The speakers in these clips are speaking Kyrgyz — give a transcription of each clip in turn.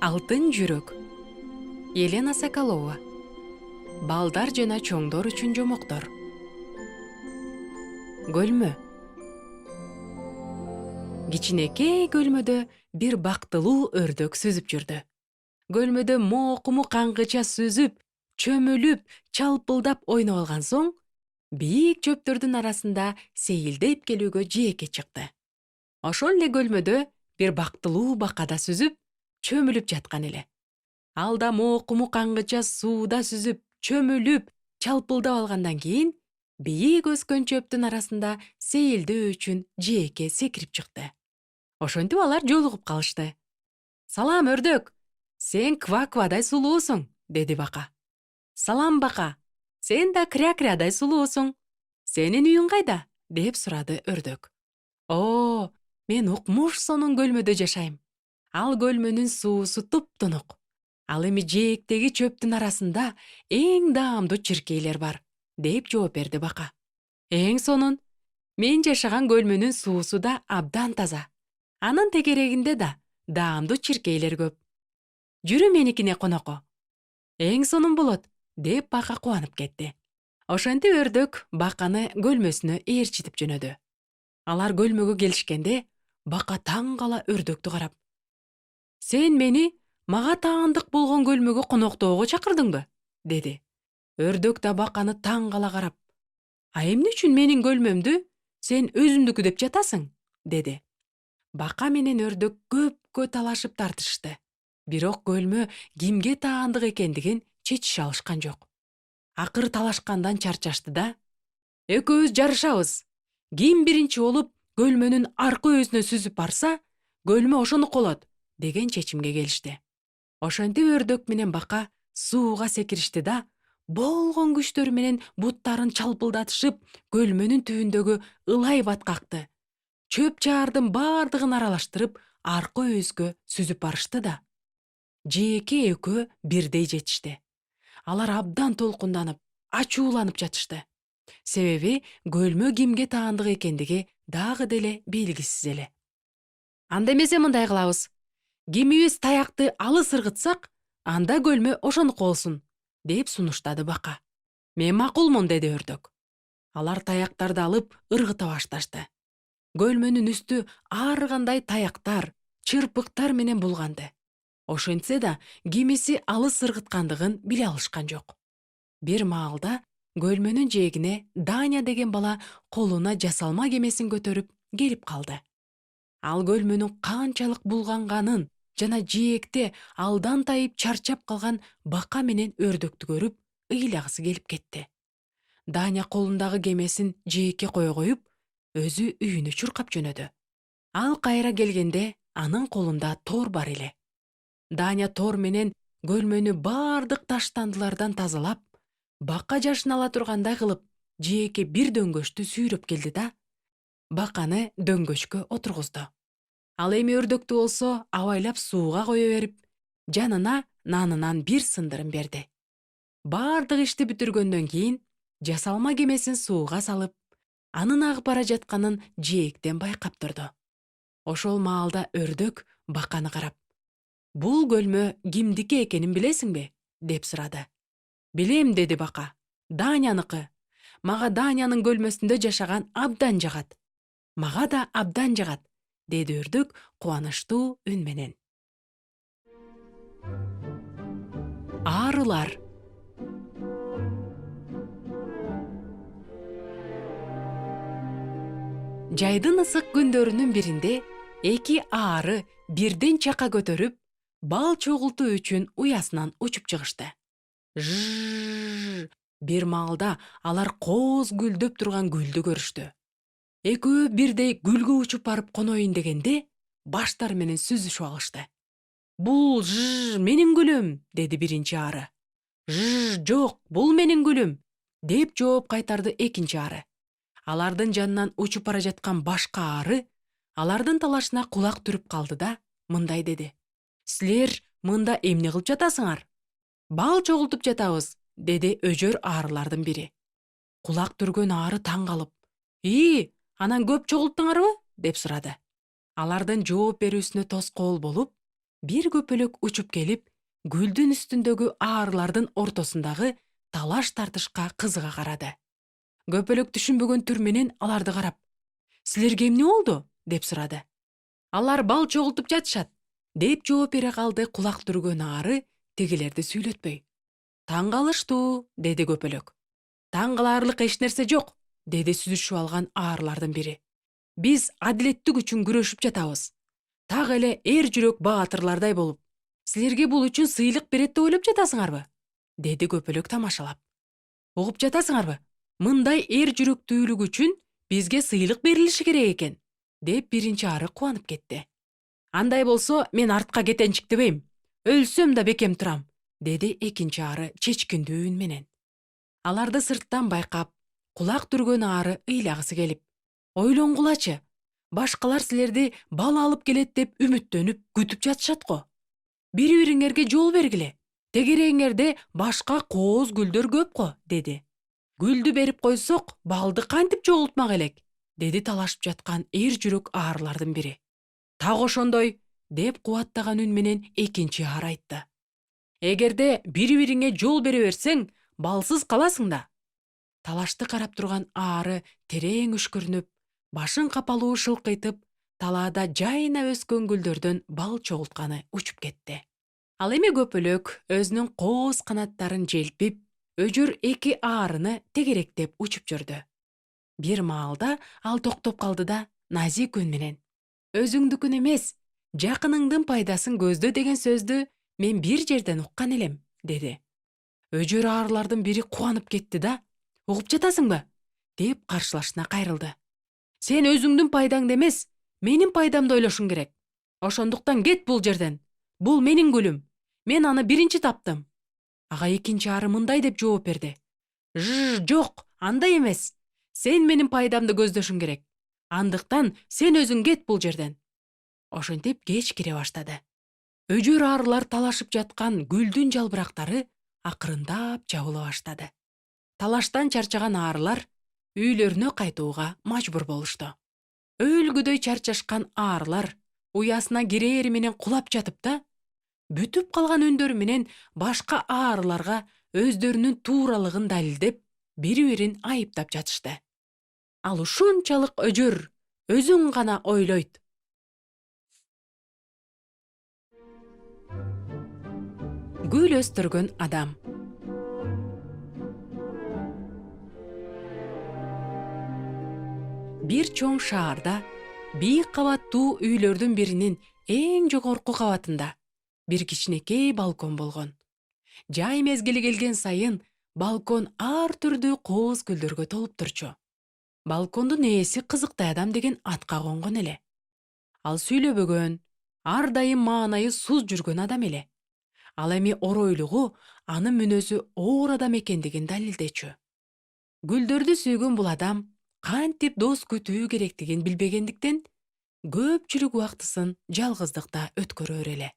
Алтын жүрөк. Елена Соколова. Балдар жана чоңдор үчүн жомоктор. Көлмө. Кичинекей көлмөдө бир бактылуу өрдөк сүзүп жүрдү. Көлмөдө мокуму каңгыча сүзүп, чөмүлүп, чалпылдап ойноп алган соң, бийик чөптөрдүн арасында сейилдеп келүүгө жээкке чыкты. Ошол эле көлмөдө бир бактылуу бакада сүзүп, чөмүлүп жаткан эле. Ал да мокуму каңгыча сууда сүзүп, чөмүлүп, чалпылдап алгандан кийин бийик өскөн чөптүн арасында сейилдөө үчүн жээкке секирип чыкты. Ошентип алар жолугуп калышты. «Салам, өрдөк! Сен ква-квадай сулуусуң», — деди бака. «Салам, бака! Сен да кря-крядай сулуусуң. Сенин үйүң кайда?» — деп сурады өрдөк. «О, мен укмуш сонун көлмөдө жашайм. Ал көлмөнүн суусу туп-тунук. Ал эми жээктеги чөптүн арасында эң даамдуу чиркейлер бар», — деп жооп берди бака. «Эң сонун. Мен жашаган көлмөнүн суусу да абдан таза. Анын тегерегинде да даамдуу чиркейлер көп. Жүрү меникине конокко». «Эң сонун болот», — деп бака кубанып кетти. Ошентип өрдөк баканы көлмөсүнө ээрчитип жөнөдү. Алар көлмөгө келишкенде, бака таң кала өрдөктү карап: «Сен мени мага таандык болгон көлмөгө коноктоого чакырдыңбы?» — деди. Өрдөк да баканы таң кала карап: «А эмне үчүн менин көлмөмдү сен өзүңдүкү деп жатасың?» — деди. Бака менен өрдөк көпкө талашып тартышты. Бирок көлмө кимге таандык экендигин чечише алышкан жок. Акыры талашкандан чарчашты да: «Экөөбүз жарышабыз. Ким биринчи болуп көлмөнүн аркы өзүнө сүзүп барса, көлмө ошонуку болот», деген чечимге келишти. Ошентип өрдөк менен бака сууга секиришти да, болгон күчтөрү менен буттарын чалпылдатышып, көлмөнүн түбүндөгү ылай баткакты, чөп чаардын бардыгын аралаштырып, аркы өзгө сүзүп барышты да. Жээкке экөө бирдей жетишти. Алар абдан толкунданып, ачууланып жатышты. Себеби көлмө кимге таандык экендиги дагы деле белгисиз эле. «Анда эмесе мындай кылабыз. Кимибиз таякты алыс ыргытсак, анда көлмө ошонуку болсун», — деп сунуштады бака. «Мен макулмун», — деди өрдөк. Алар таяктарды алып ыргыта башташты. Көлмөнүн үстү ар кандай таяктар, чырпыктар менен булганды. Ошентсе да кимиси алыс ыргыткандыгын биле алышкан жок. Бир маалда көлмөнүн жээгине Даня деген бала колуна жасалма кемесин көтөрүп келип калды. Ал көлмөнүн канчалык булганганын жана жээкте алдан тайып чарчап калган бака менен өрдөктү көрүп, ыйлагысы келип кетти. Даня колундагы кемесин жээкке кое коюп, өзү үйүнө чуркап жөнөдү. Ал кайра келгенде анын колунда тор бар эле. Даня тор менен көлмөнү бардык таштандылардан тазалап, бака жашын ала тургандай кылып, жээкке бир дөңгөчтү сүйрөп келди да, баканы дөңгөчкө отургузду. Ал эми өрдөктү болсо абайлап сууга кое берип, жанына нанынан бир сындырым берди. Бардык ишти бүтүргөндөн кийин жасалма кемесин сууга салып, анын агып бара жатканын жээктен байкап турду. Ошол маалда өрдөк баканы карап: «Бул көлмө кимдики экенин билесиңби?» — деп сурады. «Билем», — деди бака. «Даняныкы. Мага Данянын көлмөсүндө жашаган абдан жагат». «Мага да абдан жагат», — деди өрдөк кубанычтуу үн менен. Арылар. Жайдын ысык күндөрүнүн биринде эки ары бирден чака көтөрүп, бал чогултуу үчүн уясынан учуп чыгышты. Жжж! Бир маалда алар кооз гүлдөп турган гүлдү көрүштү. Экөө бирдей гүлгө учуп барып коноюн дегенде, баштары менен сүзүшүп алышты. «Бул менин гүлүм», — деди биринчи ары. Жок, бул менин гүлүм», — деп жооп кайтарды экинчи ары. Алардын жанынан учуп бара жаткан башка ары алардын талашына кулак түрүп калды да мындай деди: «Силер мында эмне кылып жатасыңар?» «Бал чогултуп жатабыз», — деди өжөр арылардын бири. Кулак түргөн ары таң калып: «Анан көп чогулттуңарбы?» — деп сурады. Алардын жооп берүүсүнө тоскоол болуп, бир көпөлөк учуп келип, гүлдүн үстүндөгү аарылардын ортосундагы талаш тартышка кызыга карады. Көпөлөк түшүнбөгөн түр менен аларды карап, "Силерге эмне болду?" деп сурады. "Алар бал чогултуп жатышат", деп жооп бере калды кулак түргөн аары тигилерди сүйлөтпөй. "Таң калыштуу", деди көпөлөк. "Таң калаарлык эч нерсе жок", деди сүзүшүп алган аарлардын бири. "Биз адилеттик үчүн күрөшүп жатабыз. Так эле эр жүрөк баатырлардай болуп. Силерге бул үчүн сыйлык берет деп ойлоп жатасыңарбы?" деди көпөлөк тамашалап. "Угуп жатасыңарбы? Мындай эр жүрөктүүлүк үчүн бизге сыйлык берилиши керек экен", деп биринчи ары кубанып кетти. "Андай болсо, мен артка кетенчиктебейм. Өлсөм да бекем турам", деди экинчи ары чечкиндүү үн менен. Аларды сырттан байкап, кулак түргөн аары ыйлагысы келип, "Ойлонгулачы, башкалар силерди бал алып келет деп үмүттөнүп, күтүп жатышат го. Бири-бириңерге жол бергиле. Тегерегиңерде башка кооз гүлдөр көп го", деди. "Гүлдү берип койсок, балды кантип чогултмак элек?" деди талашып жаткан эр жүрөк аарлардын бири. "Так ошондой", деп кубаттаган үн менен экинчи аар айтты. "Эгерде бири-бириңе жол бере берсең, балсыз каласың да". Талашты карап турган аары терең үшкүрүнүп, башын капалуу шылкыйтып, талаада жайына өскөн гүлдөрдөн бал чогултканы учуп кетти. Ал эми көпөлөк өзүнүн кооз канаттарын желпип, өжөр эки аарыны тегеректеп учуп жүрдү. Бир маалда ал токтоп калды да, назик үн менен: "Өзүңдүкүн эмес, жакыныңдын пайдасын көздө деген сөздү мен бир жерден уккан элем", деди. Өжөр аарлардын бири кубанып кетти да, "Угуп жатасыңбы?" деп каршылашына кайрылды. "Сен өзүңдүн пайдаңды эмес, менин пайдамды ойлошуң керек. Ошондуктан кет бул жерден. Бул менин гүлүм. Мен аны биринчи таптым". Ага экинчи ары мындай деп жооп берди: Жок, андай эмес. Сен менин пайдамды көздөшүң керек. Андыктан сен өзүң кет бул жерден". Ошентип кеч кире баштады. Өжөр аарылар талашып жаткан гүлдүн жалбырактары акырындап жабыла баштады. Талаштан чарчаган аарылар үйлөрүнө кайтууга мажбур болушту. Өлгүдөй чарчашкан аарылар уясына кирери менен кулап жатып да, бүтүп калган үндөрү менен башка аарыларга өздөрүнүн тууралыгын далилдеп, бири-бирин айыптап жатышты. Ал ушунчалык өжөр, өзүн гана ойлойт. Гүл өстүргөн адам. Бир чоң шаарда бийик кабаттуу үйлөрдүн биринин эң жогорку кабатында бир кичинекей балкон болгон. Жай мезгили келген сайын балкон ар түрдүү кооз гүлдөргө толуп турчу. Балкондун ээси кызыктай адам деген атка конгон эле. Ал сүйлөбөгөн, ар дайым маанайы суз жүргөн адам эле. Ал эми оройлугу анын мүнөзү оор адам экендигин далилдечү. Гүлдөрдү сүйгөн бул адам кантип дос күтүү керектигин билбегендиктен, көпчүлүк убактысын жалгыздыкта өткөрөр эле.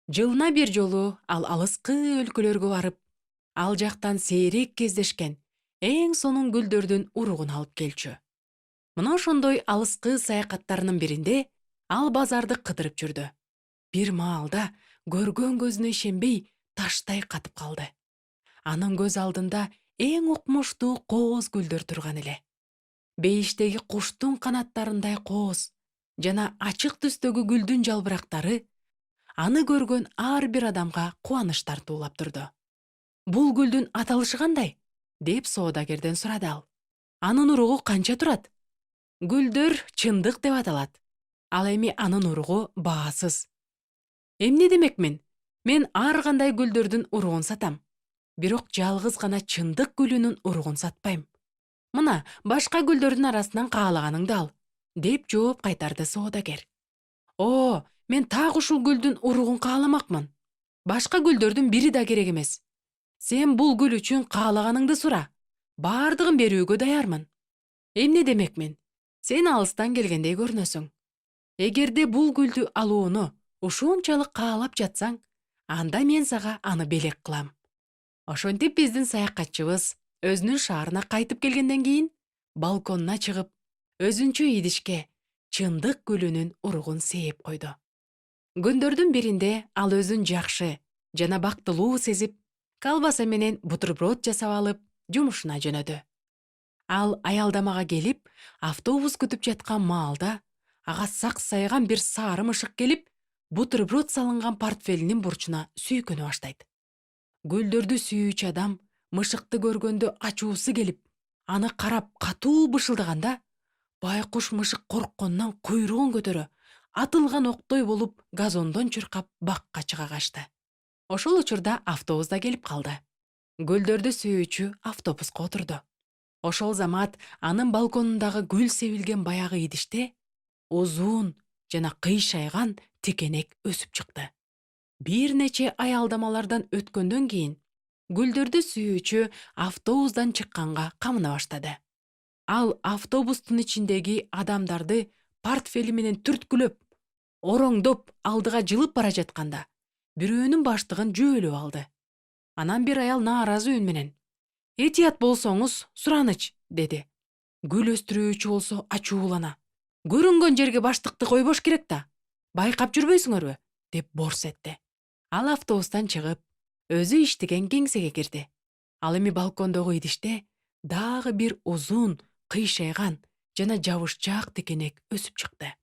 Жылына бир жолу ал алыскы өлкөлөргө барып, ал жактан сейрек кездешкен эң сонун гүлдөрдүн уругун алып келчү. Мына ошондой алыскы саякаттарынын биринде ал базарды кыдырып жүрдү. Бир маалда көргөн көзүнө ишенбей таштай катып калды. Анын көз алдында эң укмуштуу кооз гүлдөр турган эле. Бейиштеги куштун канаттарындай кооз жана ачык түстөгү гүлдүн жалбырактары аны көргөн ар бир адамга кубаныч тартуулап турду. "Бул гүлдүн аталышы кандай?" деп соодагерден сурады ал. "Анын уругу канча турат?" "Гүлдөр чындык деп аталат. Ал эми анын уругу баасыз". "Эмне демекмин? Мен ар кандай гүлдөрдүн уругун сатам. Бирок жалгыз гана чындык гүлүнүн уругун сатпайм. Мына, башка гүлдөрдүн арасынан каалаганыңды ал", деп жооп кайтарды соодагер. "О, мен так ушул гүлдүн уругун кааламакмын. Башка гүлдөрдүн бири да керек эмес. Сен бул гүл үчүн каалаганыңды сура. Бардыгын берүүгө даярмын". "Эмне демекмин? Сен алыстан келгендей көрүнөсүң. Эгерде бул гүлдү алууну ушунчалык каалап жатсаң, анда мен сага аны белек кылам". Ошентип биздин саякатчыбыз өзүнүн шаарына кайтып келгенден кийин балконуна чыгып, өзүнчө идишке чындык гүлүнүн уругун сээп койду. Күндөрдүн биринде ал өзүн жакшы жана бактылуу сезип, колбаса менен бутерброд жасап алып, жумушуна жөнөдү. Ал аялдамага келип, автобус күтүп жаткан маалда ага саксайган бир сары мышык келип, бутерброд салынган портфелинин бурчуна сүйкөнө баштайт. Гүлдөрдү сүйүүчү адам мышыкты көргөндө ачуусу келип, аны карап катуу бышылдаганда, байкуш мышык коркконунан куйругун көтөрө, атылган октой болуп газондон чуркап бакка чыга качты. Ошол учурда автобус да келип калды. Гүлдөрдү сүйүүчү автобуска отурду. Ошол замат анын балконундагы гүл себилген баягы идиште узун жана кыйшайган текенек өсүп чыкты. Бир нече аялдамалардан өткөндөн кийин гүлдөрдү сүйүүчү автобустан чыкканга камына баштады. Ал автобустун ичиндеги адамдарды портфели менен түрткүлөп, ороңдоп алдыга жылып бара жатканда, бирөөнүн баштыгын жөөлөп алды. Анан бир аял нааразы үн менен: "Этият болсоңуз, сураныч", деди. Гүл өстүрүүчү болсо ачуулана: "Көрүнгөн жерге баштыкты койбош керек да. Байкап жүрбөйсүңөрбү?" деп борс этти. Ал автобустан чыгып, өзү иштеген кеңсеге кирди. Ал эми балкондогу идиште дагы бир узун, кыйшайган жана жабышчаак текенек өсүп чыкты.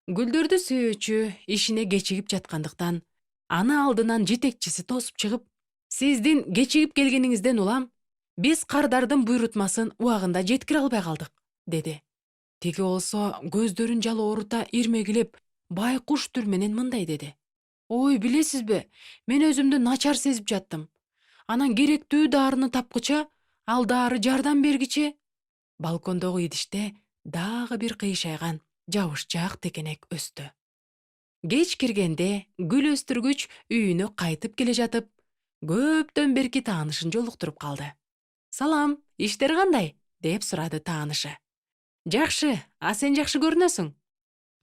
Гүлдөрдү сүйүүчү ишине кечигип жаткандыктан, аны алдынан жетекчиси тосуп чыгып: "Сиздин кечигип келгениңизден улам, биз кардардын буйрутмасын убагында жеткире албай калдык", деди. Тиги болсо көздөрүн жала оорута ирмегилеп, байкуш түр менен мындай деди: "Ой, билесизби, мен өзүмдү начар сезип жаттым. Анан керектүү даарыны тапкыча, ал дары жардам бергиче". Балкондогу идиште дагы бир кыйшайган, жабышчаак текенек өстү. Кеч киргенде гүл өстүргүч үйүнө кайтып келе жатып, көптөн берки таанышын жолуктуруп калды. "Салам, иштер кандай?" деп сурады таанышы. "Жакшы, а сен жакшы көрүнөсүң."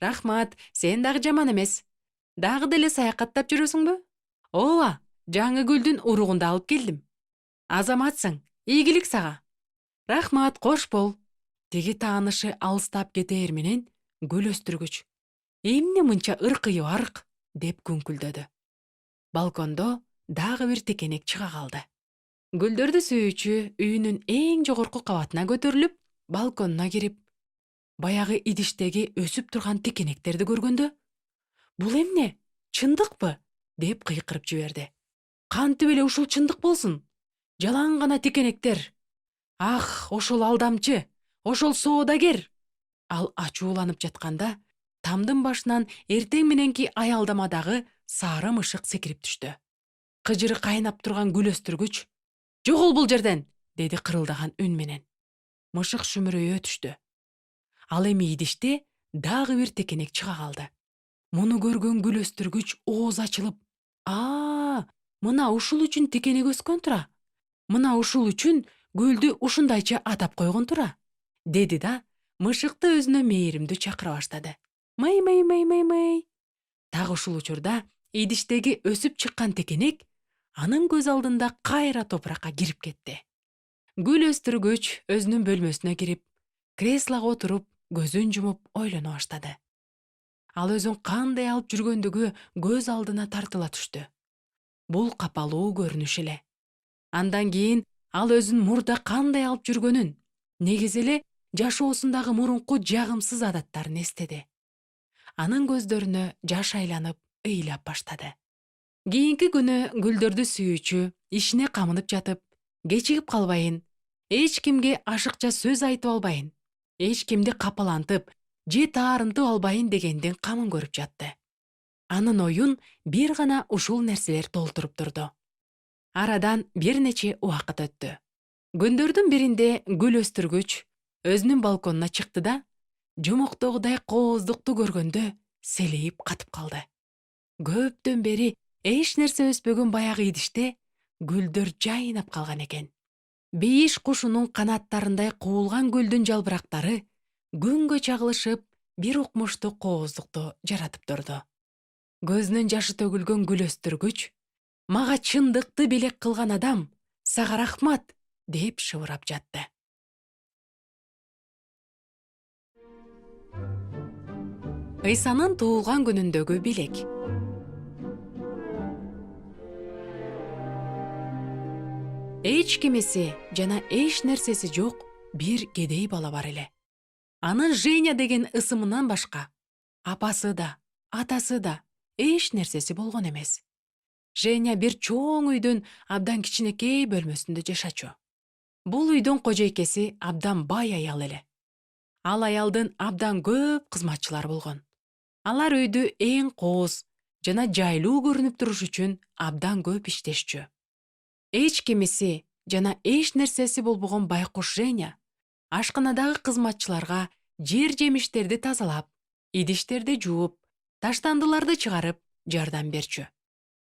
"Рахмат, сен дагы жаман эмес. Дагы деле саякаттап жүрөсүңбү?" "Ооба, жаңы гүлдүн уругун да алып келдим." "Азаматсың, ийгилик сага." "Рахмат, кош бол." Тиги таанышы алыстап кетээр менен гүл өстүргүч: "Эмне мынча ыркыйып арык?" деп күңкүлдөдү. Балкондо дагы бир текенек чыга калды. Гүлдөрдү сүйүүчү үйүнүн эң жогорку кабатына көтөрүлүп, балконуна кирип, баягы идиштеги өсүп турган текенектерди көргөндө: "Бул эмне? Чындыкпы?" деп кыйкырып жиберди. "Кантип эле ушул чындык болсун? Жалаң гана текенектер. Ах, ошол алдамчы, ошол соодагер!" Ал ачууланып жатканда, тамдын башынан эртең мененки аялдамадагы сары мышык секирип түштү. Кыжыры кайнап турган гүл өстүргүч: "Жогол бул жерден!" деди кырылдаган үн менен. Мышык шүмүрөйө түштү. Ал эми идиште дагы бир текенек чыга калды. Муну көргөн гүл өстүргүч ооз ачылып: мына ушул үчүн текенек өскөн тура. Мына ушул үчүн гүлдү ушундайча атап койгон тура", деди да мышыкты өзүнө мээримдүү чакыра баштады. "Мый мый мый мый мый". Так ушул учурда идиштеги өсүп чыккан текенек анын көз алдында кайра топуракка кирип кетти. Гүл өстүргүч өзүнүн бөлмөсүнө кирип, креслого отуруп, көзүн жумуп ойлоно баштады. Ал өзүн кандай алып жүргөндүгү көз алдына тартыла түштү. Бул капалуу көрүнүш эле. Андан кийин ал өзүн мурда кандай алып жүргөнүн, негизи эле жашоосундагы мурунку жагымсыз адаттарын эстеди. Анын көздөрүнө жаш айланып, ыйлап баштады. Кийинки күнү гүлдөрдү сүйүүчү ишине камынып жатып, кечигип калбайын, эч кимге ашыкча сөз айтып албайын, эч кимди капалантып, же таарынтып албайын дегендин камын көрүп жатты. Анын оюн бир гана ушул нерселер толтуруп турду. Арадан бир нече убакыт өттү. Күндөрдүн биринде гүл өстүргүч өзүнүн балконуна чыкты да, жомоктогудай кооздукту көргөндө селейип катып калды. Көптөн бери эч нерсе өспөгөн баягы идиште гүлдөр жайнап калган экен. Бейиш кушунун канаттарындай куулган гүлдүн жалбырактары күнгө чагылышып, бир укмуштуу кооздукту жаратып турду. Көзүнүн жашы төгүлгөн гүл өстүргүч: "Мага чындыкты белек кылган адам, сага рахмат", деп шыбырап жатты. ыйсанын туулган күнүндөгү белек. Эч кимеси жана эч нерсеси жок бир кедей бала бар эле. Анын Женя деген ысымынан башка апасы да, атасы да эч нерсеси болгон эмес. Женя бир чоң үйдүн абдан кичинекей бөлмөсүндө жашачу. Бул үйдүн кожойкеси абдан бай аял эле. Ал аялдын абдан көп кызматчылары болгон. Алар үйдү эң кооз жана жайлуу көрүнүп туруш үчүн абдан көп иштешчү. Эч кимиси жана эч нерсеси болбогон байкуш Женя ашканадагы кызматчыларга жер жемиштерди тазалап, идиштерди жууп, таштандыларды чыгарып жардам берчү.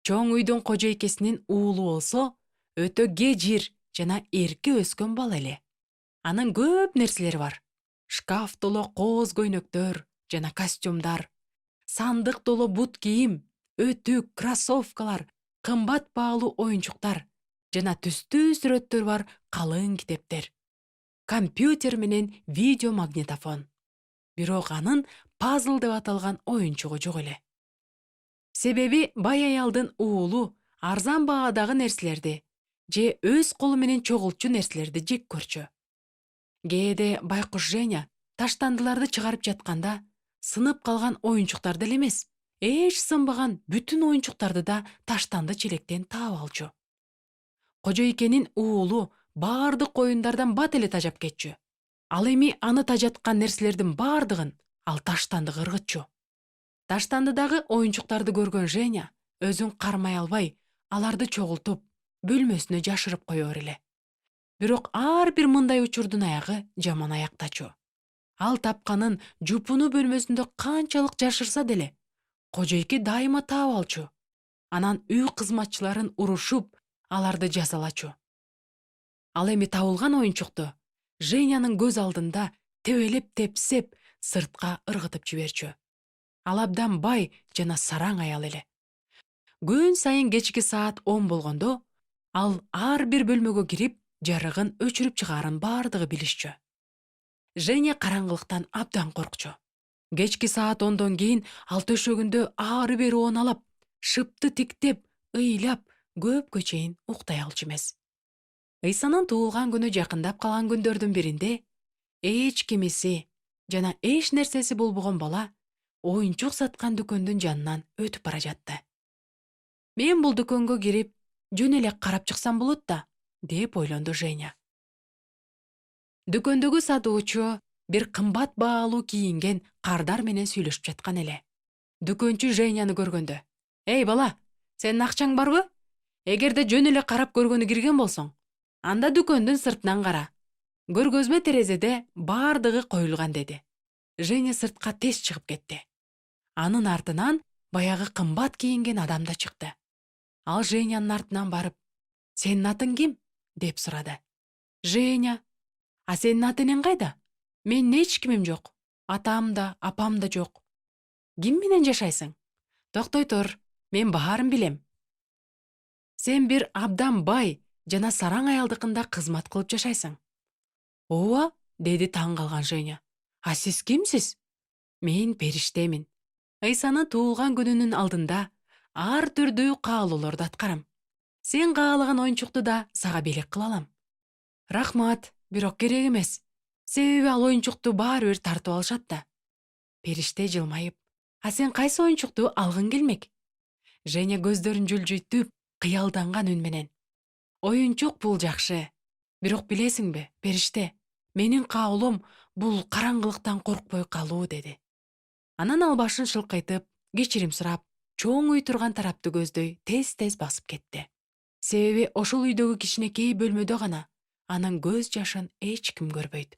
Чоң үйдүн кожойкесинин уулу болсо, өтө кежир жана эрке өскөн бала эле. Анын көп нерселери бар. Шкаф толо кооз көйнөктөр жана костюмдар, сандык толо бут кийим, өтүк, кроссовкалар, кымбат баалуу оюнчуктар жана түстүү сүрөттөр бар калың китептер. Компьютер менен видео магнитофон. Бирок анын пазл деп аталган оюнчугу жок эле. Себеби бай аялдын уулу арзан баадагы нерселерди же өз колу менен чогултчу нерселерди жек көрчү. Кээде байкуш Женя таштандыларды чыгарып жатканда сынып калган оюнчуктарды эле эмес, эч сынбаган бүтүн оюнчуктарды да таштанды челектен таап алчу. Кожойкенин уулу баардык оюндардан бат эле тажап кетчү. Ал эми аны тажаткан нерселердин баардыгын ал таштандыга ыргытчу. Таштандыдагы оюнчуктарды көргөн Женя өзүн кармай албай, аларды чогултуп, бөлмөсүнө жашырып коёр эле. Бирок ар бир мындай учурдун аягы жаман аяктачу. Ал тапканын жупуну бөлмөсүндө канчалык жашырса деле, кожойке дайыма таап алчу. Анан үй кызматчыларын урушуп, аларды жазалачу. Ал эми табылган оюнчукту Женянын көз алдында тебелеп тепсеп, сыртка ыргытып жиберчү. Ал абдан бай жана сараң аял эле. Күн сайын кечки саат 10 болгондо, ал ар бир бөлмөгө кирип, жарыгын өчүрүп чыгаарын баардыгы билишчү. Женя караңгылыктан абдан коркчу. Кечки саат 10дон кийин ал төшөгүндө ары бери ооналап, шыпты тиктеп, ыйлап, көпкө чейин уктай алчу эмес. Ыйсанын туулган күнү жакындап калган күндөрдүн биринде эч кимиси жана эч нерсеси болбогон бала оюнчук саткан дүкөндүн жанынан өтүп бара жатты. Мен бул дүкөнгө кирип, жөн эле карап чыксам болот да, деп ойлонду Женя. Дүкөндөгү сатуучу бир кымбат баалуу кийинген кардар менен сүйлөшүп жаткан эле. Дүкөнчү Женяны көргөндө: "Эй бала, сенин акчаң барбы? Эгерде жөн эле карап көргөнү кирген болсоң, анда дүкөндүн сыртынан кара. Көргөзмө терезеде баардыгы коюлган" деди. Женя сыртка тез чыгып кетти. Анын артынан баягы кымбат кийинген адам да чыкты. Ал Женянын артынан барып: "Сенин атың ким?" деп сурады. Женя: "А сенин ат энең кайда? Менин эч кимим жок. Атам да, апам да жок. Ким менен жашайсың? Токтой тур, мен баарын билем. Сен бир абдан бай жана сараң аялдыкында кызмат кылып жашайсың." "Ооба", деди таң калган Женя. "А сиз кимсиз?" "Мен периштемин. Ыйсанын туулган күнүнүн алдында ар түрдүү каалоолорду аткарам. Сен каалаган оюнчукту да сага белек кыла алам." "Рахмат, бирок керек эмес. Себеби ал оюнчукту баары бир тартып алышат да." Периште жылмайып: "А сен кайсы оюнчукту алгың келмек?" Женя көздөрүн жүлжүйтүп, кыялданган үн менен: "Оюнчук бул жакшы. Бирок билесиңби, Периште, менин каалоом бул караңгылыктан коркпой калуу" деди. Анан ал башын шылкыйтып, кечирим сурап, чоң үй турган тарапты көздөй тез-тез басып кетти. Себеби ошол үйдөгү кичинекей бөлмөдө гана анын көз жашын эч ким көрбөйт.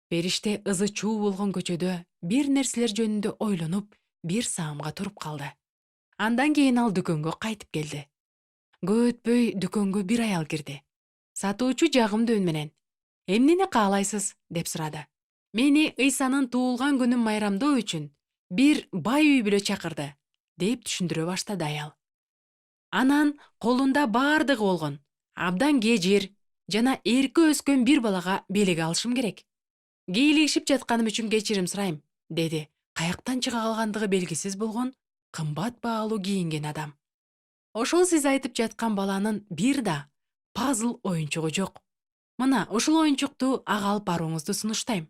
Периште ызы чуу болгон көчөдө бир нерселер жөнүндө ойлонуп, бир саамга туруп калды. Андан кийин ал дүкөнгө кайтып келди. Көп өтпөй дүкөнгө бир аял кирди. Сатуучу жагымдуу үн менен: "Эмнени каалайсыз?" деп сурады. "Мени Ыйсанын туулган күнүн майрамдоо үчүн бир бай үй бүлө чакырды", деп түшүндүрө баштады аял. Анан колунда баардыгы болгон, абдан кежир жана эрке өскөн бир балага белек алышым керек. "Кийлигишип жатканым үчүн кечирим сурайм", деди каяктан чыга калгандыгы белгисиз болгон кымбат баалуу кийинген адам. Ошол сиз айтып жаткан баланын бир да пазл оюнчугу жок. Мына ушул оюнчукту ага алып барууңузду сунуштайм.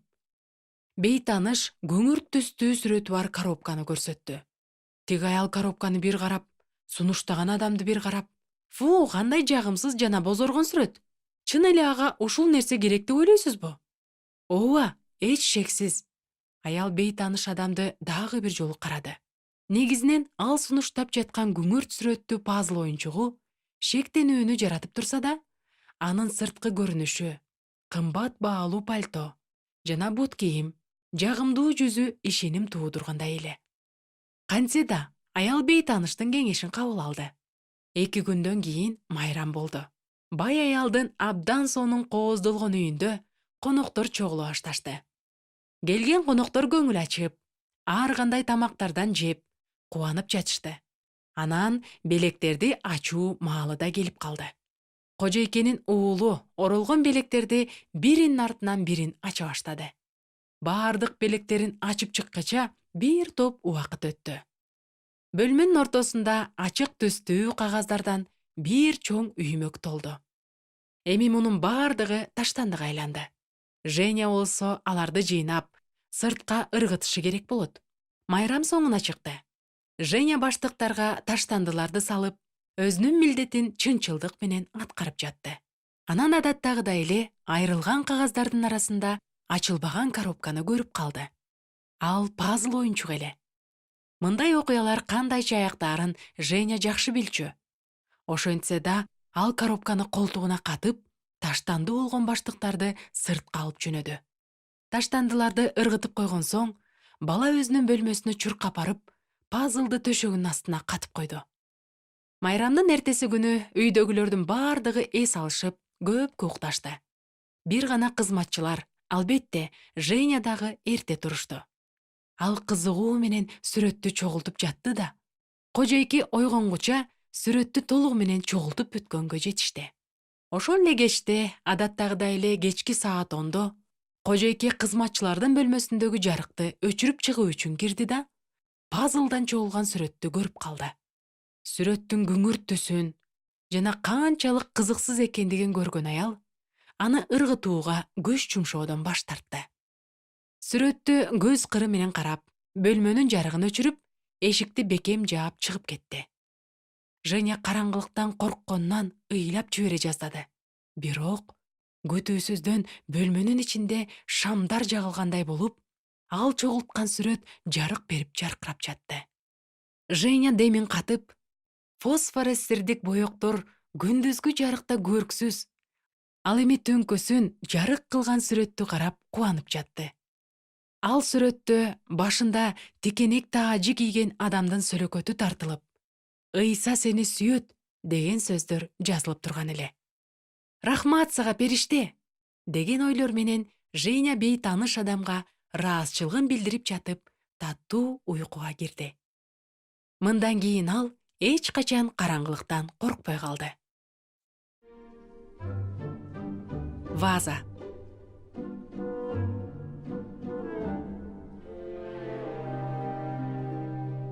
Бейтаныш көңүр түстүү сүрөтү бар коробканы көрсөттү. Тиги аял коробканы бир карап, сунуштаган адамды бир карап, "Фу, кандай жагымсыз жана бозоргон сүрөт. Чын эле ага ушул нерсе керек деп ойлойсузбу?" Ооба, эч шексиз. Аял бейтаныш адамды дагы бир жолу карады. Негизинен ал сунуштап жаткан күңүрт сүрөттүү пазл оюнчугу шектенүүнү жаратып турса да, анын сырткы көрүнүшү, кымбат баалуу пальто жана бут кийим, жагымдуу жүзү ишеним туудургандай эле. Кантсе да аял бейтаныштын кеңешин кабыл алды. 2 күндөн кийин майрам болду. Бай аялдын абдан сонун кооздолгон үйүндө коноктор чогула башташты. Келген коноктор көңүл ачып, ар кандай тамактардан жеп, кубанып жатышты. Анан белектерди ачуу маалы да келип калды. Кожойкенин уулу оролгон белектерди биринин артынан бирин ача баштады. Баардык белектерин ачып чыккача бир топ убакыт өттү. Бөлмөнүн ортосунда ачык түстүү кагаздардан бир чоң үймөк толду. Эми мунун баардыгы таштандыга айланды. Женя болсо аларды жыйнап, сыртка ыргытышы керек болот. Майрам соңуна чыкты. Женя баштыктарга таштандыларды салып, өзүнүн милдетин чынчылдык менен аткарып жатты. Анан адаттагыдай эле айрылган кагаздардын арасында ачылбаган коробканы көрүп калды. Ал пазл оюнчук эле. Мындай окуялар кандайча аяктаарын Женя жакшы билчү. Ошентсе да, ал коробканы колтугуна катып, таштанды болгон баштыктарды сыртка алып жөнөдү. Таштандыларды ыргытып койгон соң, бала өзүнүн бөлмөсүнө чуркап барып, пазлды төшөгүнүн астына катып койду. Майрамдын эртеси күнү үйдөгүлөрдүн баардыгы эс алышып, көпкө укташты. Бир гана кызматчылар, албетте, Женя дагы эрте турушту. Ал кызыгуу менен сүрөттү чогултуп жатты да, кожойке ойгонгуча сүрөттү толугу менен чогултуп бүткөнгө жетишти. Ошол эле кечте, адаттагыдай эле кечки саат 10-до, кожойке кызматчылардын бөлмөсүндөгү жарыкты өчүрүп чыгуу үчүн кирди да, пазлдан чогулган сүрөттү көрүп калды. Сүрөттүн күңүрт түсүн жана канчалык кызыксыз экендигин көргөн аял аны ыргытууга көз чумшоодон баш тартты. Сүрөттү көз кыры менен карап, бөлмөнүн жарыгын өчүрүп, эшикти бекем жаап чыгып кетти. Женя караңгылыктан коркконунан ыйлап жибере жаздады. Бирок күтүүсүздөн бөлмөнүн ичинде шамдар жагылгандай болуп, ал чогулткан сүрөт жарык берип жаркырап жатты. Женя демин катып, фосфоресцирдик боектор күндүзгү жарыкта көрксүз, ал эми түнкөсүн жарык кылган сүрөттү карап кубанып жатты. Ал сүрөттө башында тикенек таажы кийген адамдын сөлөкөтү тартылып, "Ыйса сени сүйөт" деген сөздөр жазылып турган эле. "Рахмат сага, периште" деген ойлор менен Женя бейтаныш адамга ыраазычылыгын билдирип жатып, таттуу уйкуга кирди. Мындан кийин ал эч качан караңгылыктан коркпой калды. Ваза.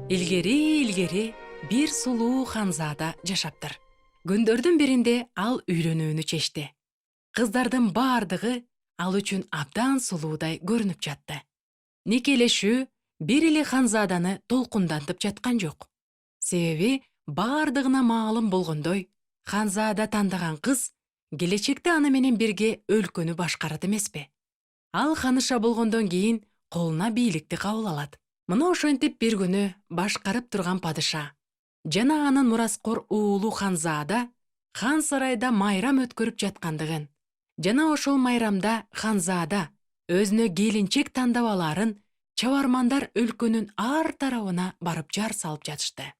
Илгери бир сулуу ханзада жашаптыр. Күндөрдүн биринде ал үйлөнүүнү чечти. Кыздардын баардыгы ал үчүн абдан сулуудай көрүнүп жатты. Никелешүү бир эле ханзаданы толкундантып жаткан жок. Себеби баардыгына маалым болгондой, ханзада тандаган кыз келечекте аны менен бирге өлкөнү башкарат эмеспи. Ал ханыша болгондон кийин колуна бийликти кабыл алат. Мына ошентип бир күнү башкарып турган падыша жана анын мураскор уулу ханзада хан сарайда майрам өткөрүп жаткандыгын жана ошол майрамда ханзада өзүнө келинчек тандап алаарын чабармандар өлкөнүн ар тарабына барып жар салып жатышты.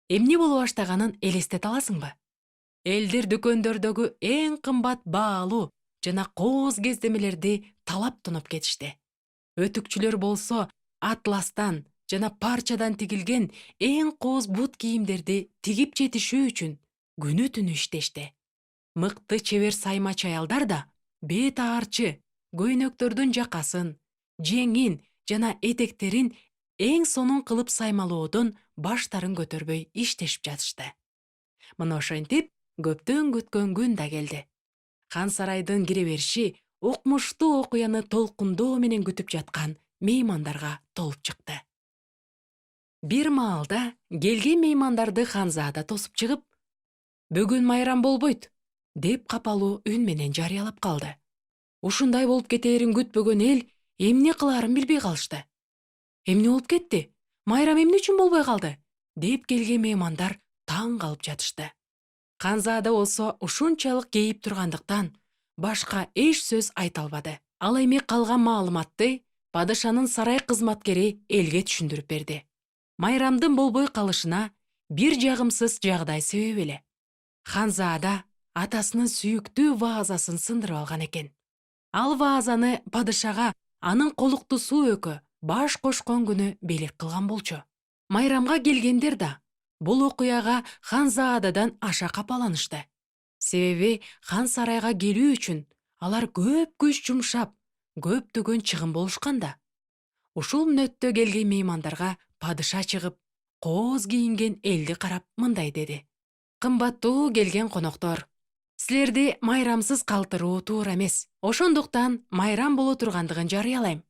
Эмне боло баштаганын элестете аласыңбы? Элдер дүкөндөрдөгү эң кымбат баалуу жана кооз кездемелерди талап тунуп кетишти. Өтүкчүлөр болсо атластан жана парчадан тигилген эң кооз бут кийимдерди тигип жетишүү үчүн күнү түнү иштешти. Мыкты чебер саймачы аялдар да бет аарчы көйнөктөрдүн жакасын, жеңин жана этектерин эң сонун кылып саймалоодон баштарын көтөрбөй иштешип жатышты. Мына ошентип көптөн күткөн күн да келди. Хан сарайдын кире бериши укмуштуу окуяны толкундоо менен күтүп жаткан меймандарга толуп чыкты. Бир маалда келген меймандарды ханзада тосуп чыгып, "Бүгүн майрам болбойт" деп капалуу үн менен жарыялап калды. Ушундай болуп кетээрин күтпөгөн эл эмне кылаарын билбей калышты. "Эмне болуп кетти? Майрам эмне үчүн болбой калды?" деп келген меймандар таң калып жатышты. Ханзада болсо ушунчалык кейип тургандыктан башка эч сөз айта албады. Ал эми калган маалыматты падышанын сарай кызматкери элге түшүндүрүп берди. Майрамдын болбой калышына бир жагымсыз жагдай себеп эле. Ханзада атасынын сүйүктүү ваазасын сындырып алган экен. Ал ваазаны падышага анын колуктусу өкө баш кошкон күнү белек кылган болчу. Майрамга келгендер да бул окуяга Ханзададан аша капаланышты. Себеби хан сарайга келүү үчүн алар көп күч жумшап, көптөгөн чыгым болушкан да. Ушул мүнөттө келген меймандарга падыша чыгып, кооз кийинген элди карап мындай деди: "Кымбаттуу келген коноктор, силерди майрамсыз калтыруу туура эмес. Ошондуктан майрам боло тургандыгын жарыялайм.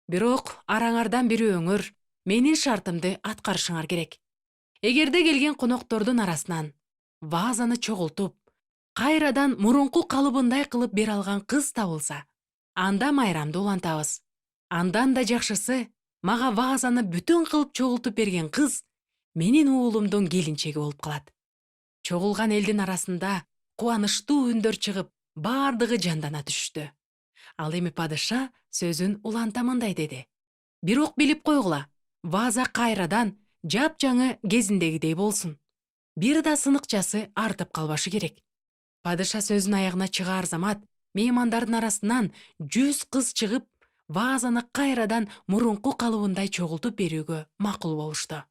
Бирок араңардан бирөөңөр менин шартымды аткарышыңар керек. Эгерде келген коноктордун арасынан ваазаны чогултуп, кайрадан мурунку калыбындай кылып бере алган кыз табылса, анда майрамды улантабыз. Андан да жакшысы, мага ваазаны бүтүн кылып чогултуп берген кыз менин уулумдун келинчеги болуп калат." Чогулган элдин арасында кубанычтуу үндөр чыгып, бардыгы жандана түшүштү. Ал эми падыша сөзүн уланта мындай деди: "Бирок билип койгула, вааза кайрадан жапжаңы кезиндегидей болсун. Бир да сыныкчасы артып калбашы керек." Падыша сөзүн аягына чыгаар замат меймандардын арасынан 100 кыз чыгып, ваазаны кайрадан мурунку калыбындай чогултуп берүүгө макул болушту.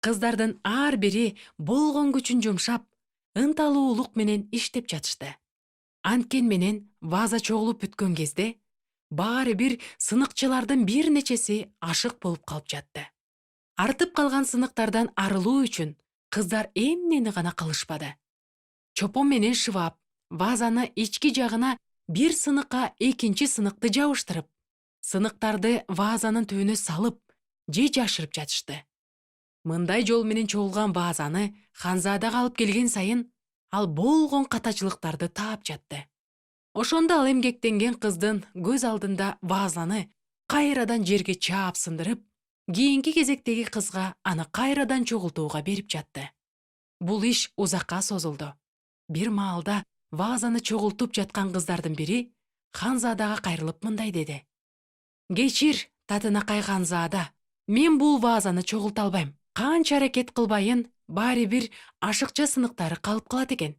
Кыздардын ар бири болгон күчүн жумшап, ынталуулук менен иштеп жатышты. Анткен менен вааза чогулуп бүткөн кезде баары бир сыныкчылардын бир нечеси ашык болуп калып жатты. Артып калган сыныктардан арылуу үчүн кыздар эмнени гана кылышпады. Чопон менен шыбап, ваазаны ички жагына бир сыныкка экинчи сыныкты жабыштырып, сыныктарды ваазанын түбүнө салып же жашырып жатышты. Мындай жол менен чогулган ваазаны Ханзадага алып келген сайын ал болгон катачылыктарды таап жатты. Ошондо ал эмгектенген кыздын көз алдында ваазаны кайрадан жерге чаап сындырып, кийинки кезектеги кызга аны кайрадан чогултууга берип жатты. Бул иш узакка созулду. Бир маалда ваазаны чогултуп жаткан кыздардын бири Ханзадага кайрылып мындай деди: "Кечир, Татынакай Ханзада, мен бул ваазаны чогулта албайм. Канча аракет кылбайын, баары бир ашыкча сыныктары калып калат экен.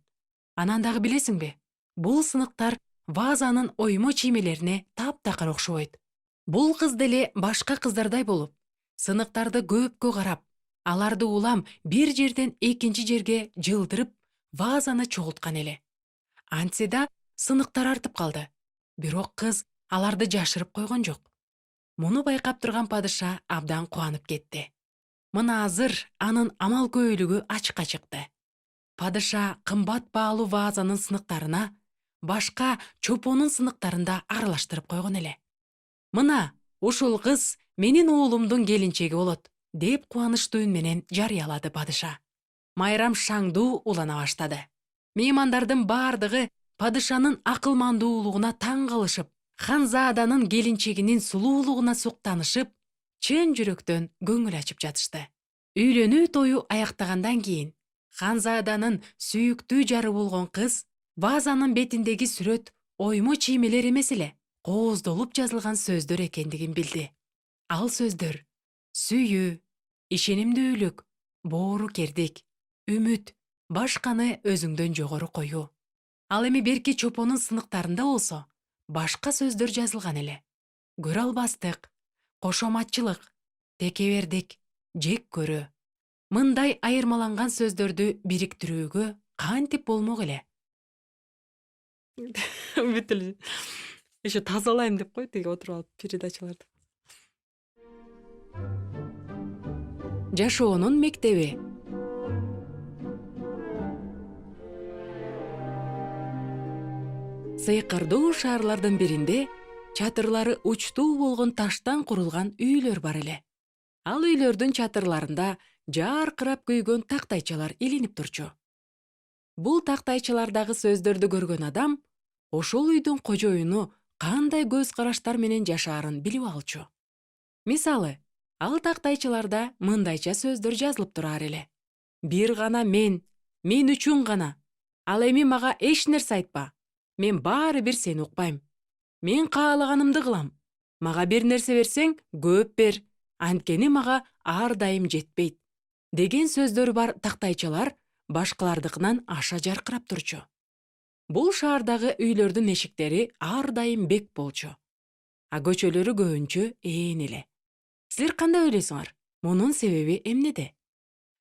Анан дагы билесиңби, бул сыныктар ваазанын оймо чиймелерине таптакыр окшобойт. Бул кыз деле башка кыздардай болуп, сыныктарды көпкө карап, аларды улам бир жерден экинчи жерге жылдырып, ваазаны чогулткан эле. Антсе да сыныктар артып калды. Бирок кыз аларды жашырып койгон жок." Муну байкап турган падыша абдан кубанып кетти. Мына азыр анын амал көйлүгү ачыкка чыкты. Падыша кымбат баалуу ваазанын сыныктарына башка чопонун сыныктарын да аралаштырып койгон эле. "Мына, ушул кыз менин уулумдун келинчеги болот" деп кубанычтуу үн менен жарыялады падыша. Майрам шаңдуу улана баштады. Меймандардын бардыгы падышанын акылмандуулугуна таң калышып, Ханзаданын келинчегинин сулуулугуна суктанышып, чын жүрөктөн көңүл ачып жатышты. Үйлөнүү тою аяктагандан кийин Ханзаданын сүйүктүү жары болгон кыз ваазанын бетиндеги сүрөт оймо чиймелер эмес эле, кооздолуп жазылган сөздөр экендигин билди. Ал сөздөр сүйүү, ишенимдүүлүк, боорукердик, үмүт, башканы өзүңдөн жогору коюу. Ал эми берки чопонун сыныктарында болсо башка сөздөр жазылган эле. Көрө албастык, кошоматчылык, текебердик, жек көрүү. Мындай айырмаланган сөздөрдү бириктирүүгө кантип болмок эле? Бүт эле еще тазалайм деп кой, тиги отуруп алып передачаларды. Жашоонун мектеби. Сыйкырдуу шаарлардын биринде чатырлары учтуу болгон таштан курулган үйлөр бар эле. Ал үйлөрдүн чатырларында жаркырап күйгөн тактайчалар илинип турчу. Бул тактайчалардагы сөздөрдү көргөн адам ошол үйдүн кожоюну кандай көз караштар менен жашаарын билип алчу. Мисалы, ал тактайчаларда мындайча сөздөр жазылып турар эле. Бир гана мен үчүн гана. Ал эми мага эч нерсе айтпа. Мен баары бир сени укпайм. Мен каалаганымды кылам. Мага бир нерсе берсең, көп бер. Анткени мага ар дайым жетпейт. Деген сөздөр бар тактайчалар башкалардыкынан аша жаркырап турчу. Бул шаардагы үйлөрдүн эшиктери ар дайым бек болчу. А көчөлөрү көбүнчө ээн эле. Силер кандай ойлойсуңар? Мунун себеби эмнеде?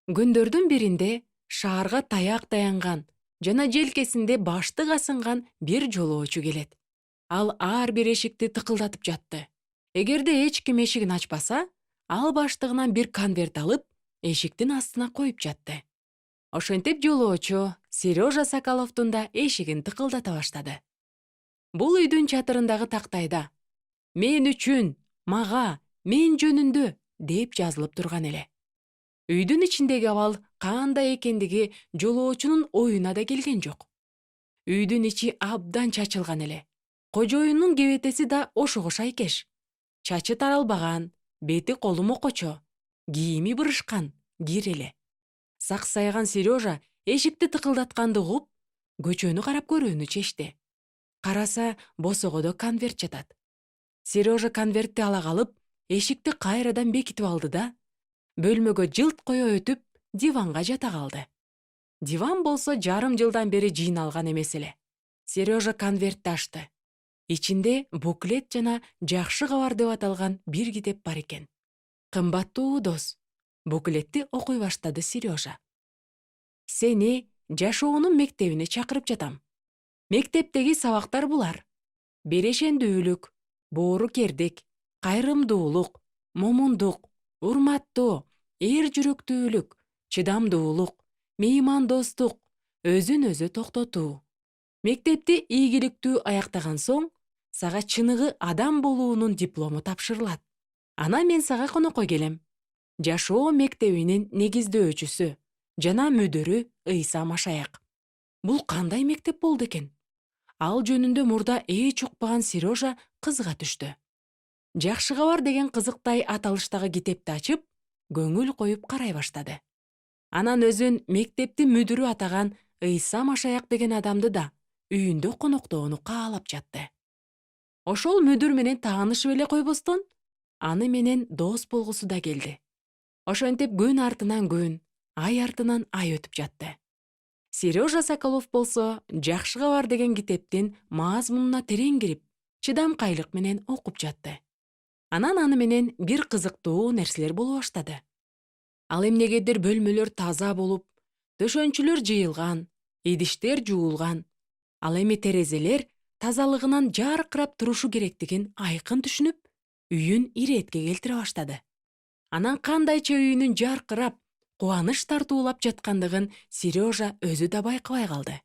Күндөрдүн биринде шаарга таяк таянган жана желкесинде баштык асынган бир жолоочу келет. Ал ар бир эшикти тыкылдатып жатты. Эгерде эч ким эшигин ачпаса, ал баштыгынан бир конверт алып, эшиктин астына коюп жатты. Ошентип жолоочу Сережа Соколовдун да эшигин тыкылдата баштады. Бул үйдүн чатырындагы тактайда «Мен үчүн, мага, мен жөнүндө» деп жазылып турган эле. Үйдүн ичиндеги абал кандай экендиги жолоочунун оюна да келген жок. Үйдүн ичи абдан чачылган эле. Кожоюнун кебетеси да ошого шайкеш. Чачы таралбаган, бети колу мокочо, кийими бырышкан, кир эле. Саксайган Сережа эшикти тыкылдатканды угуп, көчөнү карап көрүүнү чечти. Караса, босогодо конверт жатат. Сережа конвертти ала калып, эшикти кайрадан бекитип алды да, бөлмөгө жылт кое өтүп, диванга жата калды. Диван болсо жарым жылдан бери жыйналган эмес эле. Сережа конвертти ачты. Ичинде буклет жана жакшы кабар деп аталган бир китеп бар экен. Кымбаттуу дос, буклетти окуй баштады Сережа. Сени жашоонун мектебине чакырып жатам. Мектептеги сабактар булар: берешендүүлүк, боорукердик, кайрымдуулук, момундук, урматтоо, эр жүрөктүүлүк, чыдамдуулук, меймандостук, өзүн өзү токтотуу. Мектепти ийгиликтүү аяктаган соң, сага чыныгы адам болуунун диплому тапшырылат. Ана мен сага конокко келем. Жашоо мектебинин негиздөөчүсү жана мүдүрү Ыйса Машаяк. Бул кандай мектеп болду экен? Ал жөнүндө мурда эч укпаган Сережа кызыга түштү. Жакшы кабар деген кызыктай аталыштагы китепти ачып, көңүл коюп карай баштады. Анан өзүн мектептин мүдүрү атаган Ыйса Машаяк деген адамды да үйүндө коноктоону каалап жатты. Ошол мүдүр менен таанышып эле койбостон, аны менен дос болгусу да келди. Ошентип күн артынан күн, ай артынан ай өтүп жатты. Сережа Соколов болсо «Жакшы кабар» деген китептин мазмунуна терең кирип, чыдамкайлык менен окуп жатты. Анан аны менен бир кызыктуу нерселер боло баштады. Ал эмнегедир бөлмөлөр таза болуп, төшөнчүлөр жыйылган, идиштер жуулган. Ал эми терезелер тазалыгынан жаркырап турушу керектигин айкын түшүнүп, үйүн иретке келтире баштады. Анан кандайча үйүнүн жаркырап, кубаныч тартуулап жаткандыгын Сережа өзү да байкабай калды.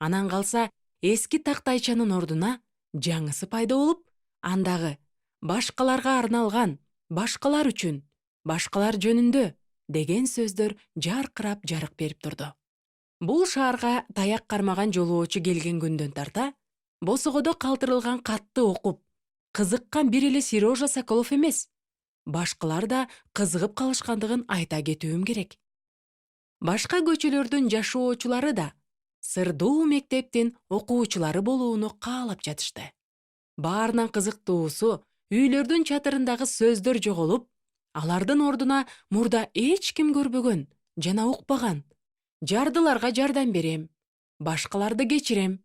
Анан калса, эски тактайчанын ордуна жаңысы пайда болуп, андагы «башкаларга арналган», «башкалар үчүн», «башкалар жөнүндө» деген сөздөр жаркырап жарык берип турду. Бул шаарга таяк кармаган жолоочу келген күндөн тарта, босогодо калтырылган катты окуп, кызыккан бир эле Сережа Соколов эмес, башкалар да кызыгып калышкандыгын айта кетүүм керек. Башка көчөлөрдүн жашоочулары да сырдуу мектептин окуучулары болууну каалап жатышты. Баарынан кызыктуусу, үйлөрдүн чатырындагы сөздөр жоголуп, алардын ордуна мурда эч ким көрбөгөн жана укпаган «Жардыларга жардам берем», «Башкаларды кечирем»,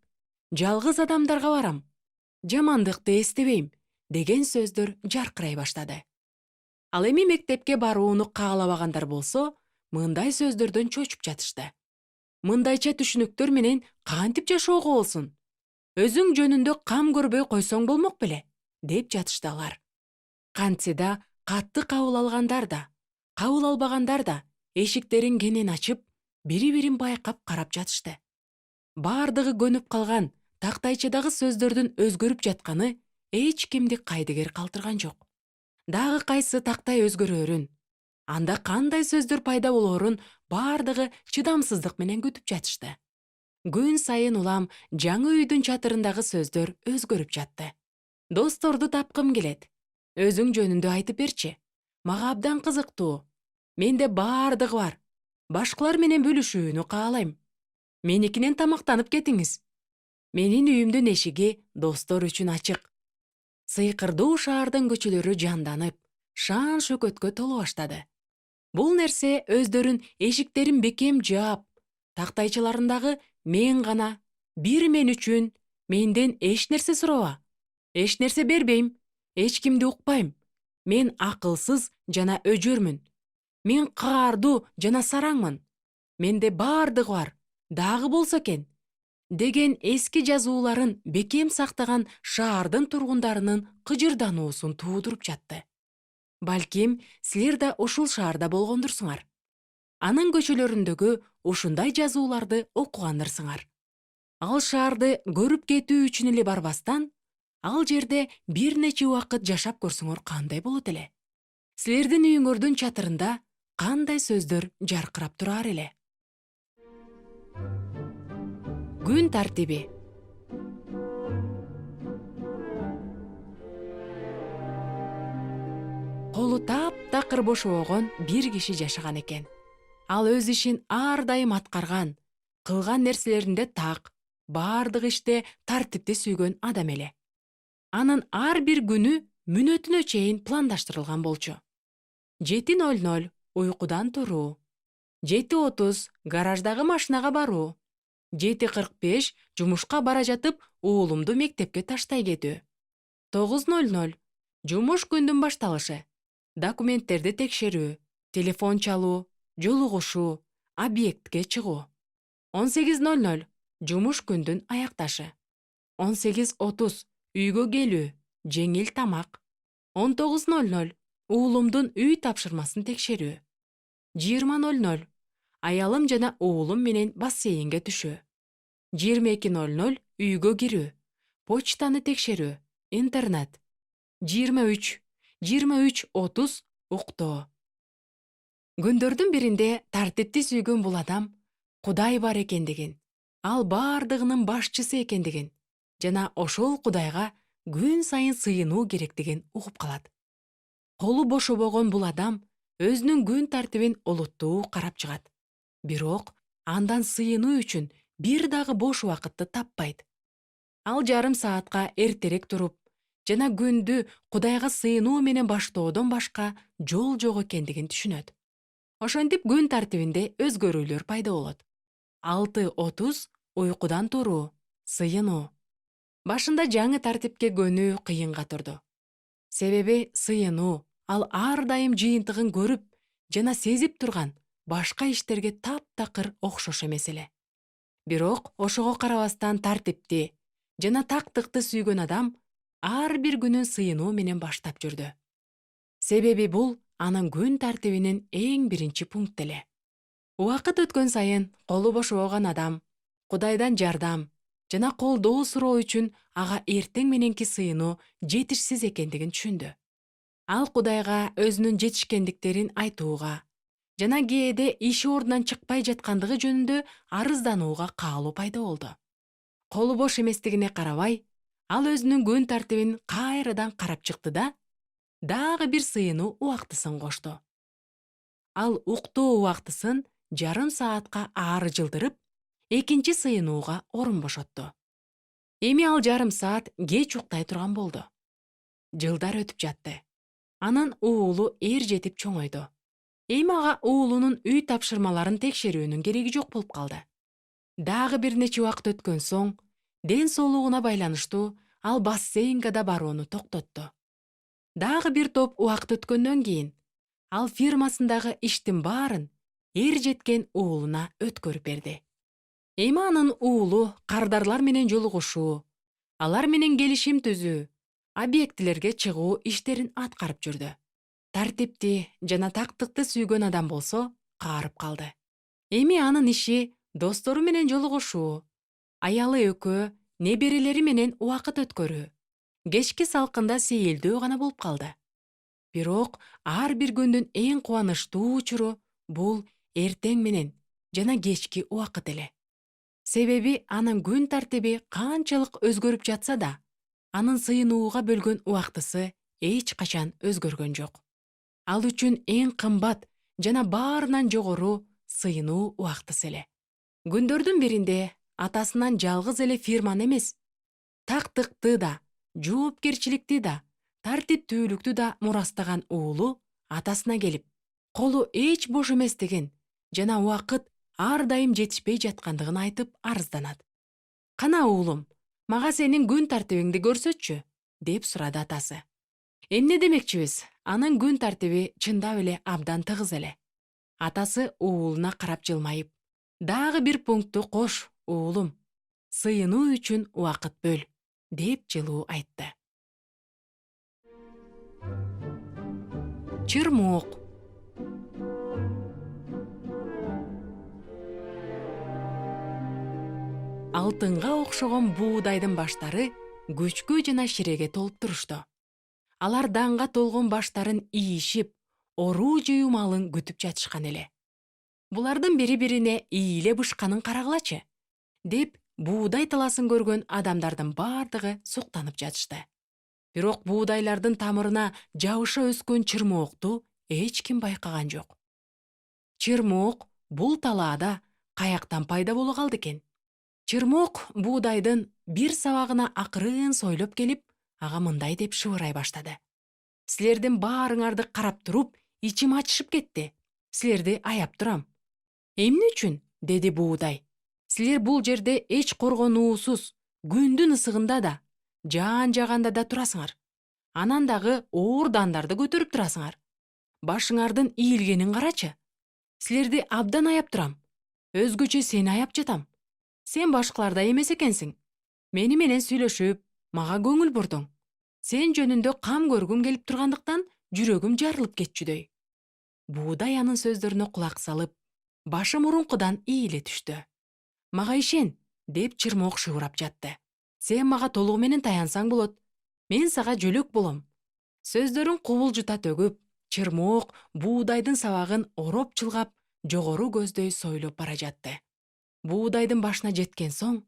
«Жалгыз адамдарга барам», «Жамандыкты эстебейм» деген сөздөр жаркырай баштады. Ал эми мектепке барууну каалабагандар болсо, мындай сөздөрдөн чочуп жатышты. Мындайча түшүнүктөр менен кантип жашоого болсун? Өзүң жөнүндө кам көрбөй койсоң болмок беле? Деп жатышты алар. Кантсе да катты кабыл алгандар да, Кабыл албагандар да эшиктерин кенен ачып, бири-бирин байкап карап жатышты. Бардыгы көнүп калган тактайчадагы сөздөрдүн өзгөрүп жатканы эч кимди кайдыгер калтырган жок. Дагы кайсы тактай өзгөрөрүн, анда кандай сөздөр пайда болоорун бардыгы чыдамсыздык менен күтүп жатышты. Күн сайын улам жаңы үйдүн чатырындагы сөздөр өзгөрүп жатты. Досторду тапкым келет. Өзүң жөнүндө айтып берчи. Мага абдан кызыктуу. Менде бардыгы бар. Башкалар менен бөлүшүүнү каалайм. Меникинен тамактанып кетиңиз. Менин үйүмдүн эшиги достор үчүн ачык. Сыйкырдуу шаардын көчөлөрү жанданып, шаан шөкөткө толо баштады. Бул нерсе өздөрүн эшиктерин бекем жаап, тактайчаларындагы мен гана, бир мен үчүн, менден эч нерсе суроба, эч нерсе бербейм, эч кимди укпайм, мен акылсыз жана өжөрмүн, мен каардуу жана сараңмын, менде бардыгы бар, дагы болсо экен, деген эски жазууларын бекем сактаган шаардын тургундарынын кыжырдануусун туудуруп жатты. Балким, силер да ушул шаарда болгондурсуңар. Анын көчөлөрүндөгү ушундай жазууларды окугандырсыңар. Ал шаарды көрүп кетүү үчүн эле барбастан, ал жерде бир нече убакыт жашап көрсөңөр кандай болот эле? Силердин үйүңөрдүн чатырында кандай сөздөр жаркырап турар эле? Күн тартиби. Колу таптакыр бошобогон бир киши жашаган экен. Ал өз ишин ар дайым аткарган, кылган нерселеринде так, бардык иште тартипти сүйгөн адам эле. Анын ар бир күнү мүнөтүнө чейин пландаштырылган болчу. 7:00 уйкудан туруу, 7:30 гараждагы машинага баруу, 7:45 жумушка бара жатып уулумду мектепке таштай кетүү, 9:00 жумуш күндүн башталышы, документтерди текшерүү, телефон чалуу, жолугушуу, объектке чыгуу, 18:00 жумуш күндүн аякташы, 18:30 үйгө келүү, жеңил тамак, 19:00 уулумдун үй тапшырмасын текшерүү, 20:00 аялым жана уулум менен бассейнге түшүү, 22:00 үйгө кирүү, почтаны текшерүү, интернет, 23:30 уктоо. Күндөрдүн биринде тартипти сүйгөн бул адам Кудай бар экендигин, ал бардыгынын башчысы экендигин жана ошол Кудайга күн сайын сыйынуу керектигин угуп калат. Колу бошобогон бул адам өзүнүн күн тартибин олуттуу карап чыгат. Бирок андан сыйынуу үчүн бир дагы бош убакытты таппайт. Ал жарым саатка эртерээк туруп жана күндү Кудайга сыйынуу менен баштоодон башка жол жок экендигин түшүнөт. Ошентип күн тартибинде өзгөрүүлөр пайда болот. 6:30 уйкудан туруу, сыйынуу. Башында жаңы тартипке көнүү кыйынга турду. Себеби сыйынуу ал ар дайым жыйынтыгын көрүп жана сезип турган башка иштерге таптакыр окшош эмес эле. Бирок ошого карабастан тартипти жана тактыкты сүйгөн адам ар бир күнүн сыйынуу менен баштап жүрдү. Себеби бул анын күн тартибинин эң биринчи пункти эле. Убакыт өткөн сайын колу бошобогон адам Кудайдан жардам жана колдоо суроо үчүн ага эртең мененки сыйынуу жетишсиз экендигин түшүндү. Ал Кудайга өзүнүн жетишкендиктерин айтууга жана кээде иши ордунан чыкпай жаткандыгы жөнүндө арызданууга каалоо пайда болду. Колу бош эместигине карабай, ал өзүнүн күн тартибин кайрадан карап чыкты да, дагы бир сыйынуу убактысын кошту. Ал уктоо убактысын жарым саатка ары жылдырып, экинчи сыйынууга орун бошотту. Эми ал жарым саат кеч уктай турган болду. Жылдар өтүп жатты. Анын уулу жетип чоңойду. Эми ага уулунун үй тапшырмаларын текшерүүнүн кереги жок болуп калды. Дагы бир нече убакыт өткөн соң, ден соолугуна байланыштуу ал бассейнге да барууну токтотту. Дагы бир топ убакыт өткөндөн кийин ал фирмасындагы иштин баарын жеткен уулуна өткөрүп берди. Эми анын уулу кардарлар менен жолугушуу, алар менен келишим түзүү, объектилерге чыгуу иштерин аткарып жүрдү. тартипти жана тактыкты сүйгөн адам болсо каарып калды. Эми анын иши достору менен жолугушуу, аялы экөө, неберелери менен убакыт өткөрүү, кечки салкында сейилдөө гана болуп калды. Бирок ар бир күндүн эң кубанычтуу учуру бул эртең менен жана кечки убакыт эле. Себеби анын күн тартиби канчалык өзгөрүп жатса да, анын сыйынууга бөлгөн убактысы эч качан өзгөргөн жок. Ал үчүн эң кымбат жана баарынан жогору сыйынуу убактысы эле. Күндөрдүн биринде атасынан жалгыз эле фирманы эмес, тактыкты да, жоопкерчиликти да, тартиптүүлүктү да мурастаган уулу атасына келип, колу эч бош эместигин жана убакыт ар дайым жетишпей жаткандыгын айтып арызданат. Кана уулум, мага сенин күн тартибиңди көрсөтчү, деп сурады атасы. Эмне демекчибиз? Анын күн тартиби чындап эле абдан тыгыз эле. Атасы уулуна карап жылмайып, дагы бир пунктту кош, уулум. Сыйынуу үчүн убакыт бөл, деп жылуу айтты. Чырмоок. Алтынга окшогон буудайдын баштары күчкө жана ширеге толуп турушту. Алар данга толгон баштарын ийишип, оруу жыюу малын күтүп жатышкан эле. Булардын бири-бирине ийиле бышканын карагылачы, деп буудай таласын көргөн адамдардын бардыгы суктанып жатышты. Бирок буудайлардын тамырына жабыша өскөн чырмоокту эч ким байкаган жок. Чырмоок бул талаада каяктан пайда боло калды экен? Чырмоок буудайдын бир сабагына акырын сойлоп келип, ага мындай деп шыбырай баштады. Силердин баарыңарды карап туруп, ичим ачышып кетти. Силерди аяп турам. Эмне үчүн? Деди буудай. Силер бул жерде эч коргонуусуз, күндүн ысыгында да, жаан жаганда да турасыңар. Анан дагы оор дандарды көтөрүп турасыңар. Башыңардын ийилгенин карачы. Силерди абдан аяп турам. Өзгөчө сени аяп жатам. Сен башкалардай эмес экенсиң. Мени менен сүйлөшүп, мага көңүл бурдуң. Сен жөнүндө кам көргүм келип тургандыктан жүрөгүм жарылып кетчүдөй. Буудай анын сөздөрүнө кулак салып, башы мурункудан ийиле түштү. Мага ишен, деп чырмоок шыбырап жатты. Сен мага толугу менен таянсаң болот. Мен сага жөлөк болом. Сөздөрүн кубулжута төгүп, чырмоок буудайдын сабагын ороп чылгап, жогору көздөй сойлоп бара жатты. Буудайдын башына жеткен соң,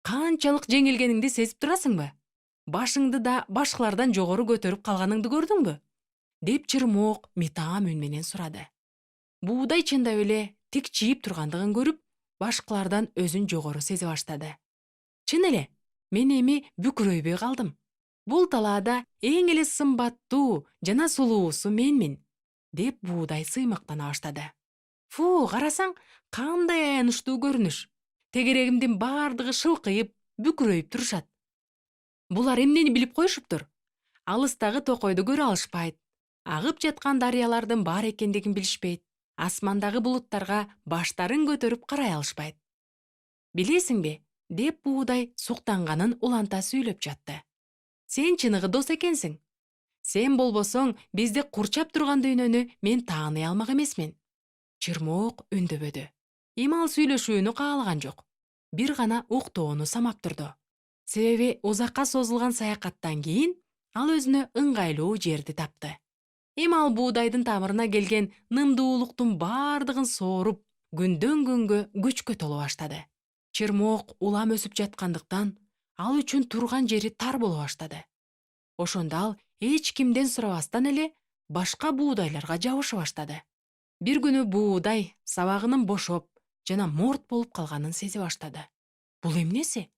канчалык жеңилгениңди сезип турасыңбы? Башыңды да башкалардан жогору көтөрүп калганыңды көрдүңбү? Деп чырмоок митаам үн менен сурады. Буудай чындап эле тикчиип тургандыгын көрүп, башкалардан өзүн жогору сезе баштады. Чын эле, мен эми бүкүрөйбөй калдым. Бул талаада эң эле сымбаттуу жана сулуусу менмин, деп буудай сыймыктана баштады. Фу, карасаң, кандай аянычтуу көрүнүш. Тегерегимдин бардыгы шылкыйып, бүкүрөйүп турушат. Булар эмнени билип коюшуптур? Алыстагы токойду көрө алышпайт. Агып жаткан дарыялардын бар экендигин билишпейт. Асмандагы булуттарга баштарын көтөрүп карай алышпайт. Билесиңби? Деп буудай суктанганын уланта сүйлөп жатты. Сен чыныгы дос экенсиң. Сен болбосоң, бизди курчап турган дүйнөнү мен тааный алмак эмесмин. Чырмоок үндөбөдү. Эми ал сүйлөшүүнү каалаган жок. Бир гана уктоону самап турду. Себеби узакка созулган саякаттан кийин ал өзүнө ыңгайлуу жерди тапты. Эми ал буудайдын тамырына келген нымдуулуктун бардыгын сооруп, күндөн күнгө күчкө толо баштады. Чырмоок улам өсүп жаткандыктан, ал үчүн турган жери тар боло баштады. Ошондо ал эч кимден сурабастан эле башка буудайларга жабыша баштады. Бир күнү буудай сабагынын бошоп жана морт болуп калганын сезе баштады. Бул эмнеси?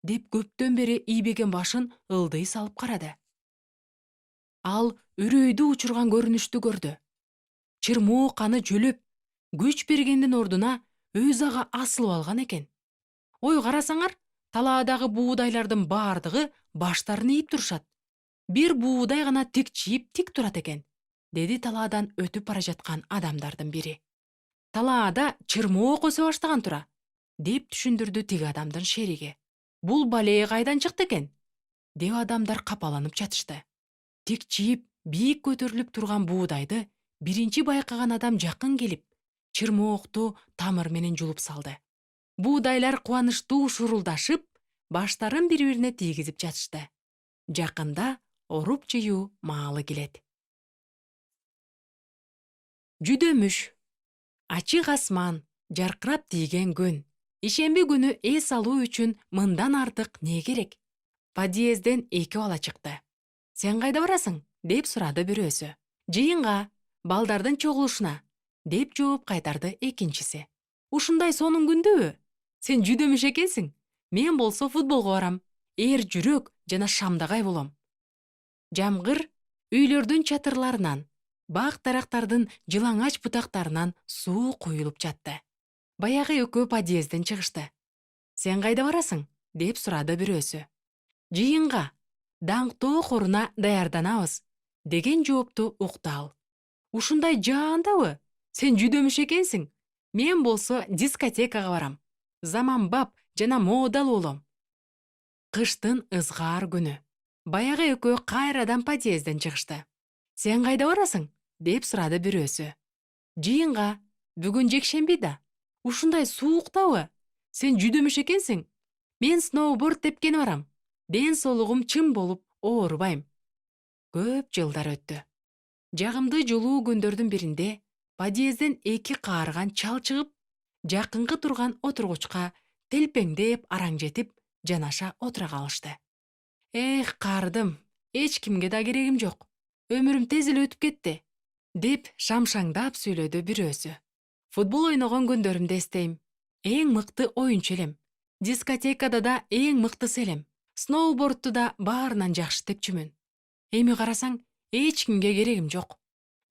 Деп көптөн бери ийбеген башын ылдый салып карады. Ал үрөйдү учурган көрүнүштү көрдү. Чырмоок аны жөлөп, күч бергендин ордуна өзү ага асылып алган экен. Ой, карасаңар, талаадагы буудайлардын бардыгы баштарын ийип турушат. Бир буудай гана тикчиип тик турат экен, деди талаадан өтүп бара жаткан адамдардын бири. Талаада чырмоок өсө баштаган тура, деп түшүндүрдү тиги адамдын шериги. Бул балее кайдан чыкты экен? Деп адамдар капаланып жатышты. Тикчиип Бийик көтөрүлүп турган буудайды биринчи байкаган адам жакын келип, чырмоокту тамыр менен жулуп салды. Буудайлар кубанычтуу шурулдашып, баштарын бири-бирине тийгизип жатышты. Жакында оруп жыюу маалы келет. Жүдөмүш. Ачык асман, жаркырап тийген күн. Ишемби күнү эс алуу үчүн мындан артык не керек? Подъезден 2 бала чыкты. Сен кайда барасың? Деп сурады бирөөсү. Жыйынга, балдардын чогулушуна, деп жооп кайтарды экинчиси. Ушундай сонун күндүбү? Сен жүдөмүш экенсиң. Мен болсо футболго барам. Эр жүрөк жана шамдагай болом. Жамгыр үйлөрдүн чатырларынан, бак дарактардын жылаңач бутактарынан суу куюлуп жатты. Баягы экөө подъезден чыгышты. Сен кайда барасың? Деп сурады бирөөсү. Жыйынга, даңктоо хоруна даярданабыз, деген жоопту укту ал. Ушундай жаандабы? Сен жүдөмүш экенсиң. Мен болсо дискотекага барам. Заманбап жана модалуу болом. Кыштын ызгаар күнү. Баягы экөө кайрадан подъезден чыгышты. Сен кайда барасың? Деп сурады бирөөсү. Жыйынга, бүгүн жекшемби да. Ушундай сууктабы? Сен жүдөмүш экенсиң. Мен сноуборд тепкени барам. Ден соолугум чым болуп оорубайм. Көп жылдар өттү. Жагымдуу жылуу күндөрдүн биринде подъезден 2 каарыган чал чыгып, жакынкы турган отургучка телпеңдеп араң жетип, жанаша отура калышты. Эх, каардым, эч кимге да керегим жок. Өмүрүм тез эле өтүп кетти, деп шамшаңдап сүйлөдү бирөөсү. Футбол ойногон күндөрүмдү эстейм. Эң мыкты оюнчу элем. Дискотекада да эң мыктысы элем. Сноубордту да баарынан жакшы тепчүмүн. Эми карасаң, эч кимге керегим жок.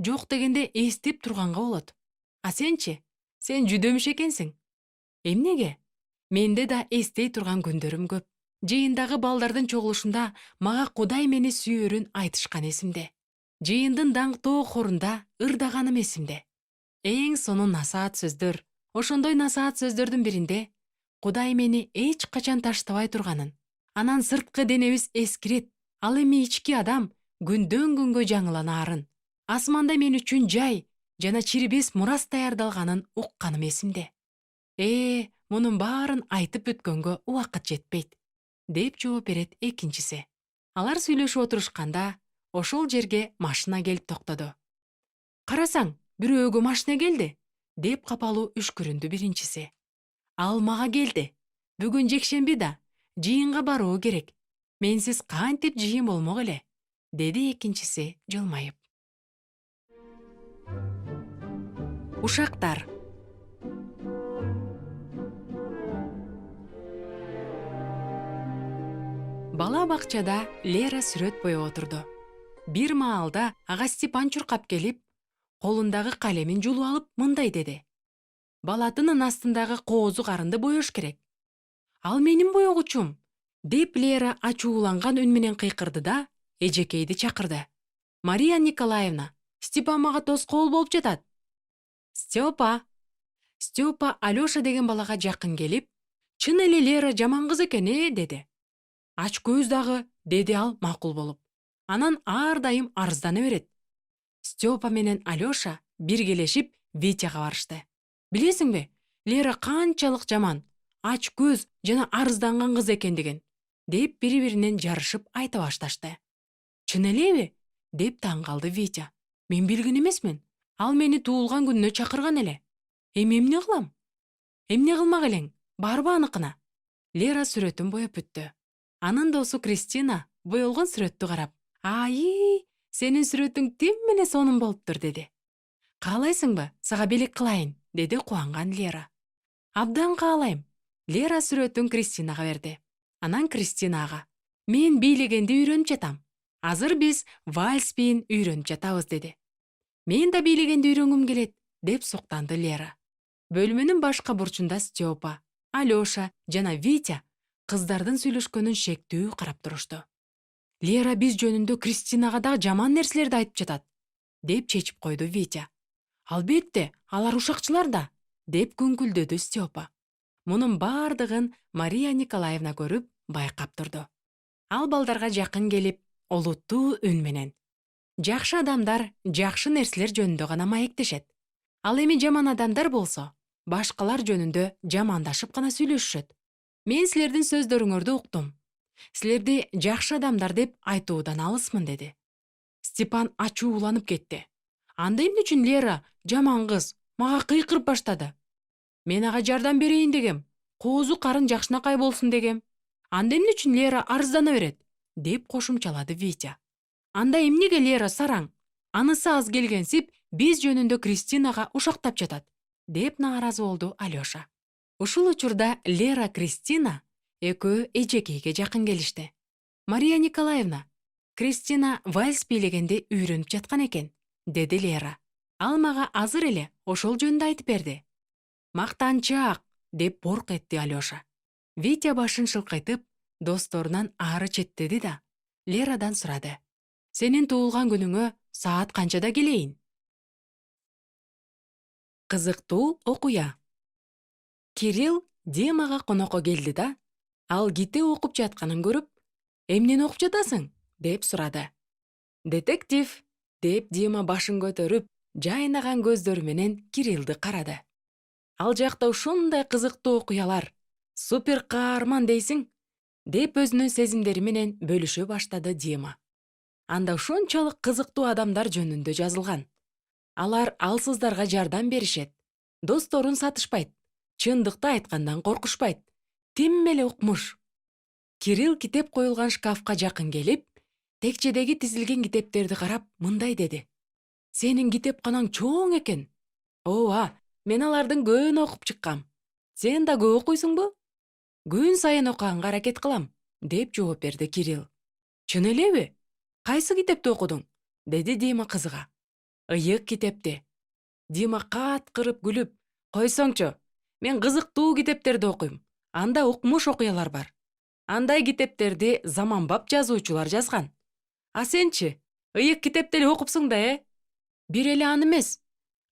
Жок дегенде эстеп турганга болот. А сенчи? Сен жүдөмүш экенсиң. Эмнеге? Менде да эстей турган күндөрүм көп. Жыйындагы балдардын чогулушунда мага Кудай мени сүйөрүн айтышкан эсимде. Жыйындын даңктоо хорунда ырдаганым эсимде. Эң сонун насаат сөздөр. Ошондой насаат сөздөрдүн биринде Кудай мени эч качан таштабай турганын, анан сырткы денебиз эскирет, ал эми ички адам күндөн күнгө жаңыланаарын, асманда мен үчүн жай жана чирбес мурас даярдалганын укканым эсимде. Мунун баарын айтып бүткөнгө убакыт жетпейт, деп жооп берет экинчиси. Алар сүйлөшүп отурушканда ошол жерге машина келип токтоду. Карасаң, бирөөгө машина келди, деп капалуу үшкүрүндү биринчиси. Ал мага келди. Бүгүн жекшемби да, жыйынга баруу керек. Менсиз кантип жыйын болмок эле, деди экинчиси жылмайып. Ушактар. Бала бакчада Лера сүрөт боеп отурду. Бир маалда ага Степан чуркап келип, колундагы калемин жулуп алып мындай деди. Балатынын астындагы коозу карынды боёш керек. Ал менин боёгучум, деп Лера ачууланган үн менен кыйкырды да эжекейди чакырды. Мария Николаевна, Степан мага тоскоол болуп жатат. Степа Алёша деген балага жакын келип, чын эле Лера жаман кыз экен деди. Ач көз дагы, деди ал макул болуп. Анан ар дайым арыздана берет. Степа менен Алёша биргелешип Витяга барышты. Билесиңби, Лера канчалык жаман, ач көз жана арызданган кыз экендигин, деп бири-биринен жарышып айта башташты. Чын элеби? Деп таң калды Витя. Мен билген эмесмин. Ал мени туулган күнүнө чакырган эле. Эми эмне кылам? Эмне кылмак элең? Барбы аныкына? Лера сүрөтүн боеп бүттү. Анын досу Кристина боелгон сүрөттү карап, сенин сүрөтүң тим эле сонун болуптур, деди. Каалайсыңбы, сага белек кылайын, деди кубанган Лера. Абдан каалайм. Лера сүрөтүн Кристинага берди. Анан Кристина ага: мен бийлегенди үйрөнүп жатам. Азыр биз вальс бийин үйрөнүп жатабыз, деди. Мен да бийлегенди үйрөнгүм келет, деп суктанды Лера. Бөлмөнүн башка бурчунда Степа, Алёша жана Витя кыздардын сүйлөшкөнүн шектүү карап турушту. Лера биз жөнүндө Кристинага да жаман нерселерди айтып жатат, деп чечип койду Витя. Албетте, алар ушакчылар да, деп күңкүлдөдү Степа. Мунун бардыгын Мария Николаевна көрүп, байкап турду. Ал балдарга жакын келип, олуттуу үн менен: Жакшы адамдар жакшы нерселер жөнүндө гана маектешет. Ал эми жаман адамдар болсо, башкалар жөнүндө жамандашып гана сүйлөшүшөт. Мен силердин сөздөрүңөрдү уктум. Силерди жакшы адамдар деп айтуудан алысмын, деди. Степан ачууланып кетти. Анда эмне үчүн Лера, жаман кыз, мага кыйкырып баштады? Мен ага жардам берейин дегем. Коозу карын жакшынакай болсун дегем. Анда эмне үчүн Лера арыздана берет? Деп кошумчалады Витя. Анда эмнеге Лера сараң? Анысы аз келгенсип, биз жөнүндө Кристинага ушактап жатат, деп нааразы болду Алёша. Ушул учурда Лера Кристина экөө эжекейге жакын келишти. Мария Николаевна, Кристина вальс бийлегенди үйрөнүп жаткан экен, деди Лера. Ал мага азыр эле ошол жөнүндө айтып берди. Мактанчаак, деп борк этти Алёша. Витя башын шылкайтып, досторунан ары четтеди да Лерадан сурады. Сенин туулган күнүңө саат канчада келейин? Кызыктуу окуя. Кирилл Димага конокко келди да, ал китеп окуп жатканын көрүп, эмнени окуп жатасың? Деп сурады. Детектив, деп Дима башын көтөрүп, жайнаган көздөрү менен Кириллди карады. Ал жакта ушундай кызыктуу окуялар, супер каарман дейсиң? Деп өзүнүн сезимдери менен бөлүшө баштады Дима. Анда ушунчалык кызыктуу адамдар жөнүндө жазылган. Алар алсыздарга жардам беришет, досторун сатышпайт, чындыкты айткандан коркушпайт. Тим эле укмуш. Кирилл китеп коюлган шкафка жакын келип, текчедеги тизилген китептерди карап мындай деди. Сенин китепканаң чоң экен. Ооба, мен алардын көбүн окуп чыккам. Сен да көп окуйсуңбу? Күн сайын окуганга аракет кылам, деп жооп берди Кирилл. Чын элеби? Кайсы китепти окудуң? Деди Дима кызыга. Ыйык китепти. Дима каткырып күлүп, койсоңчу, мен кызыктуу китептерди окуйм. Анда укмуш окуялар бар. Андай китептерди заманбап жазуучулар жазган. А сенчи, ыйык китепти эле окупсуң да, Бир эле аны эмес.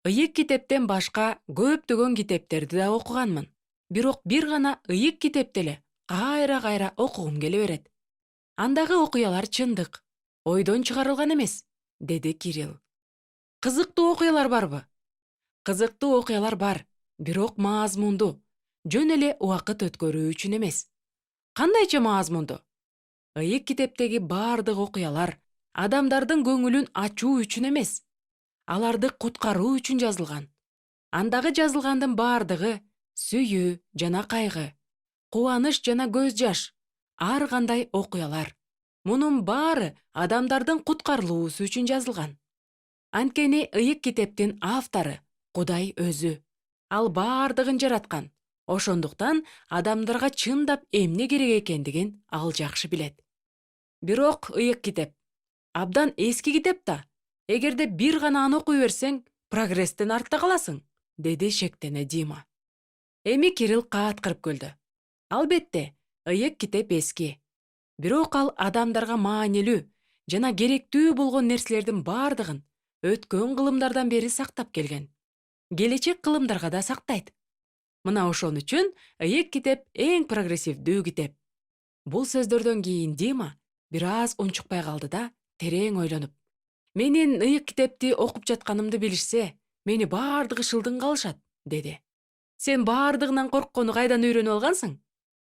Ыйык китептен башка көптөгөн китептерди да окуганмын. Бирок бир гана ыйык китепти эле кайра окугум келе берет. Андагы окуялар чындык, ойдон чыгарылган эмес, деди Кирилл. Кызыктуу окуялар барбы? Кызыктуу окуялар бар, бирок маазмундуу. Жөн эле убакыт өткөрүү үчүн эмес. Кандайча маазмундуу? Ыйык китептеги бардык окуялар адамдардын көңүлүн ачуу үчүн эмес. Аларды куткаруу үчүн жазылган. Андагы жазылгандын бардыгы сүйүү жана кайгы, кубаныч жана көз жаш, ар кандай окуялар. Мунун баары адамдардын куткарылуусу үчүн жазылган. Анткени ыйык китептин автору Кудай өзү. Ал бардыгын жараткан. Ошондуктан адамдарга чындап эмне керек экендигин ал жакшы билет. Бирок ыйык китеп абдан эски китеп да. Эгерде бир гана аны окуй берсең, прогресстен артта каласың, деди шектене Дима. Эми Кирилл кааткырып күлдү. Албетте, ыйык китеп эски. Бирок ал адамдарга маанилүү жана керектүү болгон нерселердин бардыгын өткөн кылымдардан бери сактап келген. Келечек кылымдарга да сактайт. Мына ошон үчүн ыйык китеп эң прогрессивдүү китеп. Бул сөздөрдөн кийин Дима бир аз унчукпай калды да, терең ойлонуп. Менин ыйык китепти окуп жатканымды билишсе, мени бардыгы шылдың калышат, деди. Сен бардыгынан корккону кайдан үйрөнүп алгансың?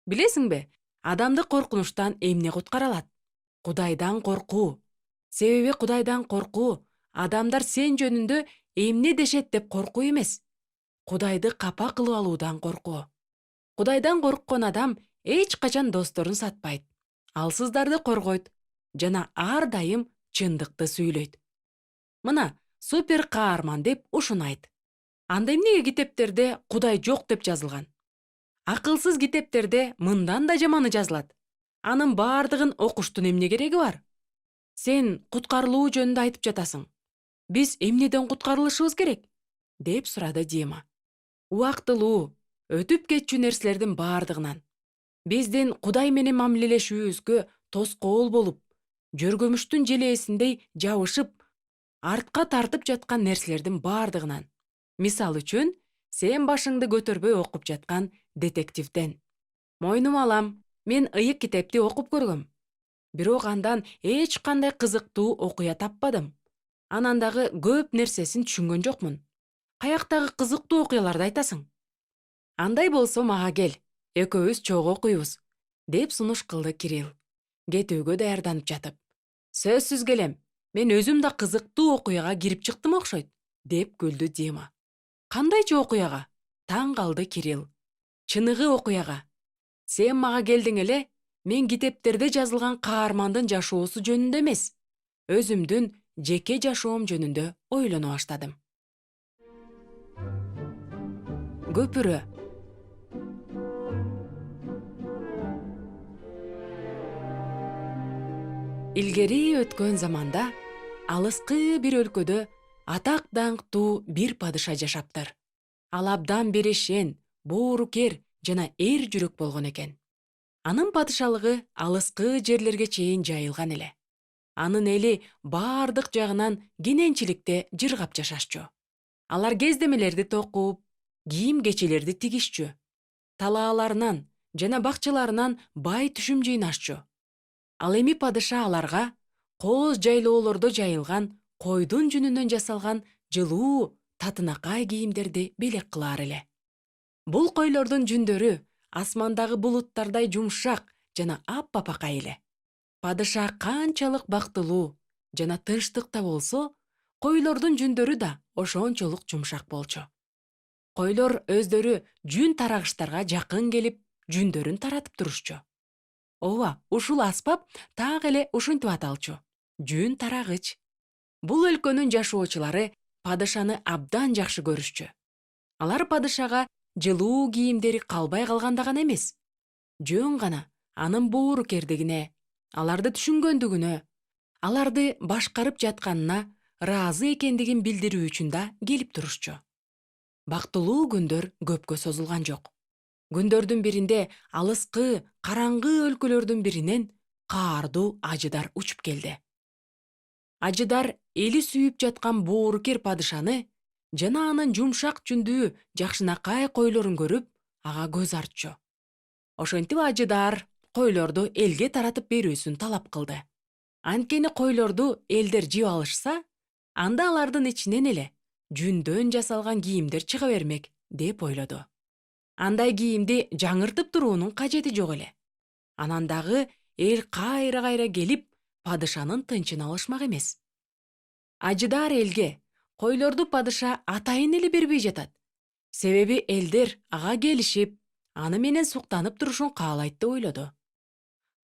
Билесиңби, адамды коркунучтан эмне куткара алат? Кудайдан коркуу. Себеби Кудайдан коркуу адамдар сен жөнүндө эмне дешет деп коркуу эмес. Кудайды капа кылып алуудан коркуу. Кудайдан корккон адам эч качан досторун сатпайт, алсыздарды коргойт жана ар дайым чындыкты сүйлөйт. Мына, супер каарман деп ушуну айт. Анда эмнеге китептерде Кудай жок деп жазылган? Акылсыз китептерде мындан да жаманы жазылат. Анын бардыгын окуштун эмне кереги бар? Сен куткарылуу жөнүндө айтып жатасың. Биз эмнеден куткарылышыбыз керек? Деп сурады Дима. Убактылуу, өтүп кетчү нерселердин бардыгынан. Биздин Кудай менен мамилелешүүбүзгө тоскоол болуп, жөргөмүштүн желээсиндей жабышып, артка тартып жаткан нерселердин бардыгынан. Мисал үчүн, сен башыңды көтөрбөй окуп жаткан детективден. Мойнума алам, мен ыйык китепти окуп көргөм. Бирок андан эч кандай кызыктуу окуя таппадым. Анан дагы көп нерсесин түшүнгөн жокмун. Каяктагы кызыктуу окуяларды айтасың? Андай болсо мага кел, экөөбүз чогуу окуйбуз, деп сунуш кылды Кирилл, кетүүгө даярданып жатып. Сөзсүз келем, мен өзүм да кызыктуу окуяга кирип чыктым окшойт, деп күлдү Дима. Кандайчы окуяга? Таң калды Кирилл. Чыныгы окуяга. Сен мага келдиң эле, мен китептерде жазылган каармандын жашоосу жөнүндө эмес, өзүмдүн жеке жашоом жөнүндө ойлоно баштадым. Көпүрө. Илгери өткөн заманда алыскы бир өлкөдө атак даңктуу бир падыша жашаптыр. Ал абдан берешен, боорукер жана эр жүрөк болгон экен. Анын падышалыгы алыскы жерлерге чейин жайылган эле. Анын эли баардык жагынан кененчиликте жыргап жашашчу. Алар кездемелерди токуп, кийим-кечелерди тигишчү. Талааларынан жана бакчаларынан бай түшүм жыйнашчу. Ал эми падыша аларга кооз жайлоолордо жайылган койдун жүнүнөн жасалган жылуу, татынакай кийимдерди белек кылаар эле. Бул койлордун жүндөрү асмандагы булуттардай жумшак жана аппапакай эле. Падыша канчалык бактылуу жана тынчтыкта болсо, койлордун жүндөрү да ошончолук жумшак болчу. Койлор өздөрү жүн тарагыштарга жакын келип, жүндөрүн таратып турушчу. Ооба, ушул аспап так эле ушинтип аталчу. Жүн тарагыч. Бул өлкөнүн жашоочулары падышаны абдан жакшы көрүшчү. Алар падышага жылуу кийимдери калбай калганда гана эмес, жөн гана анын боорукердигине, аларды түшүнгөндүгүнө, аларды башкарып жатканына ыраазы экендигин билдирүү үчүн да келип турушчу. Бактылуу күндөр көпкө созулган жок. Күндөрдүн биринде алыскы, караңгы өлкөлөрдүн биринен каардуу ажыдар учуп келди. Ажыдар эли сүйүп жаткан боорукер падышаны жана анын жумшак жүндүү жакшынакай койлорун көрүп, ага көз артчу. Ошентип ажыдар койлорду элге таратып берүүсүн талап кылды. Анткени койлорду элдер жеп алышса, анда алардын ичинен эле жүндөн жасалган кийимдер чыга бермек, деп ойлоду. Андай кийимди жаңыртып туруунун кажети жок эле. Анан дагы эл кайра-кайра келип, падышанын тынчын алышмак эмес. Ажыдар элге койлорду падыша атайын эле бербей жатат. Себеби элдер ага келишип, аны менен суктанып турушун каалайт деп ойлоду.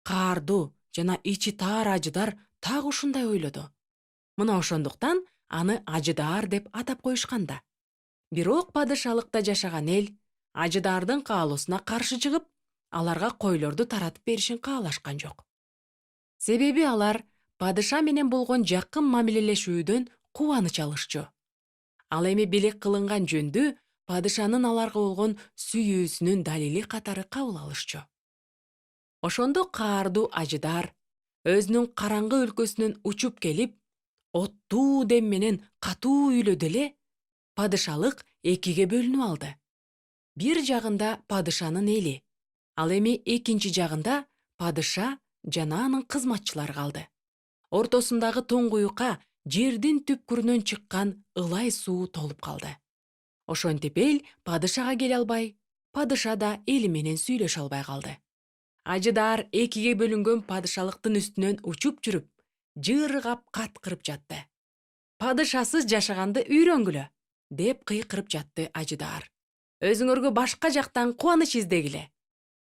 Каардуу жана ичи таар ажыдар так ушундай ойлоду. Мына ошондуктан аны ажыдар деп атап коюшканда. Бирок падышалыкта жашаган эл ажыдардын каалоосуна каршы чыгып, аларга койлорду таратып беришин каалашкан жок. Себеби алар падыша менен болгон жакын мамилелешүүдөн кубаныч алышчу. Ал эми белек кылынган жөндү падышанын аларга болгон сүйүүсүнүн далили катары кабыл алышчу. Ошондо каардуу ажыдар өзүнүн караңгы өлкөсүнөн учуп келип, оттуу дем менен катуу үйлөдү эле, падышалык экиге бөлүнүп алды. Бир жагында падышанын эли, ал эми экинчи жагында падыша жана анын кызматчылары калды. Ортосундагы туңгуюкка жердин түпкүрүнөн чыккан ылай суу толуп калды. Ошентип эл падышага келе албай, падыша да эли менен сүйлөшө албай калды. Ажыдар экиге бөлүнгөн падышалыктын үстүнөн учуп жүрүп, жыргап каткырып жатты. Падышасыз жашаганды үйрөнгүлө, деп кыйкырып жатты ажыдар. Өзүңөргө башка жактан кубаныч издегиле.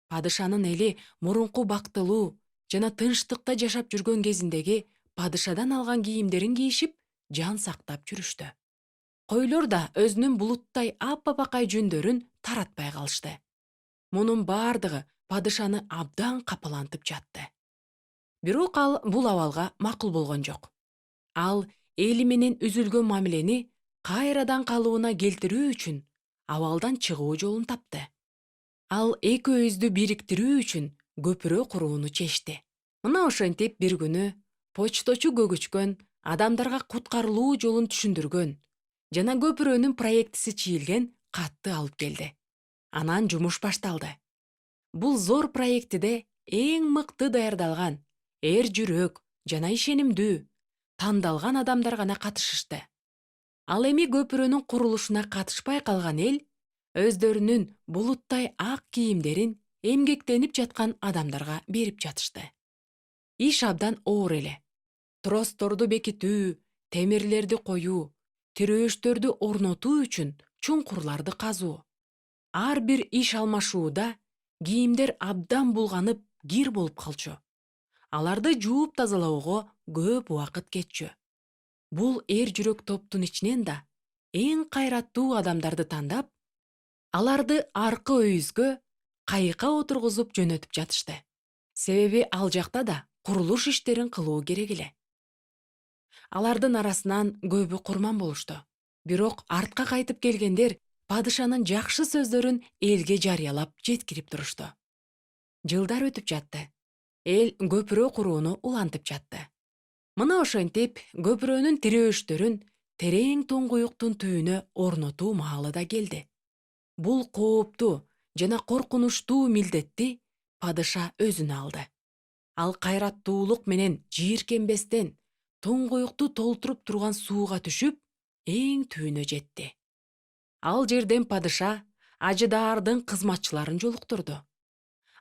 Падышанын эли мурунку бактылуу жана тынчтыкта жашап жүргөн кезиндеги падышадан алган кийимдерин кийишип, жан сактап жүрүштү. Койлор да өзүнүн булуттай аппапакай жүндөрүн таратпай калышты. Мунун бардыгы падышаны абдан капалантып жатты. Бирок ал бул абалга макул болгон жок. Ал эли менен үзүлгөн мамилени кайрадан калыбына келтирүү үчүн абалдан чыгуу жолун тапты. Ал экөөбүздү бириктирүү үчүн көпүрө курууну чечти. Мына ошентип бир күнү почточу көгүчкөн, адамдарга куткарылуу жолун түшүндүргөн жана көпүрөнүн проектиси чийилген катты алып келди. Анан жумуш башталды. Бул зор проектиде эң мыкты даярдалган, эр жүрөк жана ишенимдүү, тандалган адамдар гана катышышты. Ал эми көпүрөнүн курулушуна катышпай калган эл өздөрүнүн булуттай ак кийимдерин эмгектенип жаткан адамдарга берип жатышты. Иш абдан оор эле. Тросторду бекитүү, темирлерди коюу, тирөөштөрдү орнотуу үчүн чуңкурларды казуу. Ар бир иш алмашууда кийимдер абдан булганып, кир болуп калчу. Аларды жууп тазалоого көп убакыт кетчү. Бул эр жүрөк топтун ичинен да эң кайраттуу адамдарды тандап, аларды аркы өйүзгө кайыкка отургузуп жөнөтүп жатышты. Себеби ал жакта да курулуш иштерин кылуу керек эле. Алардын арасынан көбү курман болушту. Бирок артка кайтып келгендер падышанын жакшы сөздөрүн элге жарыялап жеткирип турушту. Жылдар өтүп жатты. Эл көпүрө курууну улантып жатты. Мына ошентип көпүрөнүн тирөөштөрүн терең туңгуюктун түбүнө орнотуу маалы да келди. Бул кооптуу жана коркунучтуу милдетти падыша өзүнө алды. Ал кайраттуулук менен жийиркенбестен туңгуюкту толтуруп турган сууга түшүп, эң түбүнө жетти. Ал жерден падыша ажыдаардын кызматчыларын жолуктурду.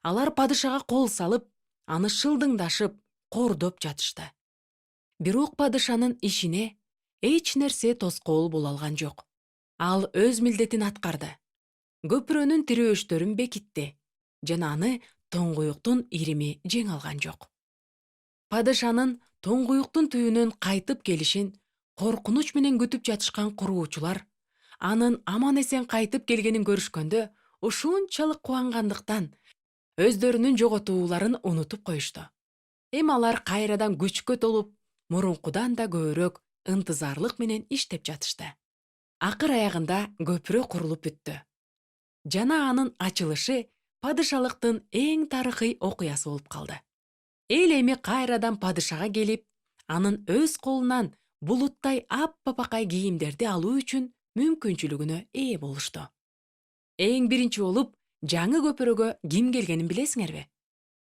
Алар падышага кол салып, аны шылдыңдашып, кордоп жатышты. Бирок падышанын ишине эч нерсе тоскоол боло алган жок. Ал өз милдетин аткарды. Көпүрөнүн тирөөштөрүн бекитти жана аны туңгуюктун ирими жеңе алган жок. Падышанын туңгуюктун түбүнөн кайтып келишин коркунуч менен күтүп жатышкан куруучулар анын аман эсен кайтып келгенин көрүшкөндө ушунчалык кубангандыктан өздөрүнүн жоготууларын унутуп коюшту. Эми алар кайрадан күчкө толуп, мурункудан да көбүрөөк ынтызарлык менен иштеп жатышты. Акыр аягында көпүрө курулуп бүттү. Жана анын ачылышы падышалыктын эң тарыхый окуясы болуп калды. Эл эми кайрадан падышага келип, анын өз колунан булуттай аппапакай кийимдерди алуу үчүн мүмкүнчүлүгүнө ээ болушту. Эң биринчи болуп жаңы көпүрөгө ким келгенин билесиңерби?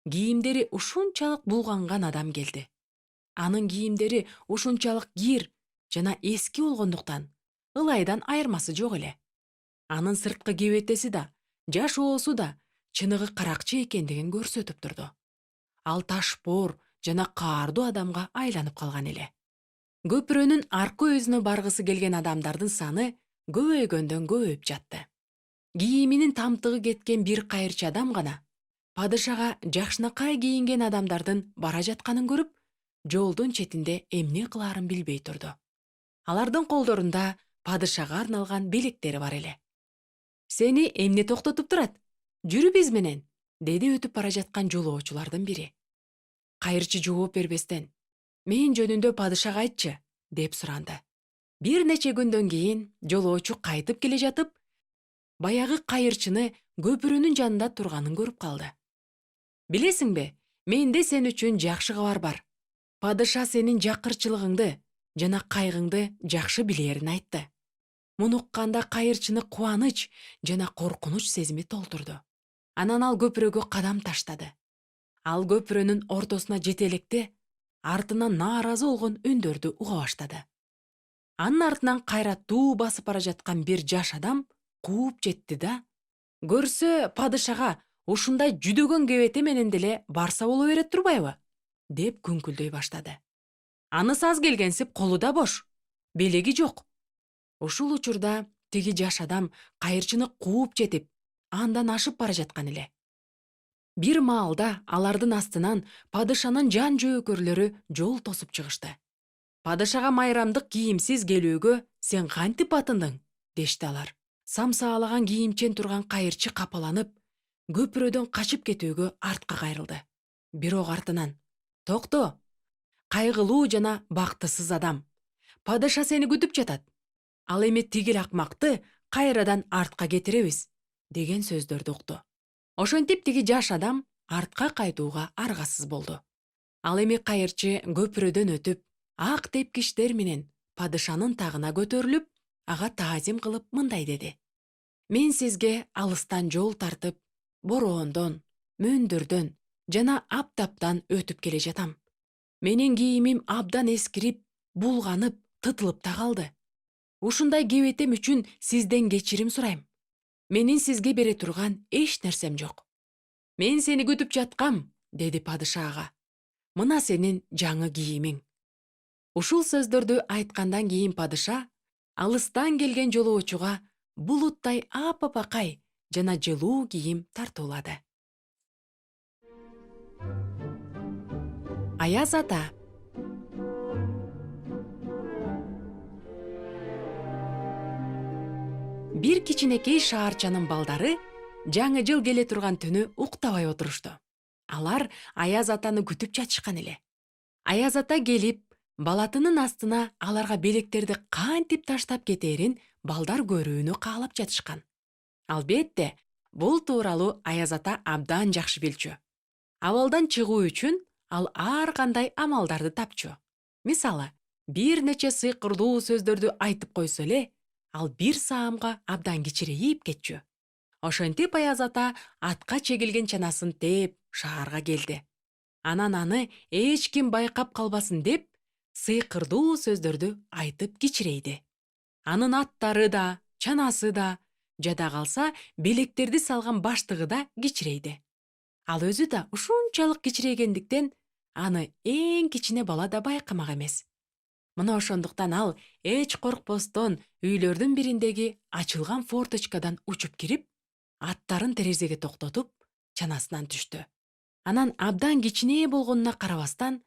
Кийимдери ушунчалык булганган адам келди. Анын кийимдери ушунчалык кир жана эски болгондуктан ылайдан айырмасы жок эле. Анын сырткы кебетеси да, жашоосу да чыныгы каракчы экендигин көрсөтүп турду. Ал ташпоор жана каардуу адамга айланып калган эле. Көпүрөнүн аркы өзүнө баргысы келген адамдардын саны көбөйгөндөн көбөйүп жатты. Кийиминин тамтыгы кеткен бир кайырчы адам гана падышага жакшынакай кийинген адамдардын бара жатканын көрүп, жолдун четинде эмне кылаарын билбей турду. Алардын колдорунда падышага арналган белектери бар эле. Сени эмне токтотуп турат? Жүрү биз менен, деди өтүп бара жаткан жолоочулардын бири. Кайырчы жооп бербестен, мен жөнүндө падышага айтчы, деп суранды. Бир нече күндөн кийин жолоочу кайтып келе жатып, баягы кайырчыны көпүрөнүн жанында турганын көрүп калды. Билесиңби, менде сен үчүн жакшы кабар бар. Падыша сенин жакырчылыгыңды жана кайгыңды жакшы билерин айтты. Муну укканда кайырчыны кубаныч жана коркунуч сезими толтурду. Анан ал көпүрөгө кадам таштады. Ал көпүрөнүн ортосуна жете электе артынан нааразы болгон үндөрдү уга баштады. Анын артынан кайраттуу басып бара жаткан бир жаш адам кууп жетти да, көрсө падышага ушундай жүдөгөн кебете менен деле барса боло берет турбайбы? Деп күңкүлдөй баштады. Анысы аз келгенсип колу да бош, белеги жок. Ушул учурда тиги жаш адам кайырчыны кууп жетип, андан ашып бара жаткан эле. Бир маалда алардын астынан падышанын жан жөөкөрлөрү жол тосуп чыгышты. Падышага майрамдык кийимсиз келүүгө сен кантип батындың? Дешти алар. Самсаалаган кийимчен турган кайырчы капаланып, көпүрөдөн качып кетүүгө артка кайрылды. Бирок артынан: "Токто! Кайгылуу жана бактысыз адам. Падыша сени күтүп жатат. Ал эми тигил акмакты кайрадан артка кетиребиз", деген сөздөрдү укту. Ошентип тиги жаш адам артка кайтууга аргасыз болду. Ал эми кайырчы көпүрөдөн өтүп, ак тепкичтер менен падышанын тагына көтөрүлүп, ага таазим кылып мындай деди: "Мен сизге алыстан жол тартып, бороондон, мөндүрдөн жана аптаптан өтүп келе жатам. Менин кийимим абдан эскирип, булганып, тытылып да калды. Ушундай кебетем үчүн сизден кечирим сурайм. Менин сизге бере турган эч нерсем жок. Мен сени күтүп жаткам, деди падыша ага. Мына сенин жаңы кийимиң. Ушул сөздөрдү айткандан кийин падыша алыстан келген жолоочуга булуттай апапакай жана жылуу кийим тартуулады. Аяз ата. Бир кичинекей шаарчанын балдары жаңы жыл келе турган түнү уктабай отурушту. Алар Аяз атаны күтүп жатышкан эле. Аяз ата келип, балатынын астына аларга белектерди кантип таштап кетээрин балдар көрүүнү каалап жатышкан. Албетте, бул тууралуу Аяз ата абдан жакшы билчү. Абалдан чыгуу үчүн ал ар кандай амалдарды тапчу. Мисалы, бир нече сыйкырдуу сөздөрдү айтып койсо эле, ал бир саамга абдан кичирейип кетчү. Ошентип Аяз ата атка чегилген чанасын тээп шаарга келди. Анан аны эч ким байкап калбасын деп, сыйкырдуу сөздөрдү айтып кичирейди. Анын аттары да, чанасы да, жада калса белектерди салган баштыгы да кичирейди. Ал өзү да ушунчалык кичирейгендиктен аны эң кичине бала да байкамак эмес. Мына ошондуктан ал эч коркпостон үйлөрдүн бириндеги ачылган форточкадан учуп кирип, аттарын терезеге токтотуп, чанасынан түштү. Анан абдан кичине болгонуна карабастан,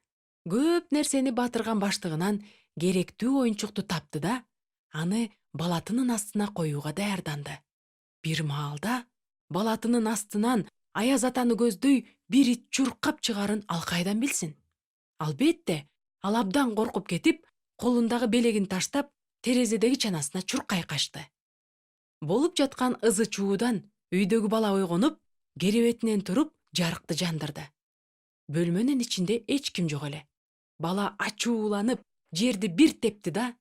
көп нерсени батырган баштыгынан керектүү оюнчукту тапты да, аны балатынын астына коюуга даярданды. Бир маалда балатынын астынан Аяз атаны көздөй бир ит чуркап чыгарын ал кайдан билсин? Албетте, ал абдан коркуп кетип, колундагы белегин таштап, терезедеги чанасына чуркай качты. Болуп жаткан ызы чуудан үйдөгү бала ойгонуп, керебетинен туруп, жарыкты жандырды. Бөлмөнүн ичинде эч ким жок эле. Бала ачууланып, жерди бир тепти да,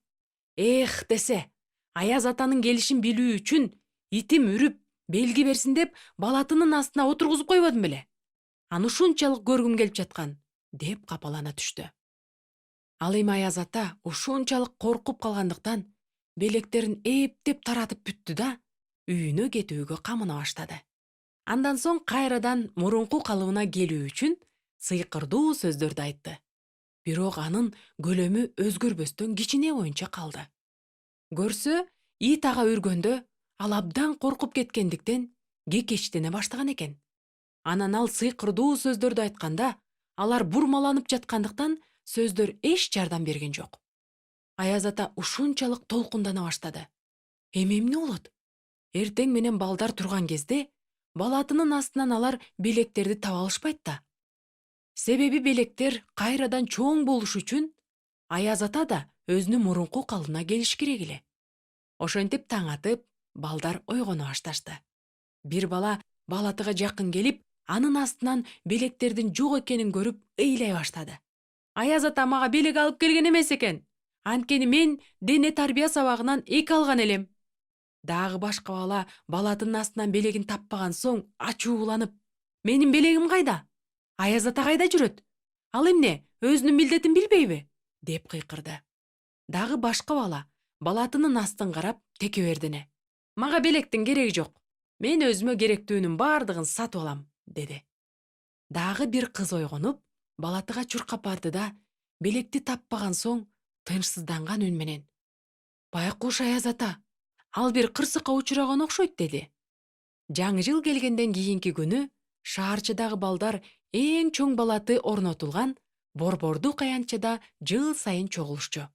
«Эх» десе, Аяз атанын келишин билүү үчүн итим үрүп, белги берсин деп балатынын астына отургузуп койбодум беле? Аны ушунчалык көргүм келип жаткан, деп капалана түштү. Ал эми Аяз ата ушунчалык коркуп калгандыктан белектерин эптеп таратып бүттү да, үйүнө кетүүгө камына баштады. Андан соң кайрадан мурунку калыбына келүү үчүн сыйкырдуу сөздөрдү айтты. Бирок анын көлөмү өзгөрбөстөн кичине боюнча калды. Көрсө, ит ага үргөндө ал абдан коркуп кеткендиктен кекечтене баштаган экен. Анан ал сыйкырдуу сөздөрдү айтканда, алар бурмаланып жаткандыктан сөздөр эч жардам берген жок. Аяз ата ушунчалык толкундана баштады. Эми эмне болот? Эртең менен балдар турган кезде балатынын астынан алар белектерди таба алышпайт да. Себеби белектер кайрадан чоң болуш үчүн Аяз ата да өзүнүн мурунку калыбына келиш керек эле. Ошентип таң атып, балдар ойгоно башташты. Бир бала балатыга жакын келип, анын астынан белектердин жок экенин көрүп, ыйлай баштады. Аяз ата мага белек алып келген эмес экен. Анткени мен дене тарбия сабагынан 2 алган элем. Дагы башка бала балатынын астынан белегин таппаган соң ачууланып, менин белегим кайда? Аяз ата кайда жүрөт? Ал эмне, өзүнүн милдетин билбейби? Деп кыйкырды. Дагы башка бала балатынын астын карап теке бердине. Мага белектин кереги жок. Мен өзүмө керектүүнүн бардыгын сатып алам, деди. Дагы бир кыз ойгонуп, балатыга чуркап барды да, белекти таппаган соң тынчсызданган үн менен: «Байкуш Аяз ата, ал бир кырсыкка учураган окшойт», деди. Жаңы жыл келгенден кийинки күнү шаарчыдагы балдар эң чоң балаты орнотулган борбордук аянтчада жыл сайын чогулушчу.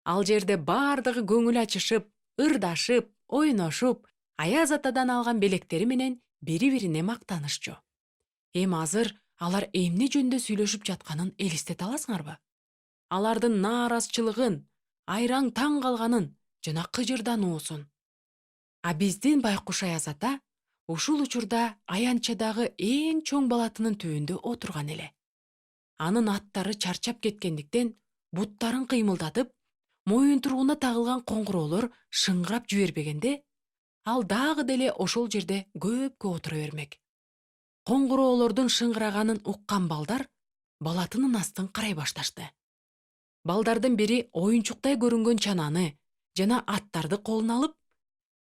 Ал жерде бардыгы көңүл ачышып, ырдашып, ойношуп, Аяз атадан алган белектери менен бири-бирине мактанышчу. Эми азыр алар эмне жөнүндө сүйлөшүп жатканын элестете аласыңарбы? Алардын нааразычылыгын, айраң таң калганын жана кыжырдануусун. А биздин Байкуш Аяз ата ушул учурда аянтчадагы эң чоң балатынын түбүндө отурган эле. Анын аттары чарчап кеткендиктен буттарын кыймылдатып, моюнтуругуна тагылган коңгуроолор шыңгырап жибербегенде, ал дагы деле ошол жерде көпкө отура бермек. Коңгуроолордун шыңгыраганын уккан балдар балатынын астын карай башташты. Балдардын бири оюнчуктай көрүнгөн чананы жана аттарды колуна алып,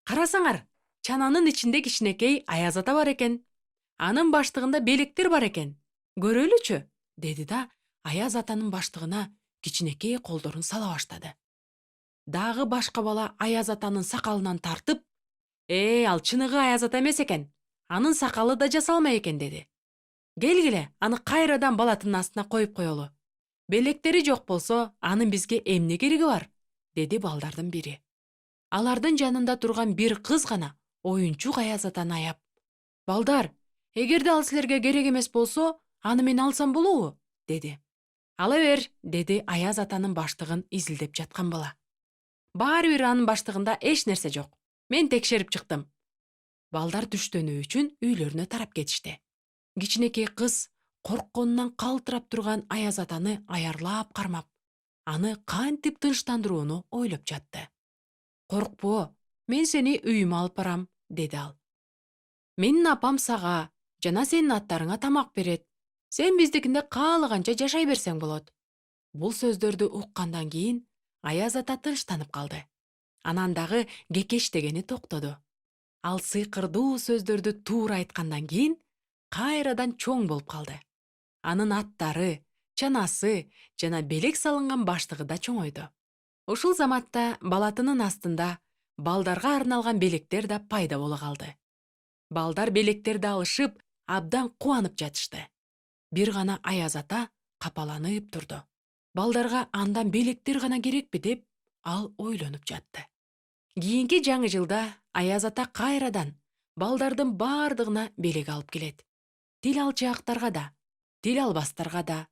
карасаңар, чананын ичинде кичинекей аяз ата бар экен. Анын баштыгында белектер бар экен. Көрөлүчү, деди да аяз атанын баштыгына кичинекей колдорун сала баштады. Дагы башка бала аяз атанын сакалынан тартып, ал чыныгы аяз ата эмес экен. Анын сакалы да жасалмай экен, деди. Келгиле, аны кайрадан балаттын астына коюп коелу. Белектери жок болсо, анын бизге эмне кереги бар, деди балдардын бири. Алардын жанында турган бир кыз гана оюнчук аяз атаны аяп: "Балдар, эгерде ал силерге керек эмес болсо, аны мен алсам болобу?" деди. "Ала бер", деди аяз атанын баштыгын изилдеп жаткан бала. "Баары бир анын баштыгында эч нерсе жок. Мен текшерип чыктым." Балдар түштөнүү үчүн үйлөрүнө тарап кетишти. Кичинекей кыз коркконунан калтырап турган аяз атаны аярлап кармап, аны кантип тынчтандырууну ойлоп жатты. "Коркпо, мен сени үйүмө алып барам", деди ал. "Менин апам сага жана сенин аттарыңа тамак берет. Сен биздикинде каалаганча жашай берсең болот." Бул сөздөрдү уккандан кийин аяз ата тынчтанып калды. Анан дагы кекештегени токтоду. Ал сыйкырдуу сөздөрдү туура айткандан кийин кайрадан чоң болуп калды. Анын аттары, чанасы жана белек салынган баштыгы да чоңойду. Ушул заматта балатынын астында балдарга арналган белектер да пайда боло калды. Балдар белектерди алышып, абдан кубанып жатышты. Бир гана аяз ата капаланып турду. Балдарга андан белектер гана керекпи деп, ал ойлонуп жатты. Кийинки жаңы жылда аяз ата кайрадан балдардын бардыгына белек алып келет. Тил алчаактарга да, тил албастарга да,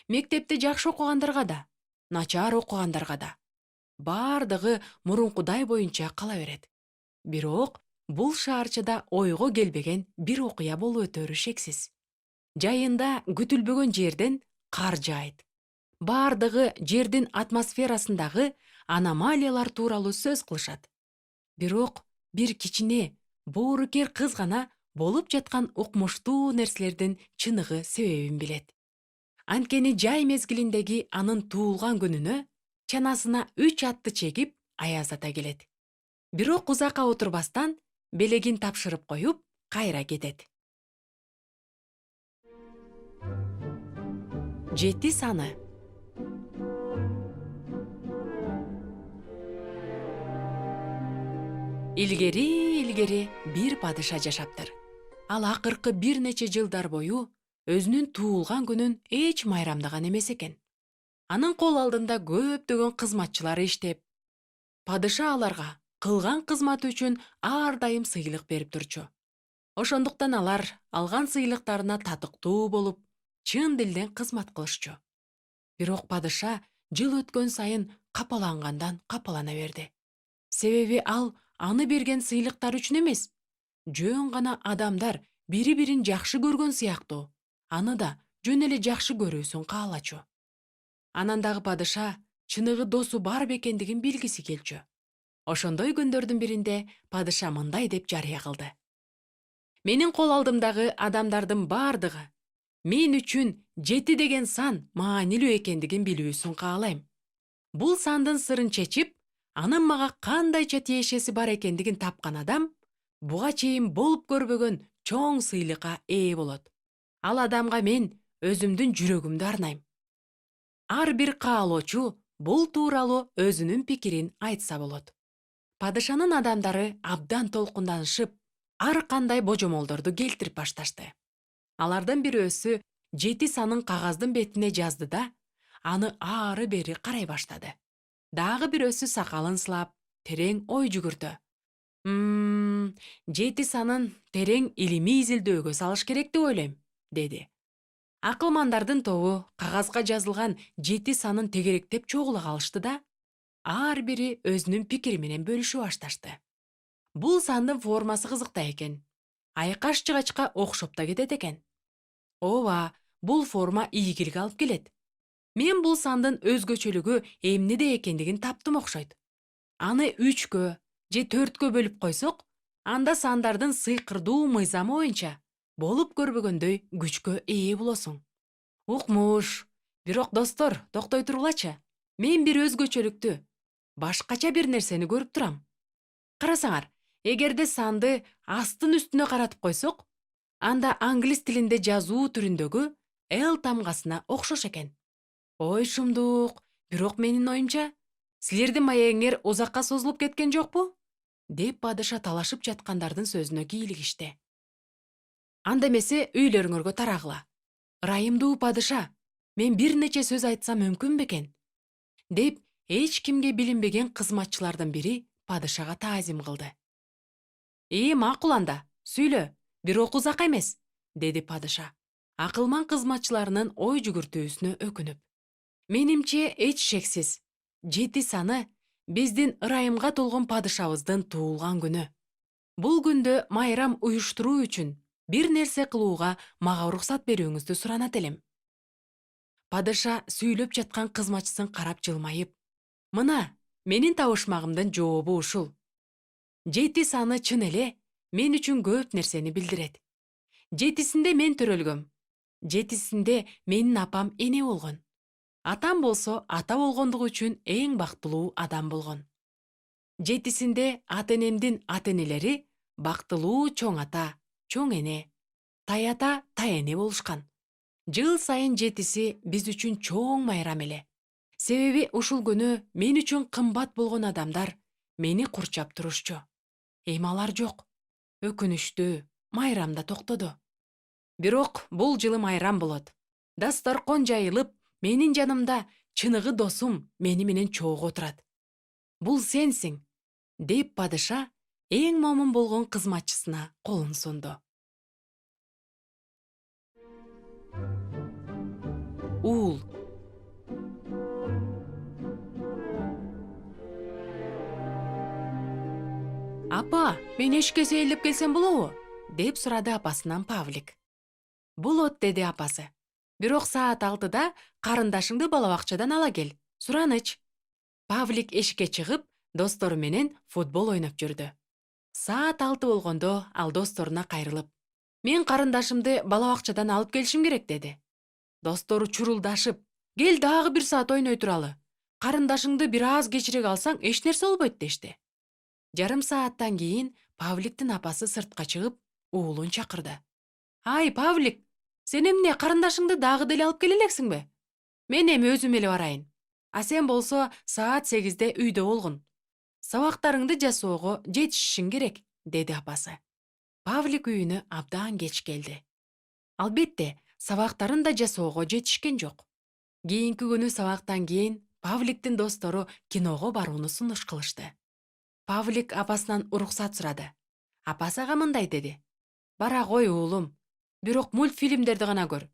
мектепте жакшы окугандарга да, начар окугандарга да. Бардыгы мурункудай боюнча кала берет. Бирок бул шаарчада ойго келбеген бир окуя болуп өтөрү шексиз. Жайында күтүлбөгөн жерден кар жаайт. Бардыгы жердин атмосферасындагы аномалиялар тууралуу сөз кылышат. Бирок бир кичине, боорукер кыз гана болуп жаткан укмуштуу нерселердин чыныгы себебин билет. Анткени жай мезгилиндеги анын туулган күнүнө чанасына 3 атты чегип аяз ата келет. Бирок узакка отурбастан белегин тапшырып коюп, кайра кетет. 7 саны. Илгери бир падыша жашаптыр. Ал акыркы бир нече жылдар бою өзүнүн туулган күнүн эч майрамдаган эмес экен. Анын кол алдында көптөгөн кызматчылары иштеп, падыша аларга кылган кызматы үчүн ар дайым сыйлык берип турчу. Ошондуктан алар алган сыйлыктарына татыктуу болуп, чын дилден кызмат кылышчу. Бирок падыша жыл өткөн сайын капалангандан капалана берди. Себеби ал аны берген сыйлыктар үчүн эмес, жөн гана адамдар бири-бирин жакшы көргөн сыяктуу, аны да жөн эле жакшы көрүүсүн каалачу. Анан дагы падыша чыныгы досу бар бекендигин билгиси келчү. Ошондой күндөрдүн биринде падыша мындай деп жарыя кылды: "Менин кол алдымдагы адамдардын бардыгы мен үчүн 7 деген сан маанилүү экендигин билүүсүн каалайм. Бул сандын сырын чечип, анын мага кандайча тиешеси бар экендигин тапкан адам буга чейин болуп көрбөгөн чоң сыйлыкка ээ болот. Ал адамга мен өзүмдүн жүрөгүмдү арнайм." Ар бир каалоочу бул тууралуу өзүнүн пикирин айтса болот. Падышанын адамдары абдан толкунданышып, ар кандай божомолдорду келтирип башташты. Алардын бирөөсү 7 санын кагаздын бетине жазды да, аны ары бери карай баштады. Дагы бирөөсү сакалын сылап, терең ой жүгүртү. 7 санын терең илимий изилдөөгө салыш керек деп ойлойм", деди. Акылмандардын тобу кагазга жазылган 7 санын тегеректеп чогула калышты да, ар бири өзүнүн пикири менен бөлүшүп башташты. Бул сандын формасы кызыктай экен. Айкаш жыгачка окшоп да кетет экен. Ооба, бул форма ийгилик алып келет. Мен бул сандын өзгөчөлүгү эмнеде экендигин таптым окшойт. Аны 3кө же 4кө бөлүп койсок, анда сандардын сыйкырдуу мыйзамы боюнча болуп көрбөгөндөй күчкө ээ болосуң. Укмуш. Бирок достор, токтой тургулачы. Мен бир өзгөчөлүктү, башкача бир нерсени көрүп турам. Карасаңар, эгерде санды астын үстүнө каратып койсок, анда англис тилинде жазуу түрүндөгү L тамгасына окшош экен. Ой шумдук, бирок менин оюмча, силердин маегиңер узакка созулуп кеткен жокпу? Деп падыша талашып жаткандардын сөзүнө кийлигишти. Анда эмесе үйлөрүңөргө тарагыла. Ырайымдуу падыша, мен бир нече сөз айтсам мүмкүн бекен? Деп эч кимге билинбеген кызматчылардын бири падышага таазим кылды. Макул анда, сүйлө, бирок узакка эмес, деди падыша. Акылман кызматчыларынын ой жүгүртүүсүнө өкүнүп. Менимче эч шексиз, 7 саны биздин ырайымга толгон падышабыздын туулган күнү. Бул күндө майрам уюштуруу үчүн бир нерсе кылууга мага уруксат берүүңүздү суранат элем. Падыша сүйлөп жаткан кызматчысын карап жылмайып, мына, менин табышмагымдын жообу ушул. 7 саны чын эле мен үчүн көп нерсени билдирет. 7синде мен төрөлгөм. 7синде менин апам эне болгон. Атам болсо ата болгондугу үчүн эң бактылуу адам болгон. 7синде ата-энемдин ата-энелери бактылуу чоң ата, чоң эне, ата, эне болушкан. Жыл сайын 7си биз үчүн чоң майрам эле. Себеби ушул күнү мен үчүн кымбат болгон адамдар мени курчап турушчу. Эми алар жок. Өкүнүчтүү, майрам да токтоду. Бирок бул жылы майрам болот. Дасторкон жайылып, менин жанымда чыныгы досум мени менен чогуу отурат. Бул сенсиң, деп падыша эң момун болгон кызматчысына колун сунду. Уул. Апа, мен эшикке сейилдеп келсем болобу? Деп сурады апасынан Павлик. Болот, деди апасы. Бирок саат 6да карындашыңды бала бакчадан ала кел. Сураныч. Павлик эшикке чыгып, достору менен футбол ойноп жүрдү. Саат 6 болгондо ал досторуна кайрылып, мен карындашымды бала бакчадан алып келишим керек, деди. Достору чурулдашып, кел дагы бир саат ойной туралы. Карындашыңды бир аз кечирээк алсаң эч нерсе болбойт, дешти. Жарым сааттан кийин Павликтин апасы сыртка чыгып, уулун чакырды. Ай, Павлик, сен эмне карындашыңды дагы деле алып келе элексиңби? Мен эми өзүм эле барайын. А сен болсо саат 8де үйдө болгун. Сабактарыңды жасоого жетишишиң керек, деди апасы. Павлик үйүнө абдан кеч келди. Албетте, сабактарын да жасоого жетишкен жок. Кийинки күнү сабактан кийин Павликтин достору киного барууну сунуш кылышты. Павлик апасынан уруксат сурады. Апасы ага мындай деди. Бара кой, уулум. Бирок мультфильмдерди гана көр.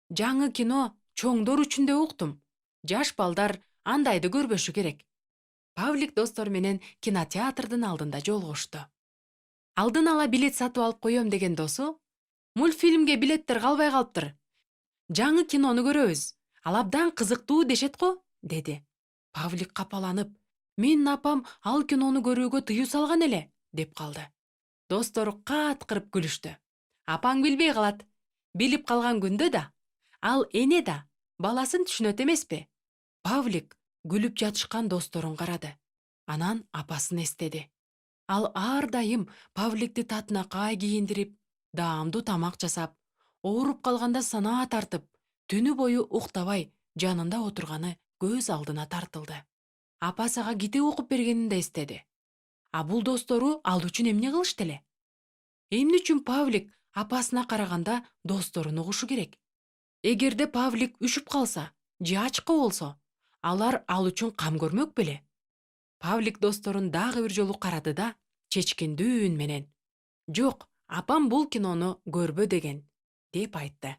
Жаңы кино чоңдор үчүн деп уктум. Жаш балдар андайды көрбөшү керек. Павлик достору менен кинотеатрдын алдында жолугушту. Алдын ала билет сатып алып коем деген досу, мультфильмге билеттер калбай калыптыр. Жаңы кинону көрөбүз. Ал абдан кызыктуу дешет го, деди. Павлик капаланып, менин апам ал кинону көрүүгө тыюу салган эле, деп калды. Достору каткырып күлүштү. Апаң билбей калат. Билип калган күндө да, ал эне да баласын түшүнөт эмеспи? Павлик күлүп жатышкан досторун карады. Анан апасын эстеди. Ал ар дайым Павликти татынакай кийиндирип, даамдуу тамак жасап, ооруп калганда санаа тартып, түнү бою уктабай жанында отурганы көз алдына тартылды. Апасы ага китеп окуп бергенин да эстеди. А бул достору ал үчүн эмне кылышты эле? Эмне үчүн Павлик апасына караганда досторун угушу керек? Эгерде Павлик үшүп калса, же ачка болсо, алар ал үчүн кам көрмөк беле? Павлик досторун дагы бир жолу карады да, чечкиндүү үн менен: "Жок, апам бул кинону көрбө деген", деп айтты.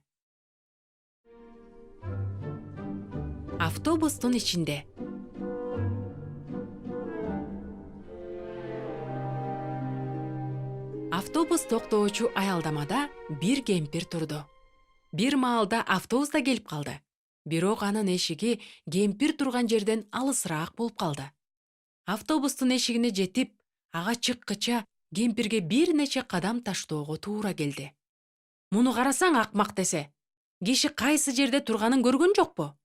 Автобустун ичинде. Автобус токтоочу аялдамада бир кемпир турду. Бир маалда автобус да келип калды. Бирок анын эшиги кемпир турган жерден алысыраак болуп калды. Автобустун эшигине жетип, ага чыккыча кемпирге бир нече кадам таштоого туура келди. Муну карасаң акмак десе, киши кайсы жерде турганын көргөн жокпу?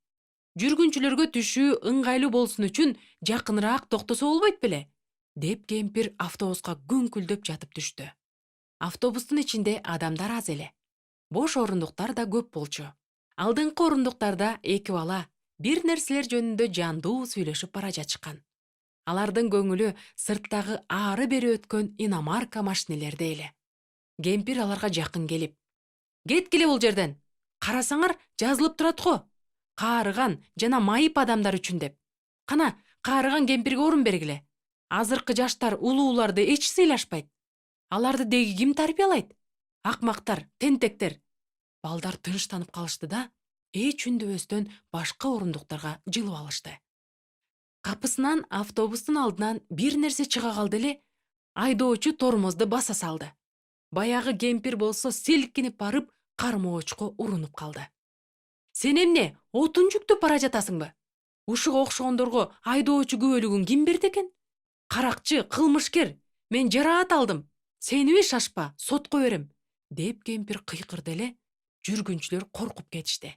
Жүргүнчүлөргө түшүү ыңгайлуу болсун үчүн жакыныраак токтосо болбойт беле? Деп кемпир автобуска күңкүлдөп жатып түштү. Автобустун ичинде адамдар аз эле. Бош орундуктар да көп болчу. Алдыңкы орундуктарда эки бала бир нерселер жөнүндө жандуу сүйлөшүп бара жатышкан. Алардын көңүлү сырттагы ары бери өткөн иномарка машинелерде эле. Кемпир аларга жакын келип: «Кеткиле бул жерден. Карасаңар, жазылып турат го. Каарыган жана майып адамдар үчүн деп. Кана, каарыган кемпирге орун бергиле. Азыркы жаштар улууларды эч сыйлашпайт. Аларды деги ким тарбиялайт? Акмактар, тентектер». Балдар тынчтанып калышты да, эч үндөбөстөн башка орундуктарга жылып алышты. Капысынан автобустун алдынан бир нерсе чыга калды эле, айдоочу тормозду баса салды. Баягы кемпир болсо силкинип барып, кармоочко урунуп калды. «Сен эмне, отун жүктөп бара жатасыңбы? Ушуга окшогондорго айдоочу күбөлүгүн ким берди экен? Каракчы, кылмышкер, мен жараат алдым. Сениби шашпа, сотко берем», деп кемпир кыйкырды эле. Жүргүнчүлөр коркуп кетишти.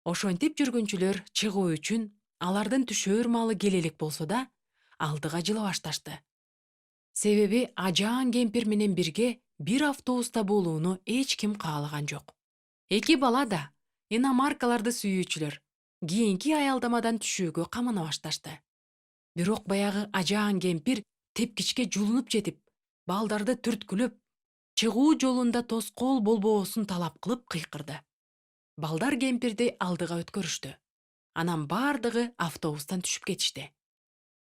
Ошентип жүргүнчүлөр чыгуу үчүн алардын түшөөр маалы келе элек болсо да, алдыга жыла башташты. Себеби ажаан кемпир менен бирге бир автобуста болууну эч ким каалаган жок. Эки бала да, иномаркаларды сүйүүчүлөр, кийинки аялдамадан түшүүгө камана башташты. Бирок баягы ажаан кемпир тепкичке жулунуп жетип, балдарды түрткүлөп, чыгуу жолунда тоскоол болбоосун талап кылып кыйкырды. Балдар кемпирди алдыга өткөрүштү. Анан бардыгы автобустан түшүп кетишти.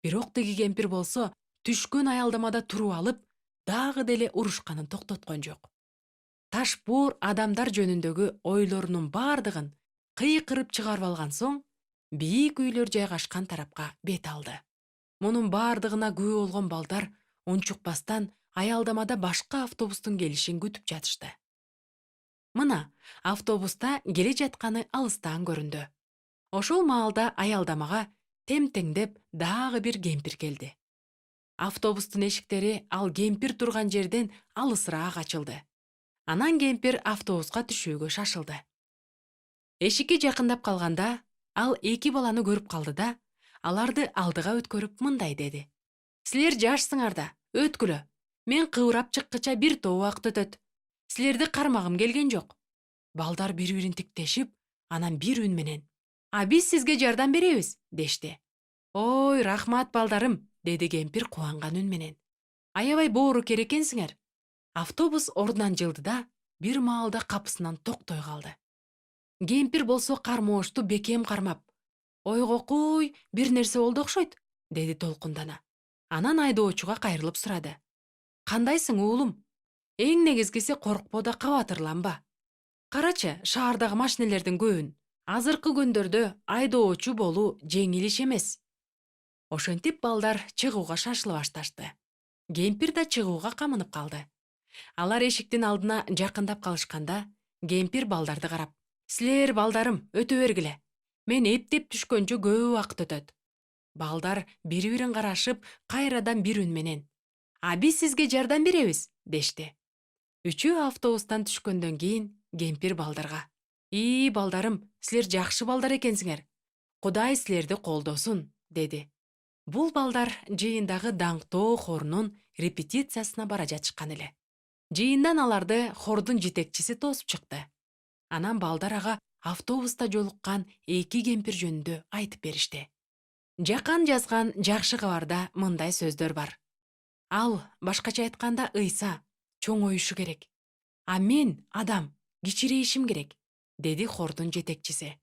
Бирок тиги кемпир болсо түшкөн аялдамада туруп алып, дагы деле урушканын токтоткон жок. Ташбоор адамдар жөнүндөгү ойлорунун бардыгын кыйкырып чыгарып алган соң, бийик үйлөр жайгашкан тарапка бет алды. Мунун бардыгына күбө болгон балдар унчукпастан аялдамада башка автобустун келишин күтүп жатышты. Мына, автобуста келе жатканы алыстан көрүндү. Ошол маалда аялдамага темтеңдеп дагы бир кемпир келди. Автобустун эшиктери ал кемпир турган жерден алысыраак ачылды. Анан кемпир автобуска түшүүгө шашылды. Эшикке жакындап калганда, ал эки баланы көрүп калды да, аларды алдыга өткөрүп мындай деди: «Силер жашсыңар да, өткүлө. Мен кыбырап чыккыча бир топ убакыт өтөт. Силерди кармагым келген жок». Балдар бири-бирин тиктешип, анан бир үн менен: «А биз сизге жардам беребиз», дешти. «Ой, рахмат балдарым», деди кемпир кубанган үн менен. «Аябай боорукер экенсиңер». Автобус ордунан жылды да, бир маалда капысынан токтой калды. Кемпир болсо кармоошту бекем кармап: «Ойгокуй, бир нерсе болду окшойт», деди толкундана. Анан айдоочуга кайрылып сурады: «Кандайсың, уулум? Эң негизгиси коркпо да кабатырланба. Карачы, шаардагы машинелердин көбүн. Азыркы күндөрдө айдоочу болуу жеңил иш эмес». Ошентип балдар чыгууга шашыла башташты. Кемпир да чыгууга камынып калды. Алар эшиктин алдына жакындап калышканда, кемпир балдарды карап: «Силер, балдарым, өтө бергиле. Мен эптеп түшкөнчө көп убакыт өтөт». Балдар бири-бирин карашып, кайрадан бир үн менен: «А биз сизге жардам беребиз», дешти. Үчөө автобустан түшкөндөн кийин кемпир балдарга: балдарым, силер жакшы балдар экенсиңер. Кудай силерди колдосун», деди. Бул балдар жыйындагы даңктоо хорунун репетициясына бара жатышкан эле. Жыйындан аларды хордун жетекчиси тосуп чыкты. Анан балдар ага автобуста жолуккан эки кемпир жөнүндө айтып беришти. Жакан жазган жакшы кабарда мындай сөздөр бар: «Ал, башкача айтканда, ыйса, чоңоюшу керек. А мен, адам, кичирейишим керек», деди хордун жетекчиси.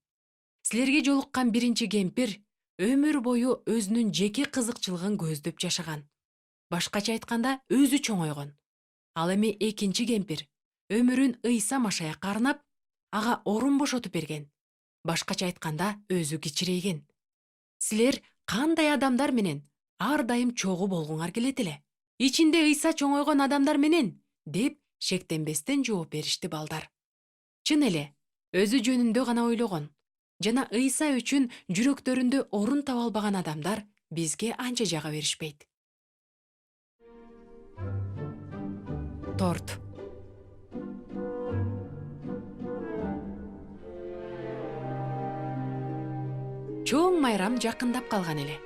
Силерге жолуккан биринчи кемпир өмүр бою өзүнүн жеке кызыкчылыгын көздөп жашаган. Башкача айтканда, өзү чоңойгон. Ал эми экинчи кемпир өмүрүн ыйса машаякка арнап, ага орун бошотуп берген. Башкача айтканда, өзү кичирейген. Силер кандай адамдар менен ар дайым чогуу болгуңар келет эле? Ичинде ыйса чоңойгон адамдар менен, деп шектенбестен жооп беришти балдар. Чын эле, өзү жөнүндө гана ойлогон жана ыйса үчүн жүрөктөрүндө орун таба албаган адамдар бизге анча жага беришпейт. Торт. чоң майрам жакындап калган эле.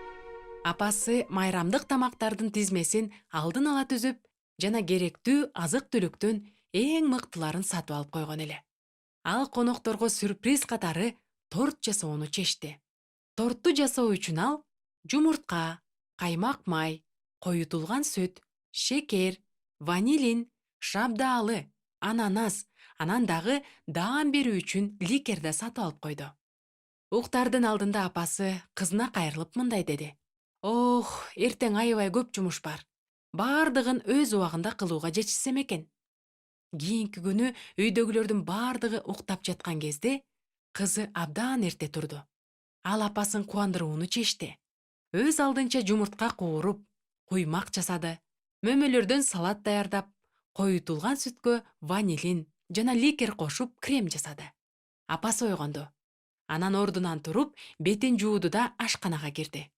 Апасы майрамдык тамактардын тизмесин алдын ала түзүп, жана керектүү азык түлүктүн эң мыктыларын сатып алып койгон эле. Ал конокторго сюрприз катары торт жасоону чечти. Тортту жасоо үчүн ал жумуртка, каймак май, коютулган сүт, шекер, ванилин, шабдаалы, ананас, анан дагы даам берүү үчүн ликер да сатып алып койду. Уктардын алдында апасы кызына кайрылып мындай деди: Ох, эртең аябай көп жумуш бар. Бардыгын өз убагында кылууга жетишсем экен. Кийинки күнү үйдөгүлөрдүн бардыгы уктап жаткан кезде кызы абдан эрте турду. Ал апасын кубандырууну чечти. Өз алдынча жумуртка кууруп, куймак жасады. Мөмөлөрдөн салат даярдап, коютулган сүткө ванилин жана ликер кошуп крем жасады. Апасы ойгонду. Анан ордунан туруп, бетин жууду да ашканага кирди.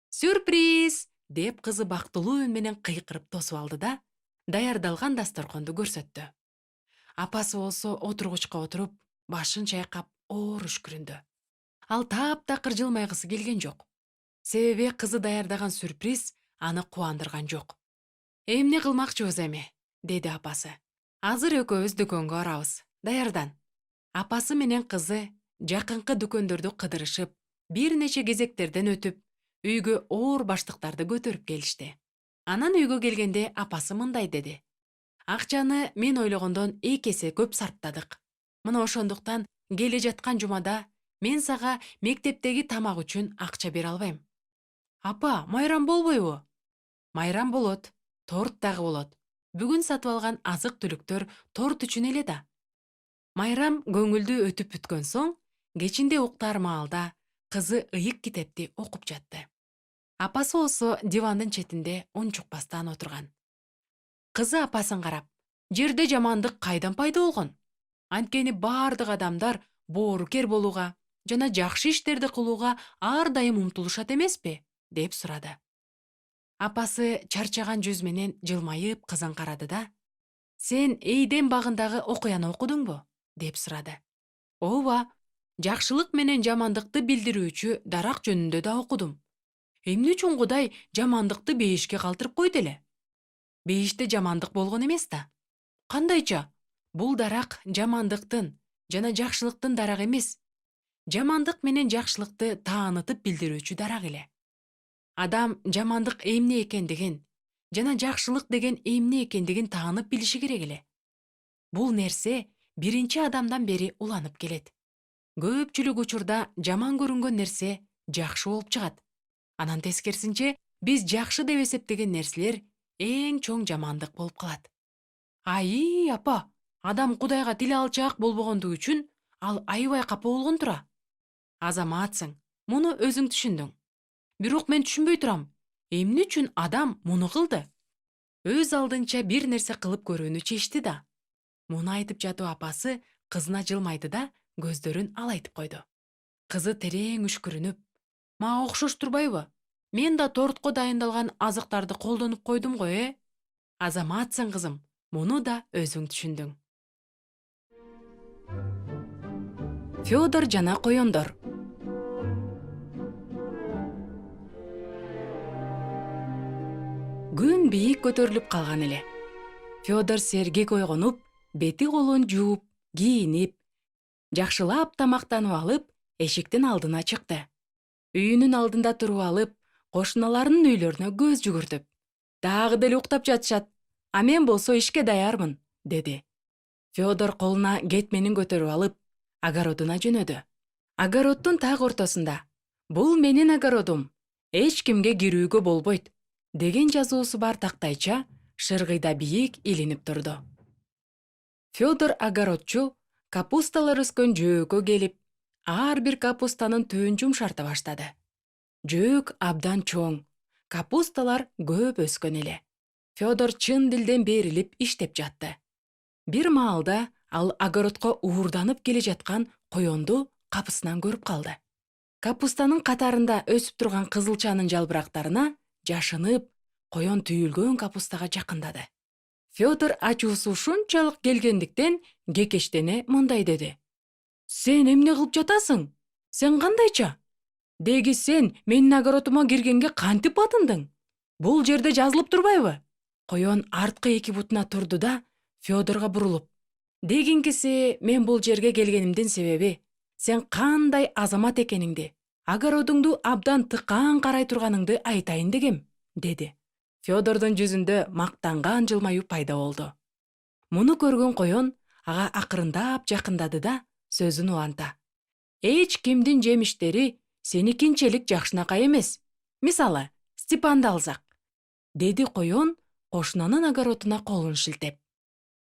«Сюрприз!» деп кызы бактылуу үн менен кыйкырып тосуп алды да, даярдалган дасторконду көрсөттү. Апасы болсо отургучка отуруп, башын чайкап, оор үшкүрүндү. Ал таптакыр жылмайгысы келген жок. Себеби кызы даярдаган сюрприз аны кубандырган жок. «Эмне кылмакчыбыз эми?» деди апасы. «Азыр экөөбүз дүкөнгө барабыз. Даярдан». Апасы менен кызы жакынкы дүкөндөрдү кыдырышып, бир нече кезектерден өтүп, үйгө оор баштыктарды көтөрүп келишти. Анан үйгө келгенде апасы мындай деди: «Акчаны мен ойлогондон 2 эсе көп сарптадык. Мына ошондуктан келе жаткан жумада мен сага мектептеги тамак үчүн акча бере албайм». «Апа, майрам болбойбу?» «Майрам болот, торт дагы болот. Бүгүн сатып алган азык түлүктөр торт үчүн эле да». Майрам көңүлдүү өтүп бүткөн соң, кечинде уктар маалда кызы ыйык китепти окуп жатты. Апасы болсо дивандын четинде унчукпастан отурган. Кызы апасын карап: «Жерде жамандык кайдан пайда болгон? Анткени бардык адамдар боорукер болууга жана жакшы иштерди кылууга ар дайым умтулушат эмеспи?» деп сурады. Апасы чарчаган жүз менен жылмайып кызын карады да: «Сен Эйден багындагы окуяны окудуңбу?» деп сурады. «Ооба, жакшылык менен жамандыкты билдирүүчү дарак жөнүндө да окудум. Эмне үчүн Кудай жамандыкты бейишке калтырып койду эле? Бейиште жамандык болгон эмес да. Кандайча? Бул дарак жамандыктын жана жакшылыктын дарагы эмес. Жамандык менен жакшылыкты таанытып билдирүүчү дарак эле. Адам жамандык эмне экендигин жана жакшылык деген эмне экендигин таанып билиши керек эле. Бул нерсе биринчи адамдан бери уланып келет. Көпчүлүк учурда жаман көрүнгөн нерсе жакшы болуп чыгат. Анан тескерисинче, биз жакшы деп эсептеген нерселер эң чоң жамандык болуп калат. Ай, апа, адам Кудайга тил алчаак болбогондугу үчүн ал аябай капа болгон тура. Азаматсың, муну өзүң түшүндүң. Бирок мен түшүнбөй турам. Эмне үчүн адам муну кылды? Өз алдынча бир нерсе кылып көрүүнү чечти да. Муну айтып жатып апасы кызына жылмайды да, көздөрүн алайтып койду. Кызы терең үшкүрүнүп: «Мага окшош турбайбы? Мен да тортко дайындалган азыктарды колдонуп койдум го, Азаматсың кызым, муну да өзүң түшүндүң». Фёдор жана коёндор. Күн бийик көтөрүлүп калган эле. Фёдор сергек ойгонуп, бети колун жууп, кийинип, жакшылап тамактанып алып, эшиктин алдына чыкты. Үйүнүн алдында туруп алып, кошуналарынын үйлөрүнө көз жүгүртүп: «Дагы деле уктап жатышат. А мен болсо ишке даярмын», деди. Фёдор колуна кетменин көтөрүп алып, огородуна жөнөдү. Огороддун так ортосунда: «Бул менин огородум. Эч кимге кирүүгө болбойт», деген жазуусу бар тактайча шыргыйда бийик илинип турду. Фёдор огородчу капусталар өскөн жөөккө келип, ар бир капустанын түбүн жумшарта баштады. Жөөк абдан чоң, капусталар көп өскөн эле. Фёдор чын дилден берилип иштеп жатты. Бир маалда ал огородко уурданып келе жаткан коёнду капысынан көрүп калды. Капустанын катарында өсүп турган кызылчанын жалбырактарына жашынып, коён түйүлгөн капустага жакындады. Фёдор ачуусу ушунчалык келгендиктен кекештене мындай деди: «Сен эмне кылып жатасың? Сен кандайча? Деги сен менин огородума киргенге кантип батындың? Бул жерде жазылып турбайбы? Коен арткы эки бутуна турду да Федорго бурулуп: Дегиңкиси, мен бул жерге келгенимдин себеби сен кандай азамат экениңди, огородуңду абдан тыкаан карай турганыңды айтайын дегем, деди. Федордун жүзүндө мактанган жылмаюу пайда болду. Муну көргөн коен ага акырындап жакындады да сөзүн уланта: Эч кимдин жемиштери сеникинчелик жакшынакай эмес. Мисалы, Степанды алсак, деди коен кошунанын огородуна колун шилтеп.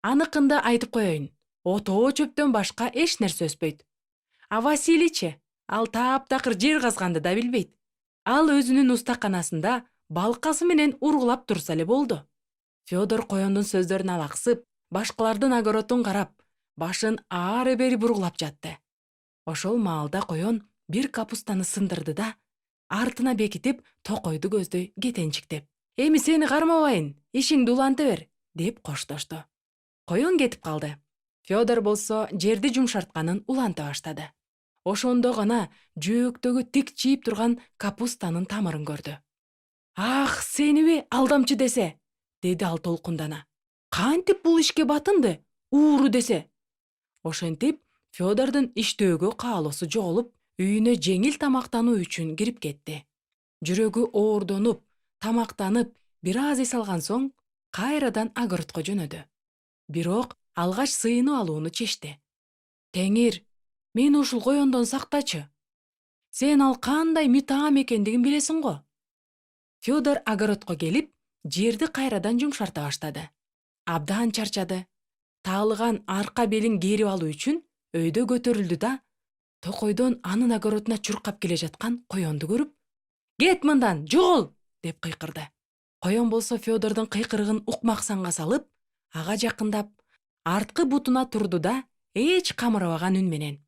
Аныкында айтып коеюн, отоо чөптөн башка эч нерсе өспөйт. А Василийчи, ал таптакыр жер казганды да билбейт. Ал өзүнүн устаканасында балкасы менен ургулап турса эле болду. Федор коендун сөздөрүнө алаксып, башкалардын огородун карап, башын ары-бери бургулап жатты. Ошол маалда коен бир капустаны сындырды да, артына бекитип, токойду көздөй кетенчиктеп: Эми сени кармабайын, ишиңди уланта бер, деп коштошту. Коен кетип калды. Федор болсо жерди жумшартканын уланта баштады. Ошондо гана жөөктөгү тик чийип турган капустанын тамырын көрдү. Ах, сениби алдамчы десе, деди ал толкундана. Кантип бул ишке батынды, ууру десе. Ошентип Федордун иштөөгө каалоосу жоголуп, үйүнө жеңил тамактануу үчүн кирип кетти. Жүрөгү оордонуп, тамактанып, бир аз эс алган соң, кайрадан огородко жөнөдү. Бирок алгач сыйынып алууну чечти. Теңир, мени ушул коендон сактачы. Сен ал кандай мытаам экендигин билесиң го. Федор огородко келип, жерди кайрадан жумшарта баштады. Абдан чарчады. Таалыган арка белин кээрип алуу үчүн өйдө көтөрүлдү да, токойдон анын огородуна чуркап келе жаткан коенду көрүп: Кет мындан, жогол! Деп кыйкырды. Коен болсо Федордун кыйкырыгын укмаксанга салып, ага жакындап, арткы бутуна турду да, эч камырабаган үн менен: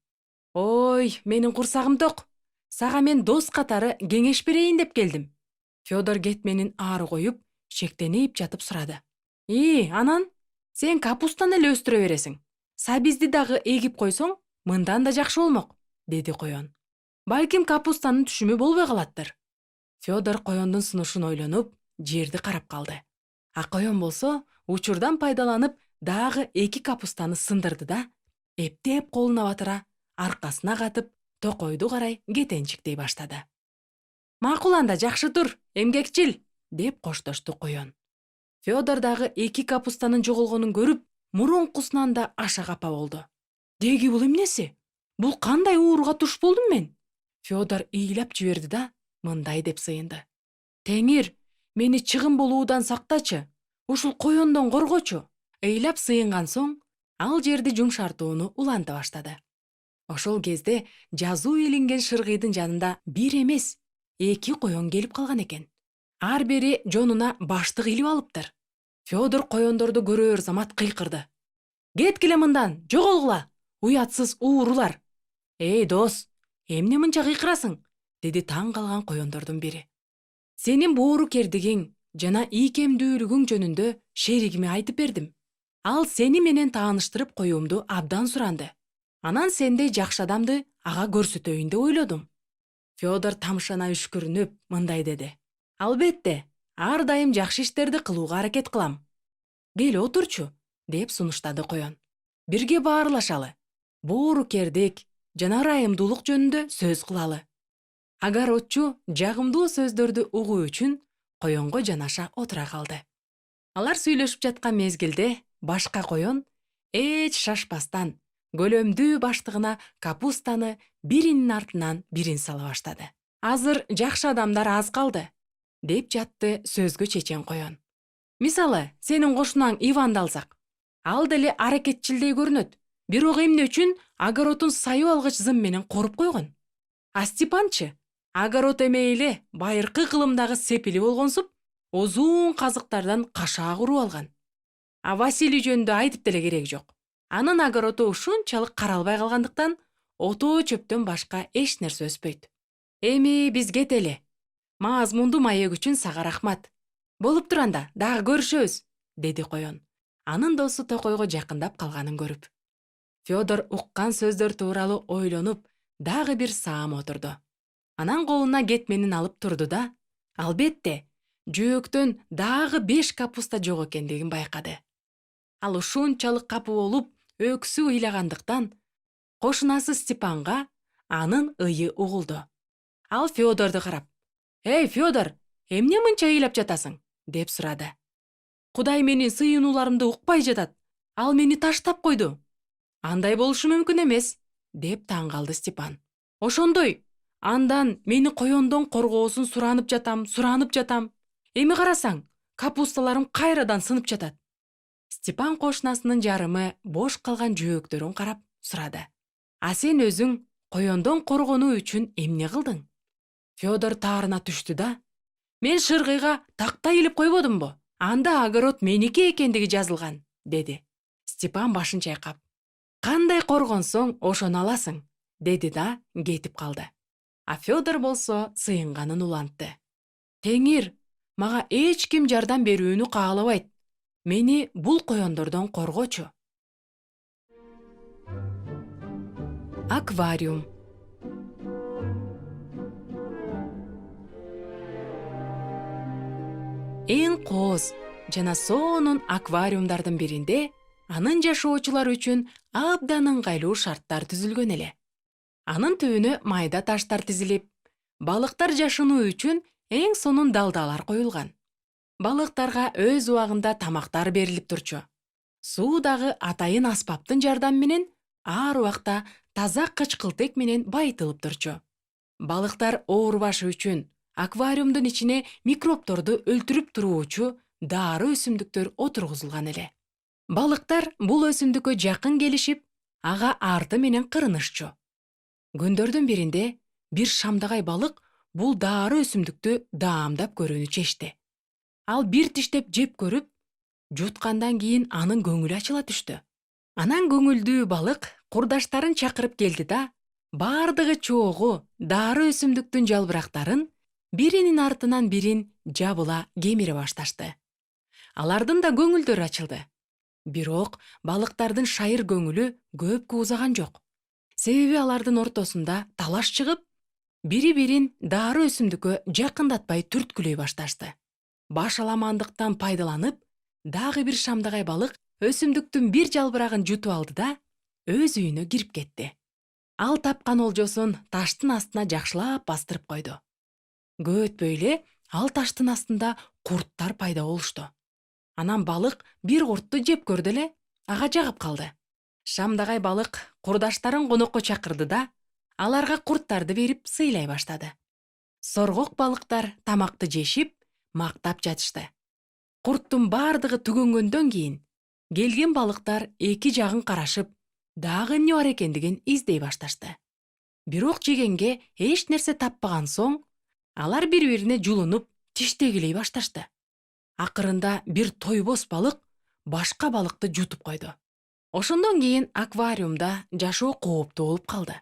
Ой, менин курсагым ток. Сага мен дос катары кеңеш берейин деп келдим. Федор кетменин ары коюп, шектенип жатып сурады: анан? Сен капустаны эле өстүрө бересиң. Сабизди дагы эгип койсоң, мындан да жакшы болмок, деди коен. Балким капустанын түшүмү болбой калаттыр. Федор коендун сунушун ойлонуп, жерди карап калды. А коен болсо, учурдан пайдаланып, дагы 2 капустаны сындырды да, эптеп колуна батыра, аркасына катып, токойду карай кетенчиктей баштады. Макул анда, жакшы тур, эмгекчил, деп коштошту коен. Федор дагы 2 капустанын жоголгонун көрүп, мурункусунан да аша капа болду. Деги бул эмнеси? Бул кандай ууруга туш болдум мен? Федор ыйлап жиберди да, мындай деп сыйынды: Теңир, мени чыгым болуудан сактачы, ушул коендон коргочу. Ыйлап сыйынган соң, ал жерди жумшартууну уланта баштады. Ошол кезде жазуу илинген шыргыйдын жанында бир эмес, 2 коен келип калган экен. Ар бири жонуна баштык илип алыптыр. Федор коендорду көрөр замат кыйкырды: Кеткиле мындан, жоголгула, уятсыз уурулар. Дос, эмне мынча кыйкырасың? Деди таң калган коендордун бири. Сенин боорукердигиң жана ийкемдүүлүгүң жөнүндө шеригиме айтып бердим. Ал сени менен тааныштырып коюумду абдан суранды. Анан сендей жакшы адамды ага көрсөтөйүн деп ойлодум. Федор тамшана үшкүрүнүп мындай деди: Албетте, ар дайым жакшы иштерди кылууга аракет кылам. Кел отурчу, деп сунуштады коен. Бирге баарлашалы. Боорукердик жана ырайымдуулук жөнүндө сөз кылалы. Огородчу жагымдуу сөздөрдү угуу үчүн коенго жанаша отура калды. Алар сүйлөшүп жаткан мезгилде башка коен эч шашпастан көлөмдүү баштыгына капустаны биринин артынан бирин сала баштады. Азыр жакшы адамдар аз калды, деп жатты сөзгө чечен коен. Мисалы, сенин кошунаң Иванды алсак, ал деле аракетчилдей көрүнөт, бирок эмне үчүн огородун сайып алгыч зым менен коруп койгон. А Степанчы огород эмей эле байыркы кылымдагы сепили болгонсуп, узун казыктардан кашаа куруп алган. А Василий жөнүндө айтып деле кереги жок. Анын огороду ушунчалык каралбай калгандыктан, отоо чөптөн башка эч нерсе өспөйт. Эми биз кетели. Маазмундуу маек үчүн сага рахмат. Болуп туранда дагы көрүшөбүз, деди коен. Анын досу токойго жакындап калганын көрүп. Федор уккан сөздөр тууралуу ойлонуп, дагы бир саам отурду. Анан колуна кетменин алып турду да, албетте, жөөктөн дагы 5 капуста жок экендигин байкады. Ал ушунчалык капы болуп, өксү ыйлагандыктан кошунасы Степанга анын ыйы угулду. Ал Фёдорду карап: «Эй, Фёдор, эмне мынча ыйлап жатасың?» деп сурады. «Кудай менин сыйынууларымды укпай жатат. Ал мени таштап койду». «Андай болушу мүмкүн эмес», деп таң калды Степан. «Ошондой. Андан мени коёндон коргоосун суранып жатам. Эми карасаң, капусталарым кайрадан сынып жатат». Степан кошунасынын жарымы бош калган жөөктөрүн карап сурады: «А сен өзүң коёндон коргонуу үчүн эмне кылдың?» Фёдор таарына түштү да: «Мен шыргыйга такта илип койбодумбу? Анда огород меники экендиги жазылган», деди. Степан башын чайкап: «Кандай коргонсоң, ошону аласың», деди да кетип калды. А Фёдор болсо сыйынганын улантты: «Теңир, мага эч ким жардам берүүнү каалабайт. Мени бул коёндордон коргочу». Аквариум. Эң кооз жана сонун аквариумдардын биринде анын жашоочулар үчүн абдан ыңгайлуу шарттар түзүлгөн эле. Анын түбүнө майда таштар тизилип, балыктар жашынуу үчүн эң сонун далдалар коюлган. Балыктарга өз убагында тамактар берилип турчу. Суу дагы атайын аспаптын жардамы менен ар убакта таза кычкылтек менен байытылып турчу. Балыктар оорубашы үчүн аквариумдун ичине микробторду өлтүрүп туруучу дары өсүмдүктөр отургузулган эле. Балыктар бул өсүмдүккө жакын келишип, ага арты менен кырынышчу. Күндөрдүн биринде бир шамдагай балык бул дары өсүмдүктү даамдап көрүүнү чечти. Ал бир тиштеп жеп көрүп, жуткандан кийин анын көңүлү ачыла түштү. Анан көңүлдүү балык курдаштарын чакырып келди да, бардыгы чогуу дары өсүмдүктүн жалбырактарын биринин артынан бирин жабыла кемире башташты. Алардын да көңүлдөрү ачылды. Бирок балыктардын шайыр көңүлү көп куузаган жок. Себеби алардын ортосунда талаш чыгып, бири-бирин дары өсүмдүккө жакындатпай түрткүлөй башташты. Башаламандыктан пайдаланып, дагы бир шамдагай балык өсүмдүктүн бир жалбырагын жутуп алды да өз үйүнө кирип кетти. Ал тапкан олжосун таштын астына жакшылап бастырып койду. Көп өтпөй эле ал таштын астында курттар пайда болушту. Анан балык бир куртту жеп көрдү эле, ага жагып калды. Шамдагай балык курдаштарын конокко чакырды да, аларга курттарды берип сыйлай баштады. Соргок балыктар тамакты жешип, мактап жатышты. Курттун бардыгы түгөнгөндөн кийин келген балыктар эки жагын карашып, дагы эмне бар экендигин издей башташты. Бирок жегенге эч нерсе таппаган соң, алар бири-бирине жулунуп, тиштегилей башташты. Акырында бир тойбос балык башка балыкты жутуп койду. Ошондон кийин аквариумда жашоо кооптуу болуп калды.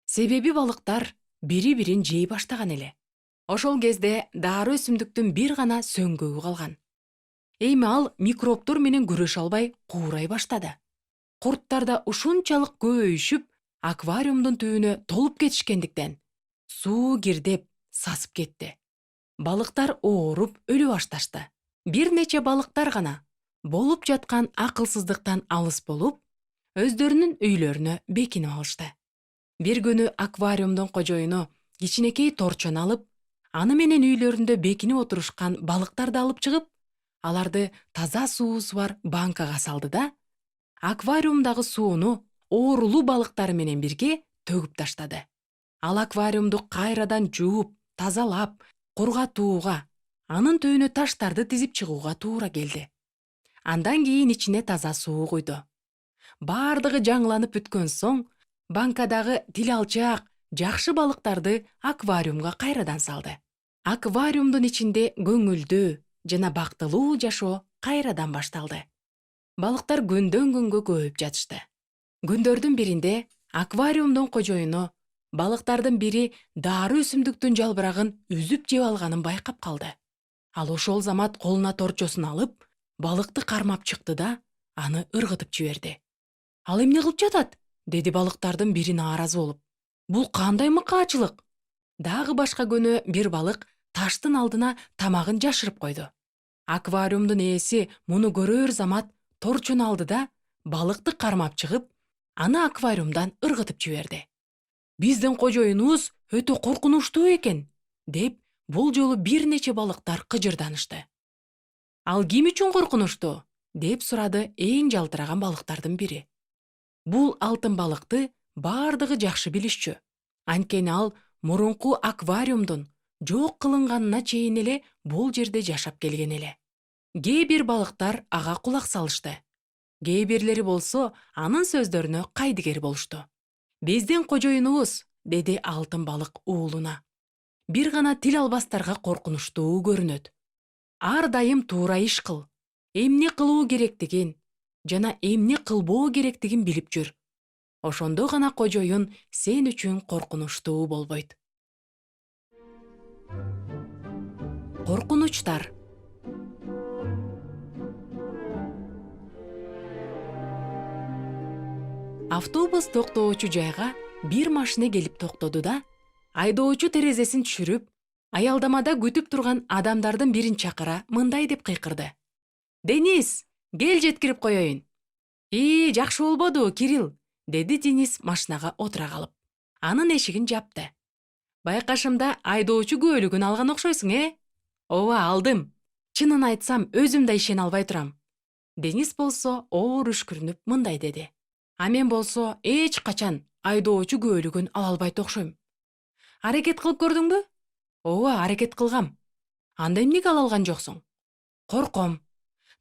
Себеби балыктар бири-бирин жей баштаган эле. Ошол кезде дары өсүмдүктүн бир гана сөңгөгү калган. Эми ал микробтор менен күрөшө албай куурай баштады. Курттар да ушунчалык көбөйүшүп, аквариумдун түбүнө толуп кетишкендиктен суу кирдеп, сасып кетти. Балыктар ооруп, өлө башташты. Бир нече балыктар гана болуп жаткан акылсыздыктан алыс болуп, өздөрүнүн үйлөрүнө бекинип алышты. Бир күнү аквариумдун кожоюну кичинекей торчон алып, аны менен үйлөрүндө бекинип отурушкан балыктарды алып чыгып, аларды таза суусу бар банкага салды да, аквариумдагы сууну оорулуу балыктары менен бирге төгүп таштады. Ал аквариумду кайрадан жууп, тазалап, кургатууга, анын түбүнө таштарды тизип чыгууга туура келди. Андан кийин ичине таза суу куйду. Бардыгы жаңыланып бүткөн соң, банкадагы тил алчаак, жакшы балыктарды аквариумга кайрадан салды. Аквариумдун ичинде көңүлдүү жана бактылуу жашоо кайрадан башталды. Балыктар күндөн күнгө көбөйүп жатышты. Күндөрдүн биринде аквариумдун кожоюну балыктардын бири дары өсүмдүктүн жалбырагын үзүп жеп алганын байкап калды. Ал ошол замат колуна торчосун алып, балыкты кармап чыкты да, аны ыргытып жиберди. Ал эмне кылып жатат? Деди балыктардын бири нааразы болуп. Бул кандай мыкаачылык? Дагы башка күнү бир балык таштын алдына тамагын жашырып койду. Аквариумдун ээси муну көрөр замат торчун алды да балыкты кармап чыгып, аны аквариумдан ыргытып жиберди. Биздин кожоюнубуз өтө коркунучтуу экен, деп бул жолу бир нече балыктар кыжырданышты. Ал ким үчүн коркунучтуу? Деп сурады эң жалтыраган балыктардын бири. Бул алтын балыкты бардыгы жакшы билишчү. Анткени ал мурунку аквариумдун жок кылынганына чейин эле бул жерде жашап келген эле. Кээ бир балыктар ага кулак салышты. Кээ бирлери болсо анын сөздөрүнө кайдыгер болушту. Биздин кожоюнубуз, деди алтын балык уулуна. Бир гана тил албастарга коркунучтуу көрүнөт. Ар дайым туура иш кыл. Эмне кылуу керектигин жана эмне кылбоо керектигин билип жүр. Ошондо гана кожоюн сен үчүн коркунучтуу болбойт. Коркунучтар. Автобус токтоочу жайга бир машина келип токтоду да, айдоочу терезесин түшүрүп, аялдамада күтүп турган адамдардын бирин чакыра мындай деп кыйкырды. Денис, кел жеткирип коеюн. Жакшы болбоду, Кирилл, деди Денис машинага отура калып. Анын эшигин жапты. Байкашымда айдоочу күбөлүгүн алган окшойсуң, Ооба, алдым. Чынын айтсам, өзүм да ишене албай турам. Денис болсо оор үшкүрүнүп мындай деди. А мен болсо эч качан айдоочу күбөлүгүн ала албайт окшойм. Аракет кылып көрдүңбү? Ооба, аракет кылгам. Анда эмнеге ала алган жоксуң? Корком.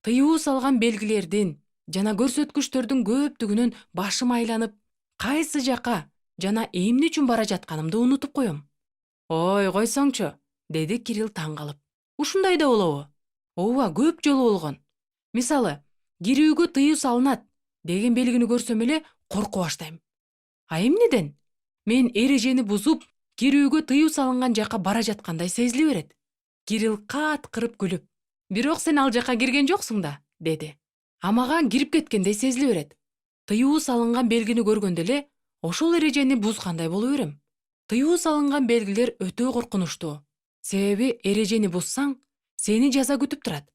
Тыюу салган белгилердин жана көрсөткүчтөрдүн көптүгүнөн башым айланып, кайсы жака жана эмне үчүн бара жатканымды унутуп коем. Ой, койсоңчу, деди Кирилл таң калып. Ушундай да болобу? Ооба, көп жолу болгон. Мисалы, кирүүгө тыюу салынат деген белгини көрсөм эле коркуп баштайм. А эмнеден? Мен эрежени бузуп, кирүүгө тыюу салынган жака бара жаткандай сезиле берет. Кирилл каткырып күлүп, бирок сен ал жака кирген жоксуң да, деди. А мага кирип кеткендей сезиле берет. Тыюу салынган белгини көргөндө эле ошол эрежени бузгандай боло берем. Тыюу салынган белгилер өтө коркунучтуу. Себеби эрежени бузсаң, сени жаза күтүп турат.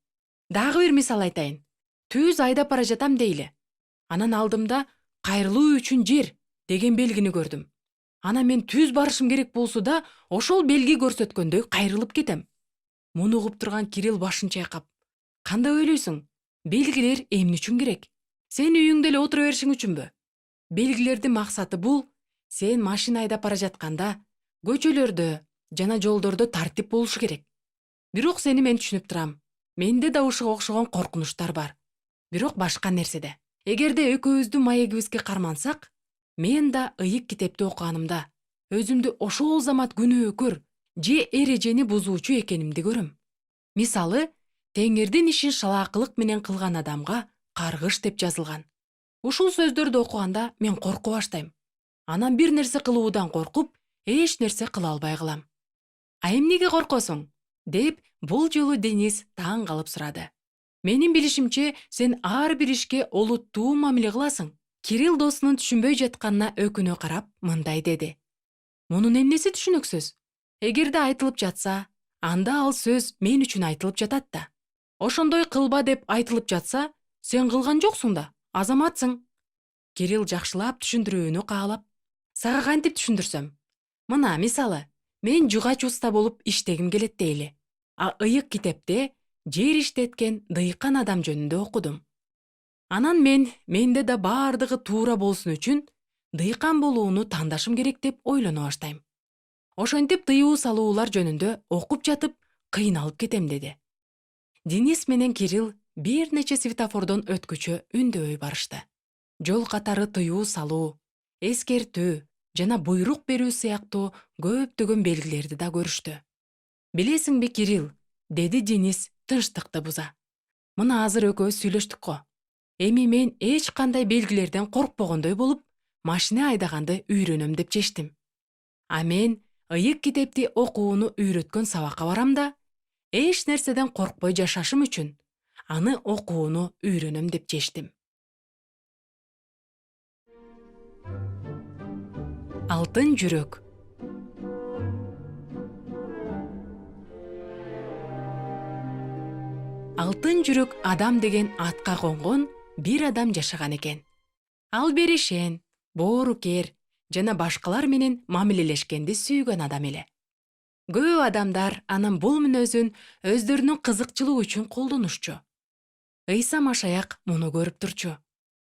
Дагы бир мисал айтайын. Түз айдап бара жатам дейли. Анан алдымда кайрылуу үчүн жер деген белгини көрдүм. Анан мен түз барышым керек болсо да, ошол белги көрсөткөндөй кайрылып кетем. Муну угуп турган Кирилл башын чайкап. Кандай ойлойсуң? Белгилер эмне үчүн керек? Сен үйүңдө эле отура беришиң үчүнбү? Белгилердин максаты бул сен машина айдап бара жатканда көчөлөрдө жана жолдордо тартип болушу керек. Бирок сени мен түшүнүп турам. Менде да ушуга окшогон коркунучтар бар. Бирок башка нерседе. Эгерде экөөбүздүн маегибизге кармансак, мен да ыйык китепти окуганымда өзүмдү ошол замат күнөөкөр же эрежени бузуучу экенимди көрөм. Мисалы, Теңирдин ишин шалаакылык менен кылган адамга каргыш деп жазылган. Ушул сөздөрдү окуганда мен коркуп баштайм. Анан бир нерсе кылуудан коркуп, эч нерсе кыла албай калам. А эмнеге коркосуң? Деп бул жолу Денис таң калып сурады. Менин билишимче, сен ар бир ишке олуттуу мамиле кыласың. Кирилл досунун түшүнбөй жатканына өкүнө карап мындай деди. Мунун эмнеси түшүнүксүз? Эгерде айтылып жатса, анда ал сөз мен үчүн айтылып жатат да. Ошондой кылба деп айтылып жатса, сен кылган жоксуң да, азаматсың. Кирилл жакшылап түшүндүрүүнү каалап, сага кантип түшүндүрсөм? Мына, мисалы, мен жугач уста болуп иштегим келет дейли. А ыйык китепте жер иштеткен дыйкан адам жөнүндө окудум. Анан менде да бардыгы туура болсун үчүн дыйкан болууну тандашым керек деп ойлоно баштайм. Ошентип тыюу салуулар жөнүндө окуп жатып кыйналып кетем, деди. Денис менен Кирилл бир нече светофордон өткүчө үндөбөй барышты. Жол катары тыюу салуу, эскертүү жана буйрук берүү сыяктуу көптөгөн белгилерди да көрүштү. Билесиңби, Кирилл, деди Денис тынчтыкты буза. Мына азыр экөөбүз сүйлөштүк го. Эми мен эч кандай белгилерден коркпогондой болуп, машина айдаганды үйрөнөм деп чечтим. А мен ыйык китепти окууну үйрөткөн сабакка барам да, эч нерседен коркпой жашашым үчүн аны окууну үйрөнөм деп чечтим. Алтын жүрөк. алтын жүрөк адам деген атка конгон бир адам жашаган экен. Ал беришен, боорукер жана башкалар менен мамилелешкенди сүйгөн адам эле. Көп адамдар анын бул мүнөзүн өздөрүнүн кызыкчылыгы үчүн колдонушчу. Ыйса Машаяк муну көрүп турчу.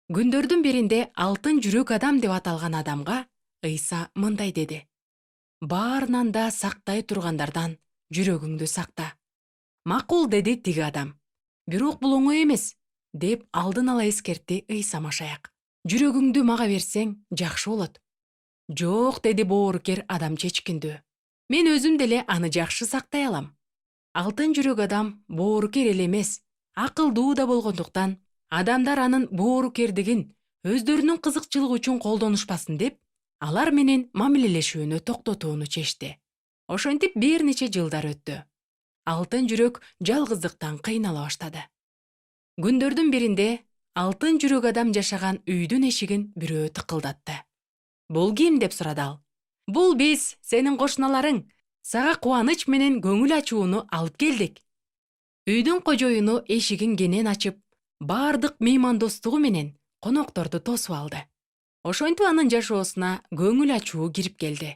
Күндөрдүн биринде алтын жүрөк адам деп аталган адамга Ыйса мындай деди: баарынан да сактай тургандардан жүрөгүңдү сакта. Макул, деди тиги адам. Бирок бул оңой эмес, деп алдын ала эскертти Ыйса Машаяк. Жүрөгүңдү мага берсең жакшы болот. Жок, деди боорукер адам чечкиндүү. Мен өзүм деле аны жакшы сактай алам. Алтын жүрөк адам боорукер эле эмес, акылдуу да болгондуктан, адамдар анын боорукердигин өздөрүнүн кызыкчылыгы үчүн колдонушпасын деп, алар менен мамилелешүүнү токтотууну чечти. Ошентип бир нече жылдар өттү. Алтын жүрөк жалгыздыктан кыйнала баштады. Күндөрдүн биринде алтын жүрөк адам жашаган үйдүн эшигин бирөө тыкылдатты. Бул ким, деп сурады ал. Бул биз, сенин кошуналарың. Сага кубаныч менен көңүл ачууну алып келдик. Үйдүн кожоюну эшигин кенен ачып, бардык меймандостугу менен конокторду тосуп алды. Ошентип анын жашоосуна көңүл ачуу кирип келди.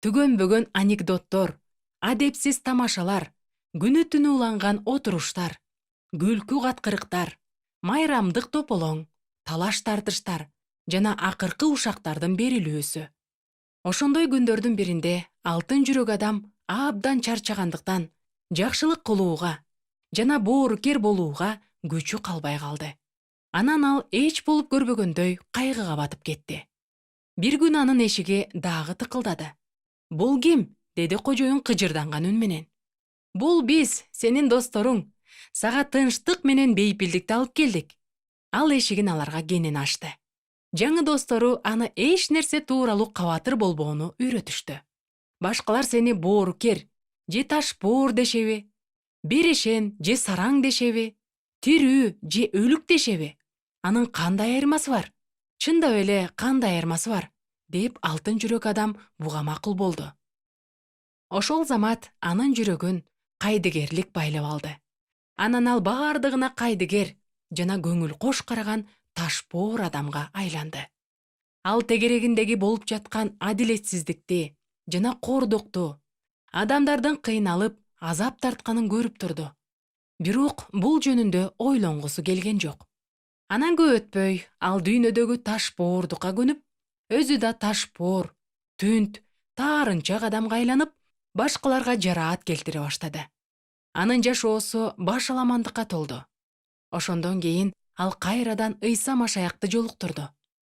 Түгөнбөгөн анекдоттор, адепсиз тамашалар, күнү түнү уланган отуруштар, күлкү каткырыктар, майрамдык тополоң, талаш тартыштар жана акыркы ушактардын берилүүсү. Ошондой күндөрдүн биринде алтын жүрөк адам абдан чарчагандыктан жакшылык кылууга жана боорукер болууга күчү калбай калды. Анан ал эч болуп көрбөгөндөй кайгыга батып кетти. Бир күн анын эшиги дагы тыкылдады. Бул ким, деди кожоюн кыжырданган үн менен. Бул биз, сенин досторуң. Сага тынчтык менен бейпилдикти алып келдик. Ал эшигин аларга кенен ачты. Жаңы достору аны эч нерсе тууралуу кабатыр болбоону үйрөтүштү. Башкалар сени боорукер же ташбоор дешеби, берешен же сараң дешеби, тирүү же өлүк дешеби? Анын кандай айырмасы бар? Чындап эле кандай айырмасы бар? Деп алтын жүрөк адам буга макул болду. Ошол замат анын жүрөгүн кайдыгерлик байлап алды. Анан ал бардыгына кайдыгер жана көңүл кош караган ташбоор адамга айланды. Ал тегерегиндеги болуп жаткан адилетсиздикти жана кордукту, адамдардын кыйналып, азап тартканын көрүп турду. Бирок бул жөнүндө ойлонгусу келген жок. Анан көп өтпөй, ал дүйнөдөгү ташбоордукка көнүп, өзү да ташбоор, түнт, таарынчак адамга айланып, башкаларга жараат келтире баштады. Анын жашоосу баш аламандыкка толду. Ошондон кийин ал кайрадан Ыйса Машаякты жолуктурду.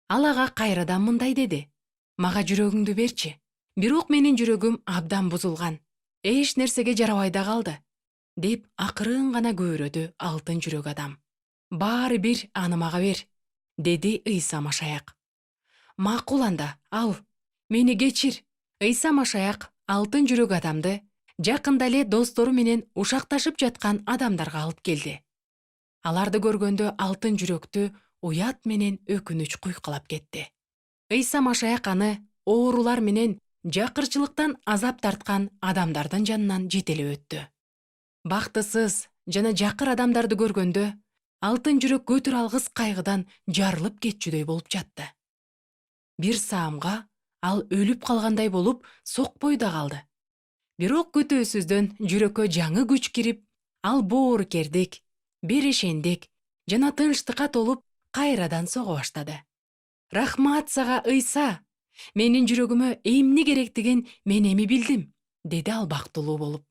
Ал ага кайрадан мындай деди: мага жүрөгүңдү берчи. Бирок менин жүрөгүм абдан бузулган. Эч нерсеге жарабай да калды, деп акырын гана көөрөдү алтын жүрөк адам. Баары бир аны мага бер, деди Ыйса Машаяк. Макул анда, ал, мени кечир. Ыйса Машаяк алтын жүрөк адамды жакында эле достору менен ушакташып жаткан адамдарга алып келди. Аларды көргөндө алтын жүрөктү уят менен өкүнүч куйкалап кетти. Ыйса Машаяк аны оорулар менен жакырчылыктан азап тарткан адамдардын жанынан жетелеп өттү. Бактысыз жана жакыр адамдарды көргөндө алтын жүрөк көтүр алгыс кайгыдан жарылып кетчүдөй болуп жатты. Бир саамга ал өлүп калгандай болуп сокпой да калды. Бирок күтүүсүздөн жүрөккө жаңы күч кирип, ал боорукердик, берешендик жана тынчтыкка толуп кайрадан сого баштады. Рахмат сага, Ыйса! Менин жүрөгүмө эмне керектигин мен эми билдим, деди ал бактылуу болуп.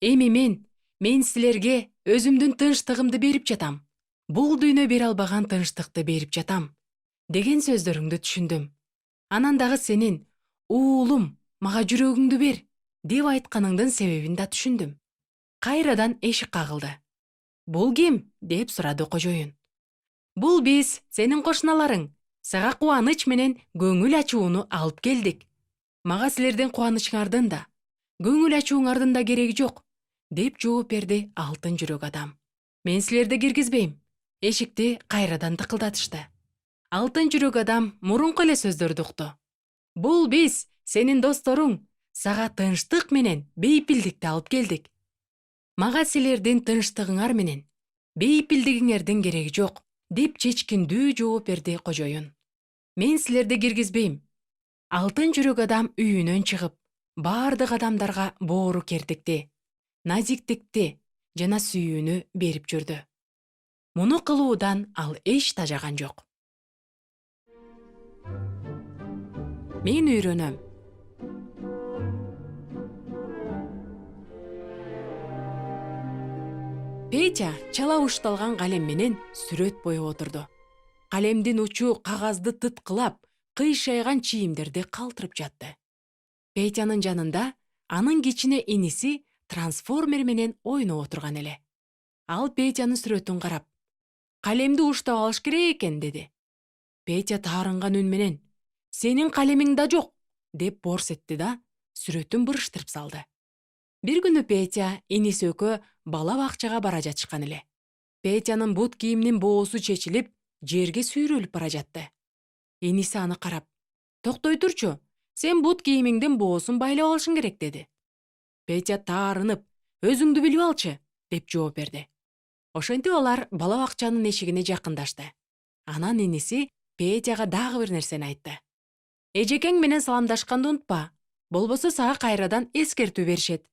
Эми мен силерге өзүмдүн тынчтыгымды берип жатам. Бул дүйнө бере албаган тынчтыкты берип жатам, деген сөздөрүңдү түшүндүм. Анан дагы сенин, уулум, мага жүрөгүңдү бер, деп айтканыңдын себебин да түшүндүм. Кайрадан эшик кагылды. Бул ким? Деп сурады кожоюн. Бул биз, сенин кошуналарың. Сага кубаныч менен көңүл ачууну алып келдик. Мага силердин кубанычыңардын да, көңүл ачууңардын да кереги жок, деп жооп берди алтын жүрөк адам. Мен силерди киргизбейм. Эшикти кайрадан тыкылдатышты. Алтын жүрөк адам мурунку эле сөздөрдү укту. Бул биз, сенин досторуң. Сага тынчтык менен бейпилдикти алып келдик. Мага силердин тынчтыгыңар менен бейпилдигиңердин кереги жок, деп чечкиндүү жооп берди кожоюн. Мен силерди киргизбейм. Алтын жүрөк адам үйүнөн чыгып, бардык адамдарга боору кердикти, назиктикти жана сүйүүнү берип жүрдү. Муну кылуудан ал эч тажаган жок. Мен үйрөнөм. Петя чала ушталган калем менен сүрөт боеп отурду. Калемдин учу кагазды тыткылап, кыйшайган чийимдерди калтырып жатты. Петянын жанында анын кичине иниси трансформер менен ойноп отурган эле. Ал Петянын сүрөтүн карап, калемди уштап алыш керек экен, деди. Петя таарынган үн менен, сенин калемиң да жок, деп борс этти да сүрөтүн бырыштырып салды. Бир күнү Петя иниси экөө бала бакчага бара жатышкан эле. Петянын бут кийиминин боосу чечилип, жерге сүйрөлүп бара жатты. Иниси аны карап, токтой турчу, сен бут кийимиңдин боосун байлап алышың керек, деди. Петя таарынып, өзүңдү билип алчы, деп жооп берди. Ошентип алар бала бакчанын эшигине жакындашты. Анан иниси Петяга дагы бир нерсени айтты. Эжекең менен саламдашканды унутпа, болбосо сага кайрадан эскертүү беришет.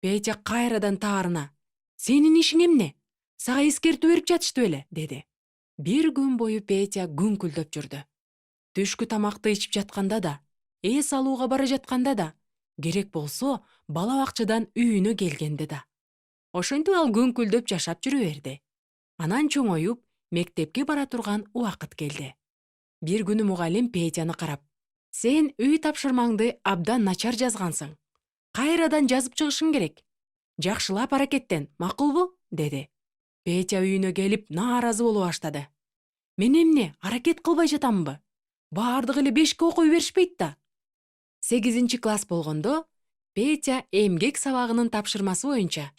Петя кайрадан таарына, сенин ишиң эмне? Сага эскертүү берип жатышты беле, деди. Бир күн бою Петя күңкүлдөп жүрдү. Түшкү тамакты ичип жатканда да, эс алууга бара жатканда да, керек болсо бала бакчадан үйүнө келгенде да. Ошентип ал күңкүлдөп жашап жүрө берди. Анан чоңоюп, мектепке бара турган убакыт келди. Бир күнү мугалим Петяны карап, сен үй тапшырмаңды абдан начар жазгансың. Кайрадан жазып чыгышың керек. Жакшылап аракеттен, макулбу? Деди. Петя үйүнө келип нааразы болуп баштады. Мен эмне, аракет кылбай жатамбы? Бардыгы эле 5 окуй беришпейт да. 8-класс болгондо Петя эмгек сабагынын тапшырмасы боюнча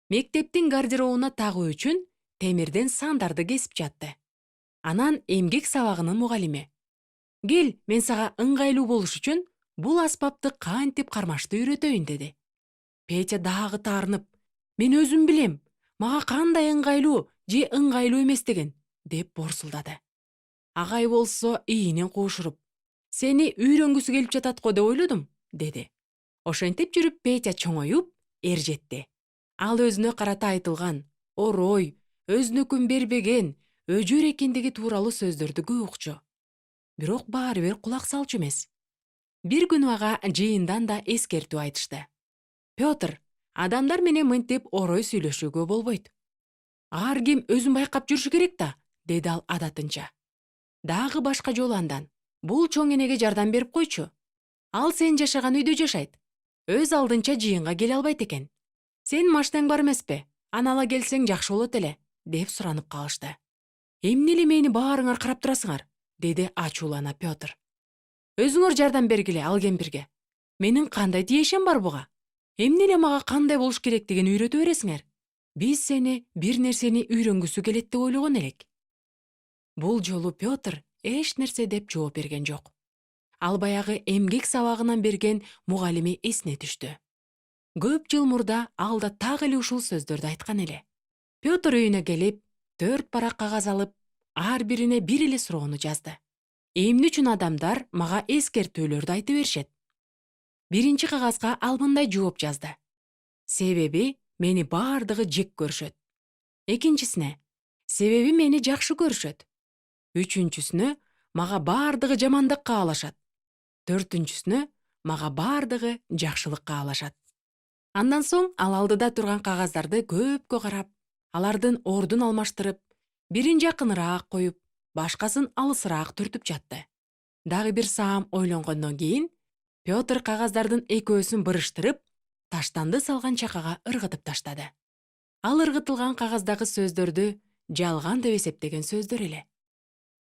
мектептин гардеробуна тагуу үчүн темирден сандарды кесип жатты. Анан эмгек сабагынын мугалими: "Кел, мен сага ыңгайлуу болуш үчүн бул аспапты кантип кармашты үйрөтөйүн", деди. Петя дагы таарынып, "Мен өзүм билем, мага кандай ыңгайлуу же ыңгайлуу эмес деген", деп борсулдады. Агай болсо ийинен куушуруп, "Сени үйрөнгүсү келип жатат го деп ойлодум", деди. Ошентип жүрүп Петя чоңоюп, эржетти. Ал өзүнө карата айтылган орой, өзнөкүн бербеген, өжөр экендиги тууралуу сөздөрдү көп укчу. Бирок баары бир кулак салчу эмес. Бир күнү ага жыйындан да эскертүү айтышты. "Пётр, адамдар менен мынтип орой сүйлөшүүгө болбойт. Ар ким өзүн байкап жүрүшү керек да", деди ал адатынча. Дагы башка жолу андан: "Бул чоң энеге жардам берип койчу. Ал сен жашаган үйдө жашайт. Өз алдынча жыйынга келе албайт экен. Сен машинаң бар эмеспи? Аны ала келсең жакшы болот эле", деп суранып калышты. "Эмне эле мени баарыңар карап турасыңар?" деди ачуулана Пётр. "Өзүңөр жардам бергиле ал кемпирге. Менин кандай тиешем бар буга? Эмне эле мага кандай болуш керектигин үйрөтө бересиңер? Биз сени бир нерсени үйрөнгүсү келет деп ойлогон элек". Бул жолу Пётр эч нерсе деп жооп берген жок. Ал баягы эмгек сабагынан берген мугалими эсине түштү. Көп жыл мурда ал да так эле ушул сөздөрдү айткан эле. Пётр үйүнө келип, 4 парак кагаз алып, ар бирине бир эле суроону жазды. Эмне үчүн адамдар мага эскертүүлөрдү айтып беришет? Биринчи кагазга ал мындай жооп жазды: "Себеби мени бардыгы жек көрүшөт". Экинчисине: "Себеби мени жакшы көрүшөт". Үчүнчүсүнө: "Мага бардыгы жамандык каалашат". Төртүнчүсүнө: "Мага бардыгы жакшылык каалашат". Андан соң ал алдыда турган кагаздарды көпкө карап, алардын ордун алмаштырып, бирин жакыныраак коюп, башкасын алысыраак түртүп жатты. Дагы бир саам ойлонгондон кийин Пётр кагаздардын экөөсүн бырыштырып, таштанды салган чакага ыргытып таштады. Ал ыргытылган кагаздагы сөздөрдү жалган деп эсептеген сөздөр эле.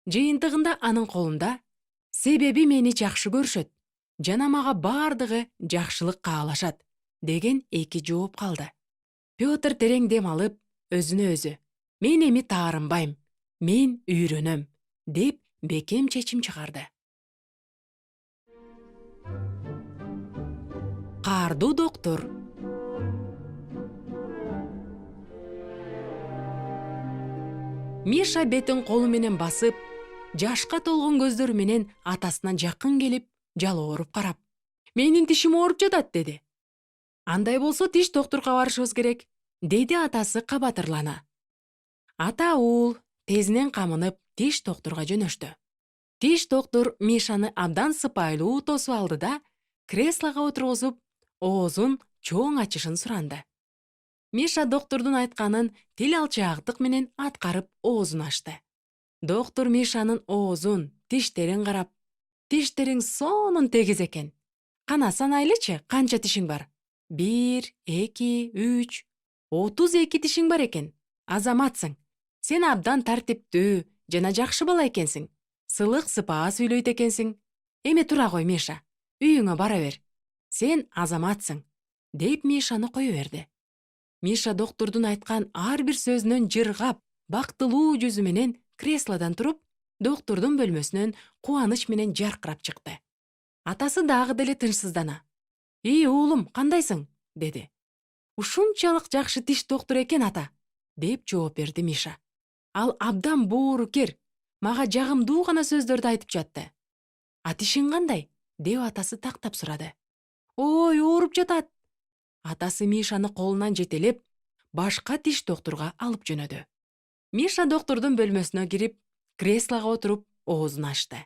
Жыйынтыгында анын колунда "Себеби мени жакшы көрүшөт" жана "Мага бардыгы жакшылык каалашат" деген 2 жооп калды. Пётр терең дем алып, өзүнө өзү: "Мен эми таарынбайм, мен үйрөнөм", деп бекем чечим чыгарды. Каардуу доктур. Миша бетин колу менен басып, жашка толгон көздөрү менен атасына жакын келип, жалооруп карап, менин тишим ооруп жатат деди. Андай болсо тиш доктурга барышыбыз керек, деди атасы кабатырлана. Ата уул тезинен камынып тиш доктурга жөнөштү. Тиш доктур Мишаны абдан сыпайылуу тосуп алды да, креслого отургузуп, оозун чоң ачышын суранды. Миша доктурдун айтканын тил алчаактык менен аткарып оозун ачты. Доктур Мишанын оозун, тиштерин карап, тиштериң сонун тегиз экен. Кана санайлычы, канча тишиң бар? 1, 2, 3, 32 тишиң бар экен. Азаматсың. Сен абдан тартиптүү жана жакшы бала экенсиң. Сылык сыпаа сүйлөйт экенсиң. Эми тура кой, Миша. Үйүңө бара бер. Сен азаматсың, деп Мишаны кое берди. Миша доктурдун айткан ар бир сөзүнөн жыргап, бактылуу жүзү менен креслодон туруп, доктурдун бөлмөсүнөн кубаныч менен жаркырап чыкты. Атасы дагы деле тынчсыздана. Уулум, кандайсың? Деди. Ушунчалык жакшы тиш доктур экен, ата, деп жооп берди Миша. Ал абдан боорукер, мага жагымдуу гана сөздөрдү айтып жатты. А тишиң кандай? Деп атасы тактап сурады. Ой, ооруп жатат. Атасы Мишаны колунан жетелеп, башка тиш доктурга алып жөнөдү. Миша доктурдун бөлмөсүнө кирип, креслого отуруп, оозун ачты.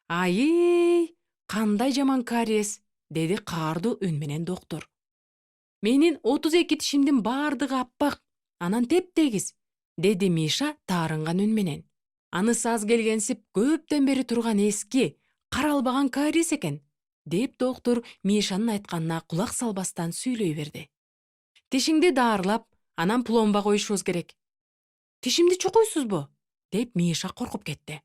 Ай, кандай жаман кариес, деди каардуу үн менен доктур. Менин 32 тишимдин бардыгы аппак, анан теп-тегиз, деди Миша таарынган үн менен. Анысы аз келгенсип көптөн бери турган эски, каралбаган кариес экен, деп доктур Мишанын айтканына кулак салбастан сүйлөй берди. Тишиңди даарылап, анан пломба коюшубуз керек. Тишимди чукуйсузбу? Деп Миша коркуп кетти.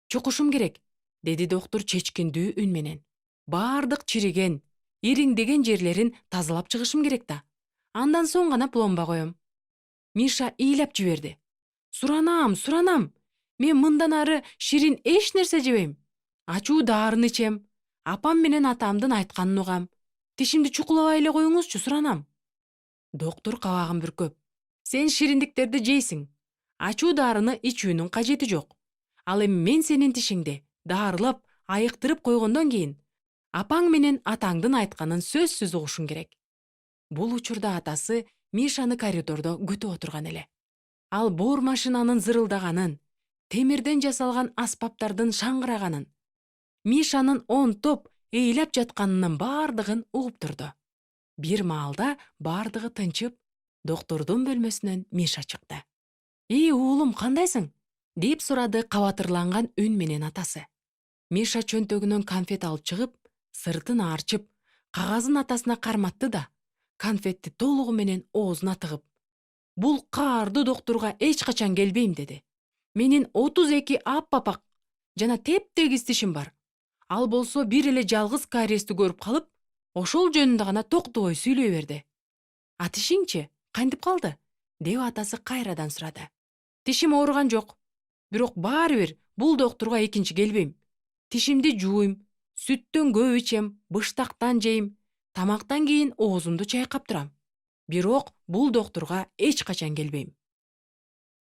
Чукушум керек, деди доктур чечкиндүү үн менен. Бардык чириген, ириңдеген жерлерин тазалап чыгышым керек да. Андан соң гана пломба коем. Миша ыйлап жиберди. Суранам. Мен мындан ары ширин эч нерсе жебейм. Ачуу даарыны ичем. Апам менен атамдын айтканын угам. Тишимди чукулабай эле коюңузчу, суранам. Доктур кабагын бүркөп. Сен шириндиктерди жейсиң. Ачуу даарыны ичүүнүн кажети жок. Ал эми мен сенин тишиңди даарылап, айыктырып койгондон кийин апаң менен атаңдын айтканын сөзсүз угушуң керек. Бул учурда атасы Мишаны коридордо күтүп отурган эле. Ал боор машинанын зырылдаганын, темирден жасалган аспаптардын шаңгыраганын, Мишанын онтоп ыйлап жатканынын бардыгын угуп турду. Бир маалда бардыгы тынчып, доктурдун бөлмөсүнөн Миша чыкты. Уулум, кандайсың? Деп сурады кабатырланган үн менен атасы. Миша чөнтөгүнөн конфет алып чыгып, сыртын арчып, кагазын атасына карматты да, конфетти толугу менен оозуна тыгып, бул каардуу доктурга эч качан келбейм, деди. Менин 32 аппапак жана теп-тегиз тишим бар. Ал болсо бир эле жалгыз кариести көрүп калып, ошол жөнүндө гана токтобой сүйлөй берди. А тишиңчи, кантип калды? Деп атасы кайрадан сурады. Тишим ооруган жок. Бирок баары бир бул доктурга экинчи келбейм. Тишимди жууйм, сүттөн көп ичем, быштактан жейм, тамактан кийин оозумду чайкап турам. Бирок бул доктурга эч качан келбейм.